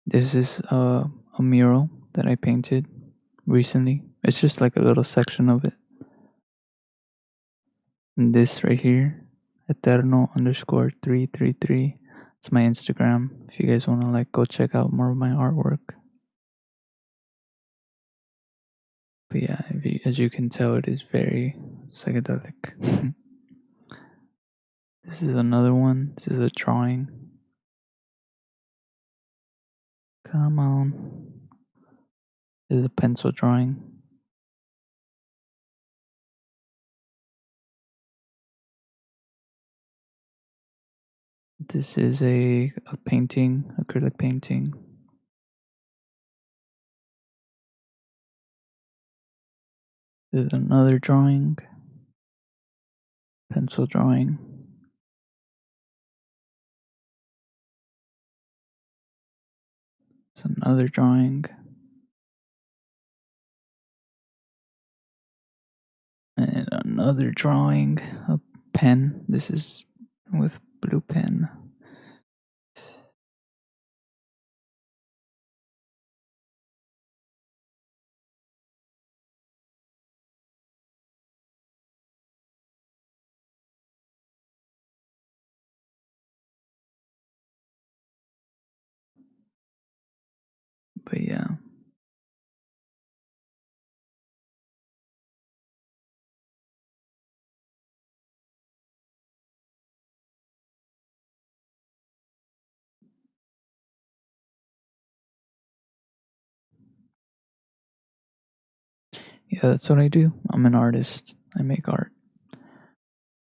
This is a mural that I painted recently. It's just like a little section of it. And this right here, Eterno underscore 333. It's my Instagram. If you guys want to like go check out more of my artwork. But yeah, as you can tell, it is very psychedelic. This is another one. This is a drawing. Come on. This is a pencil drawing. This is a painting, acrylic painting. This is another drawing, pencil drawing. It's another drawing. And another drawing, a pen. This is with blue pen. But yeah. Yeah, that's what I do. I'm an artist. I make art.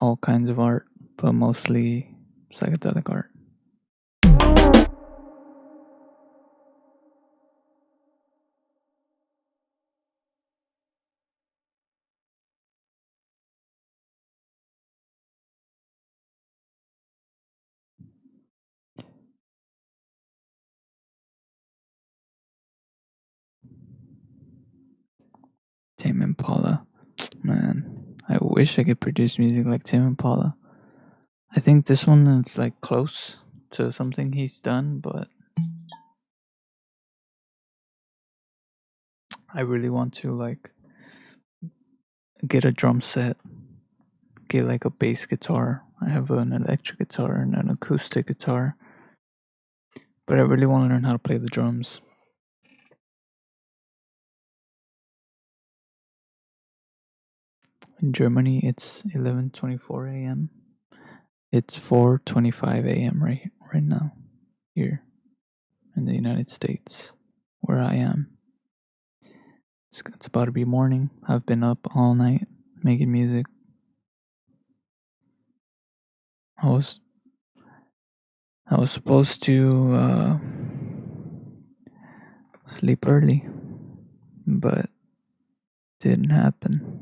All kinds of art, but mostly psychedelic art. Tame Impala. Man, I wish I could produce music like Tame Impala. I think this one is like close to something he's done, but I really want to like get a drum set, get like a bass guitar. I have an electric guitar and an acoustic guitar, but I really want to learn how to play the drums. In Germany, it's 11:24 a.m. It's 4:25 a.m. right now here in the United States where I am. It's about to be morning. I've been up all night making music. I was I was supposed to sleep early, but didn't happen.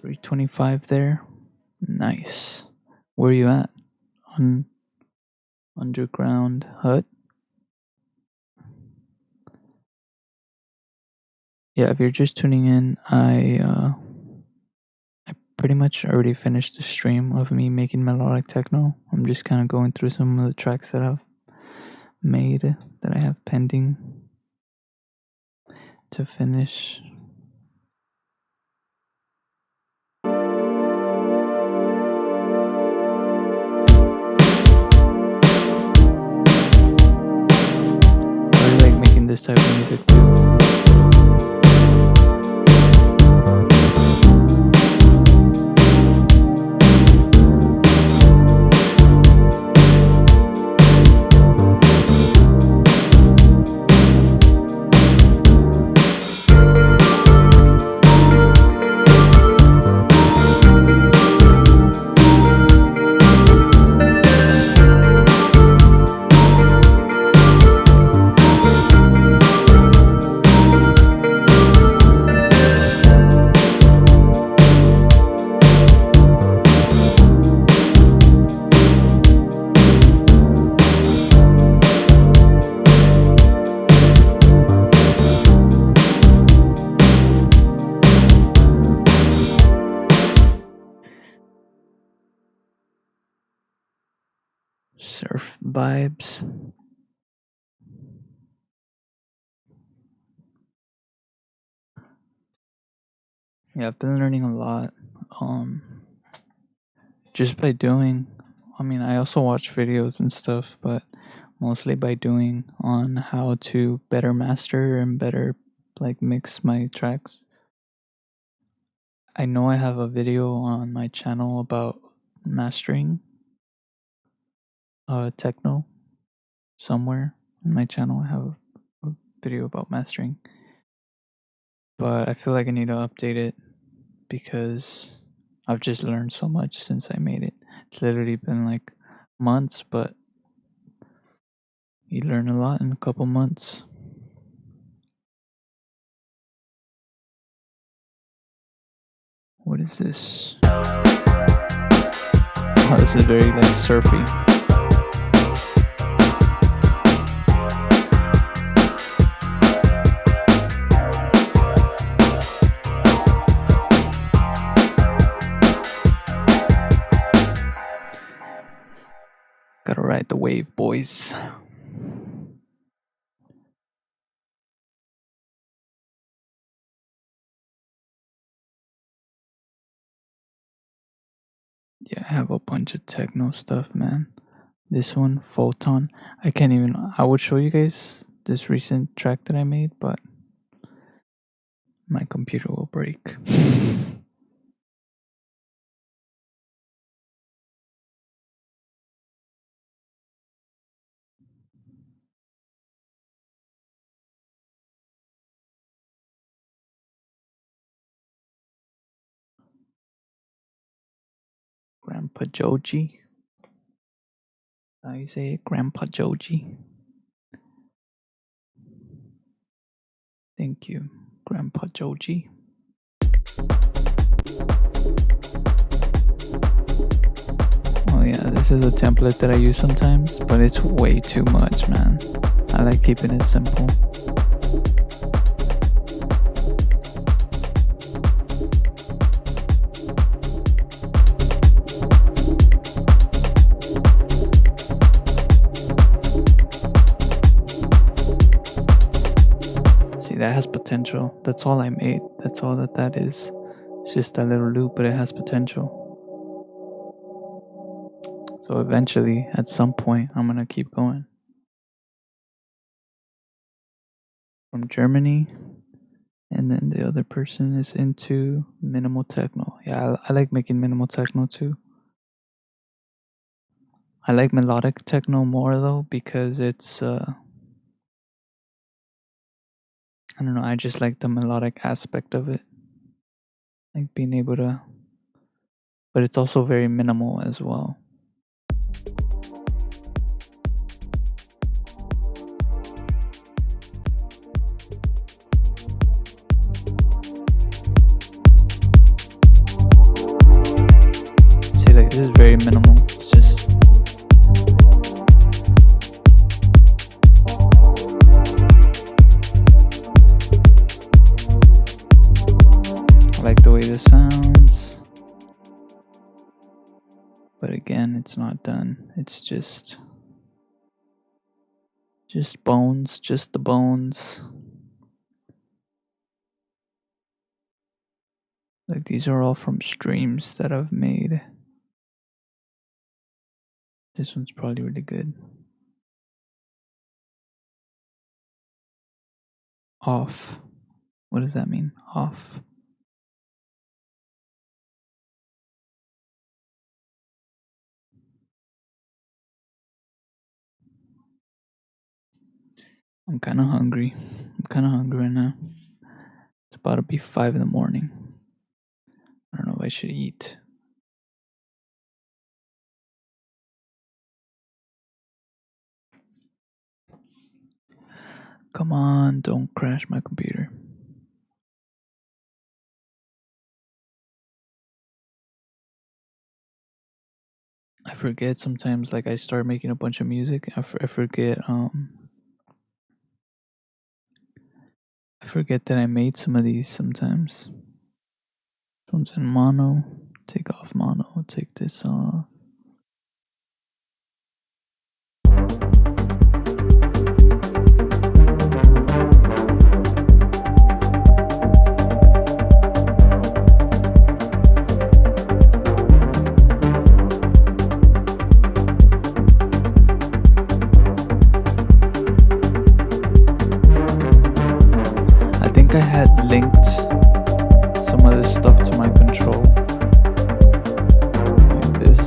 325 there. Nice. Where are you at? On underground hut? Yeah, if you're just tuning in, I pretty much already finished the stream of me making melodic techno. I'm just kind of going through some of the tracks that I've made that I have pending to finish. I like making this type of music too. Surf vibes. Yeah, I've been learning a lot. Just by doing. I mean, I also watch videos and stuff, but mostly by doing on how to better master and better like mix my tracks. I know I have a video on my channel about mastering techno somewhere on my channel. I have a video about mastering, but I feel like I need to update it because I've just learned so much since I made it. It's literally been like months, but you learn a lot in a couple months. What is this? Oh, this is very like surfy. Gotta ride the wave, boys. Yeah, I have a bunch of techno stuff, man. This one, Photon. I would show you guys this recent track that I made, but my computer will break. Grandpa Joji. How you say it? Grandpa Joji. Thank you, Grandpa Joji. Oh yeah, this is a template that I use sometimes, but it's way too much, man. I like keeping it simple. That has potential. That's all I made. That's all that is. It's just a little loop, but it has potential. So eventually, at some point, I'm gonna keep going. From Germany, and then the other person is into minimal techno. Yeah, I like making minimal techno too. I like melodic techno more though because it's I don't know, I just like the melodic aspect of it. Like being able to, but it's also very minimal as well. See, like this is very minimal. It's just I like the way this sounds. not done. It's just bones, just the bones. Like these are all from streams that I've made. This one's probably really good. Off. What does that mean? Off. I'm kind of hungry. Right now. It's about to be 5 in the morning. I don't know if I should eat. Come on, don't crash my computer. I forget sometimes, like I start making a bunch of music. I forget I forget that I made some of these sometimes. This one's in mono. Take off mono. Take this off. I think I had linked some of this stuff to my control. Like this.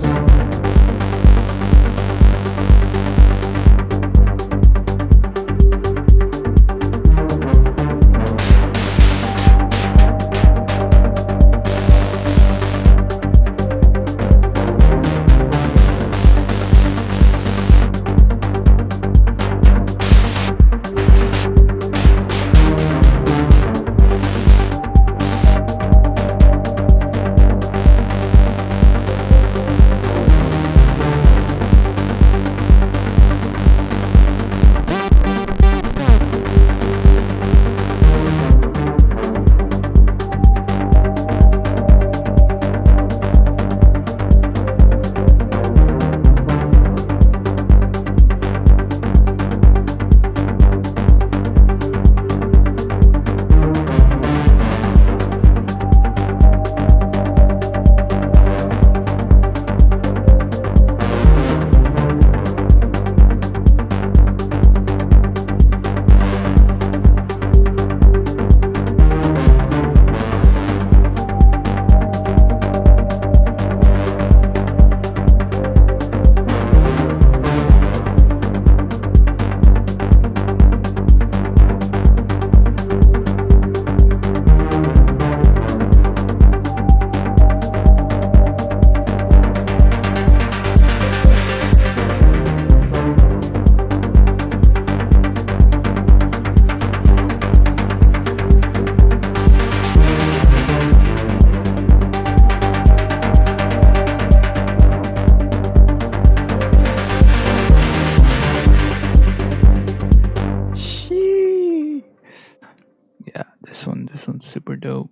This one's super dope.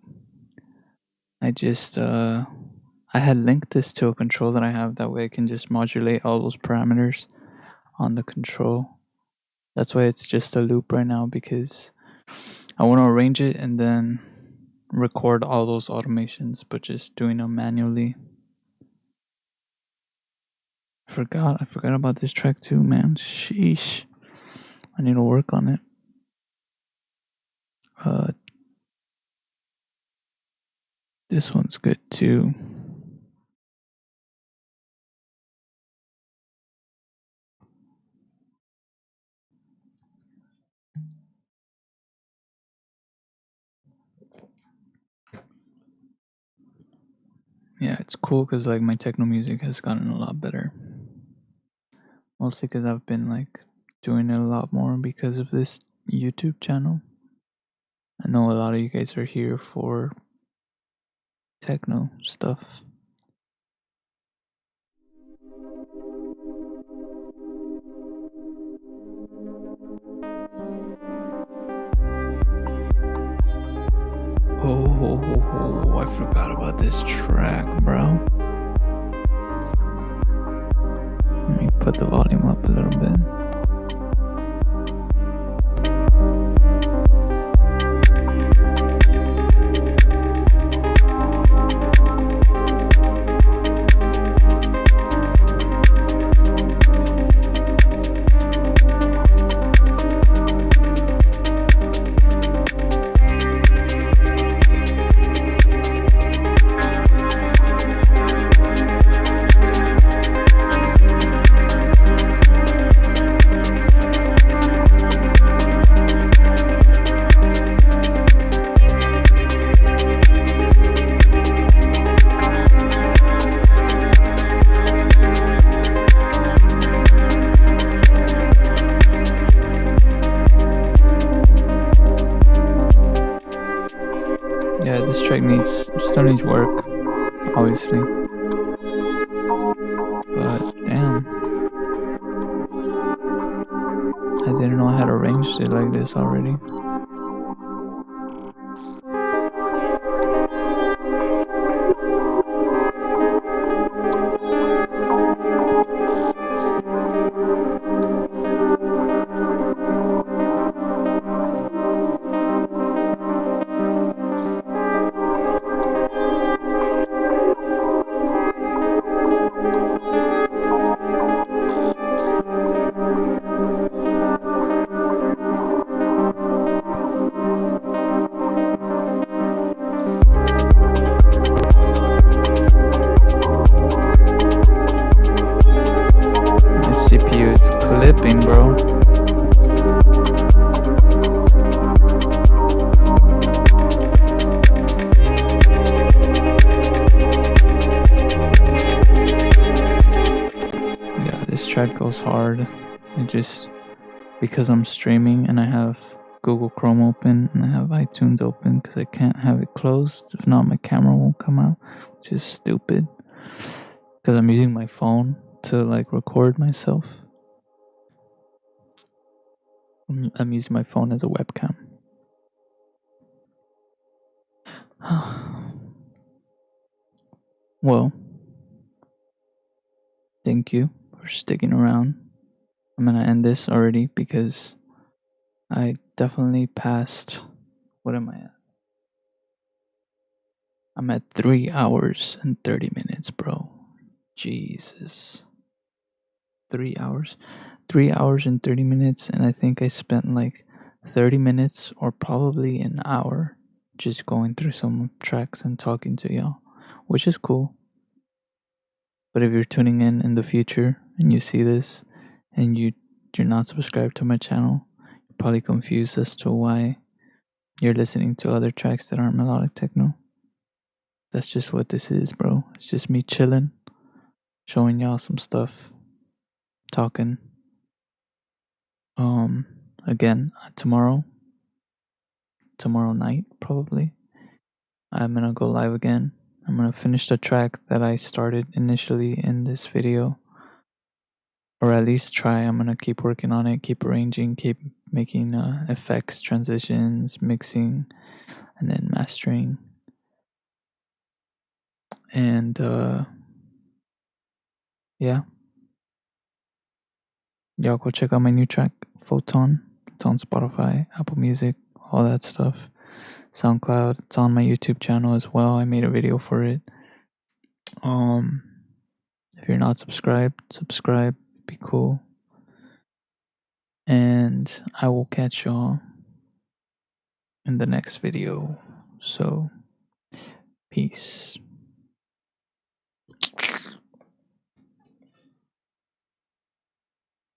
I just I had linked this to a control that I have, that way I can just modulate all those parameters on the control. That's why it's just a loop right now, because I want to arrange it and then record all those automations, but just doing them manually. I forgot about this track too, man. Sheesh. I need to work on it. This one's good too. Yeah, it's cool because like my techno music has gotten a lot better. Mostly because I've been like doing it a lot more because of this YouTube channel. I know a lot of you guys are here for techno stuff. Oh, I forgot about this track, bro. put the volume up a little bit. Yeah, this track still needs work, obviously. But damn, I didn't know I had arranged it like this already. CPU is clipping, bro. Yeah, this track goes hard. It just, because I'm streaming and I have Google Chrome open and I have iTunes open because I can't have it closed. If not, my camera won't come out, which is stupid. Because I'm using my phone to like record myself. I'm using my phone as a webcam. Well, thank you for sticking around. I'm gonna end this already because I definitely passed. What am I at? I'm at 3 hours and 30 minutes, bro. Jesus. 3 hours. 3 hours and 30 minutes, and I think I spent like 30 minutes or probably an hour just going through some tracks and talking to y'all, which is cool. But if you're tuning in the future and you see this and you're not subscribed to my channel, you're probably confused as to why you're listening to other tracks that aren't melodic techno. That's just what this is, bro. It's just me chilling, showing y'all some stuff, talking. Again, tomorrow night probably, I'm gonna go live again. I'm gonna finish the track that I started initially in this video, or at least try. I'm gonna keep working on it, keep arranging, keep making effects, transitions, mixing, and then mastering. And yeah, y'all go check out my new track, Photon. It's on Spotify, Apple Music, all that stuff. SoundCloud. It's on my YouTube channel as well. I made a video for it. If you're not subscribed, subscribe. Be cool. And I will catch y'all in the next video. So, peace.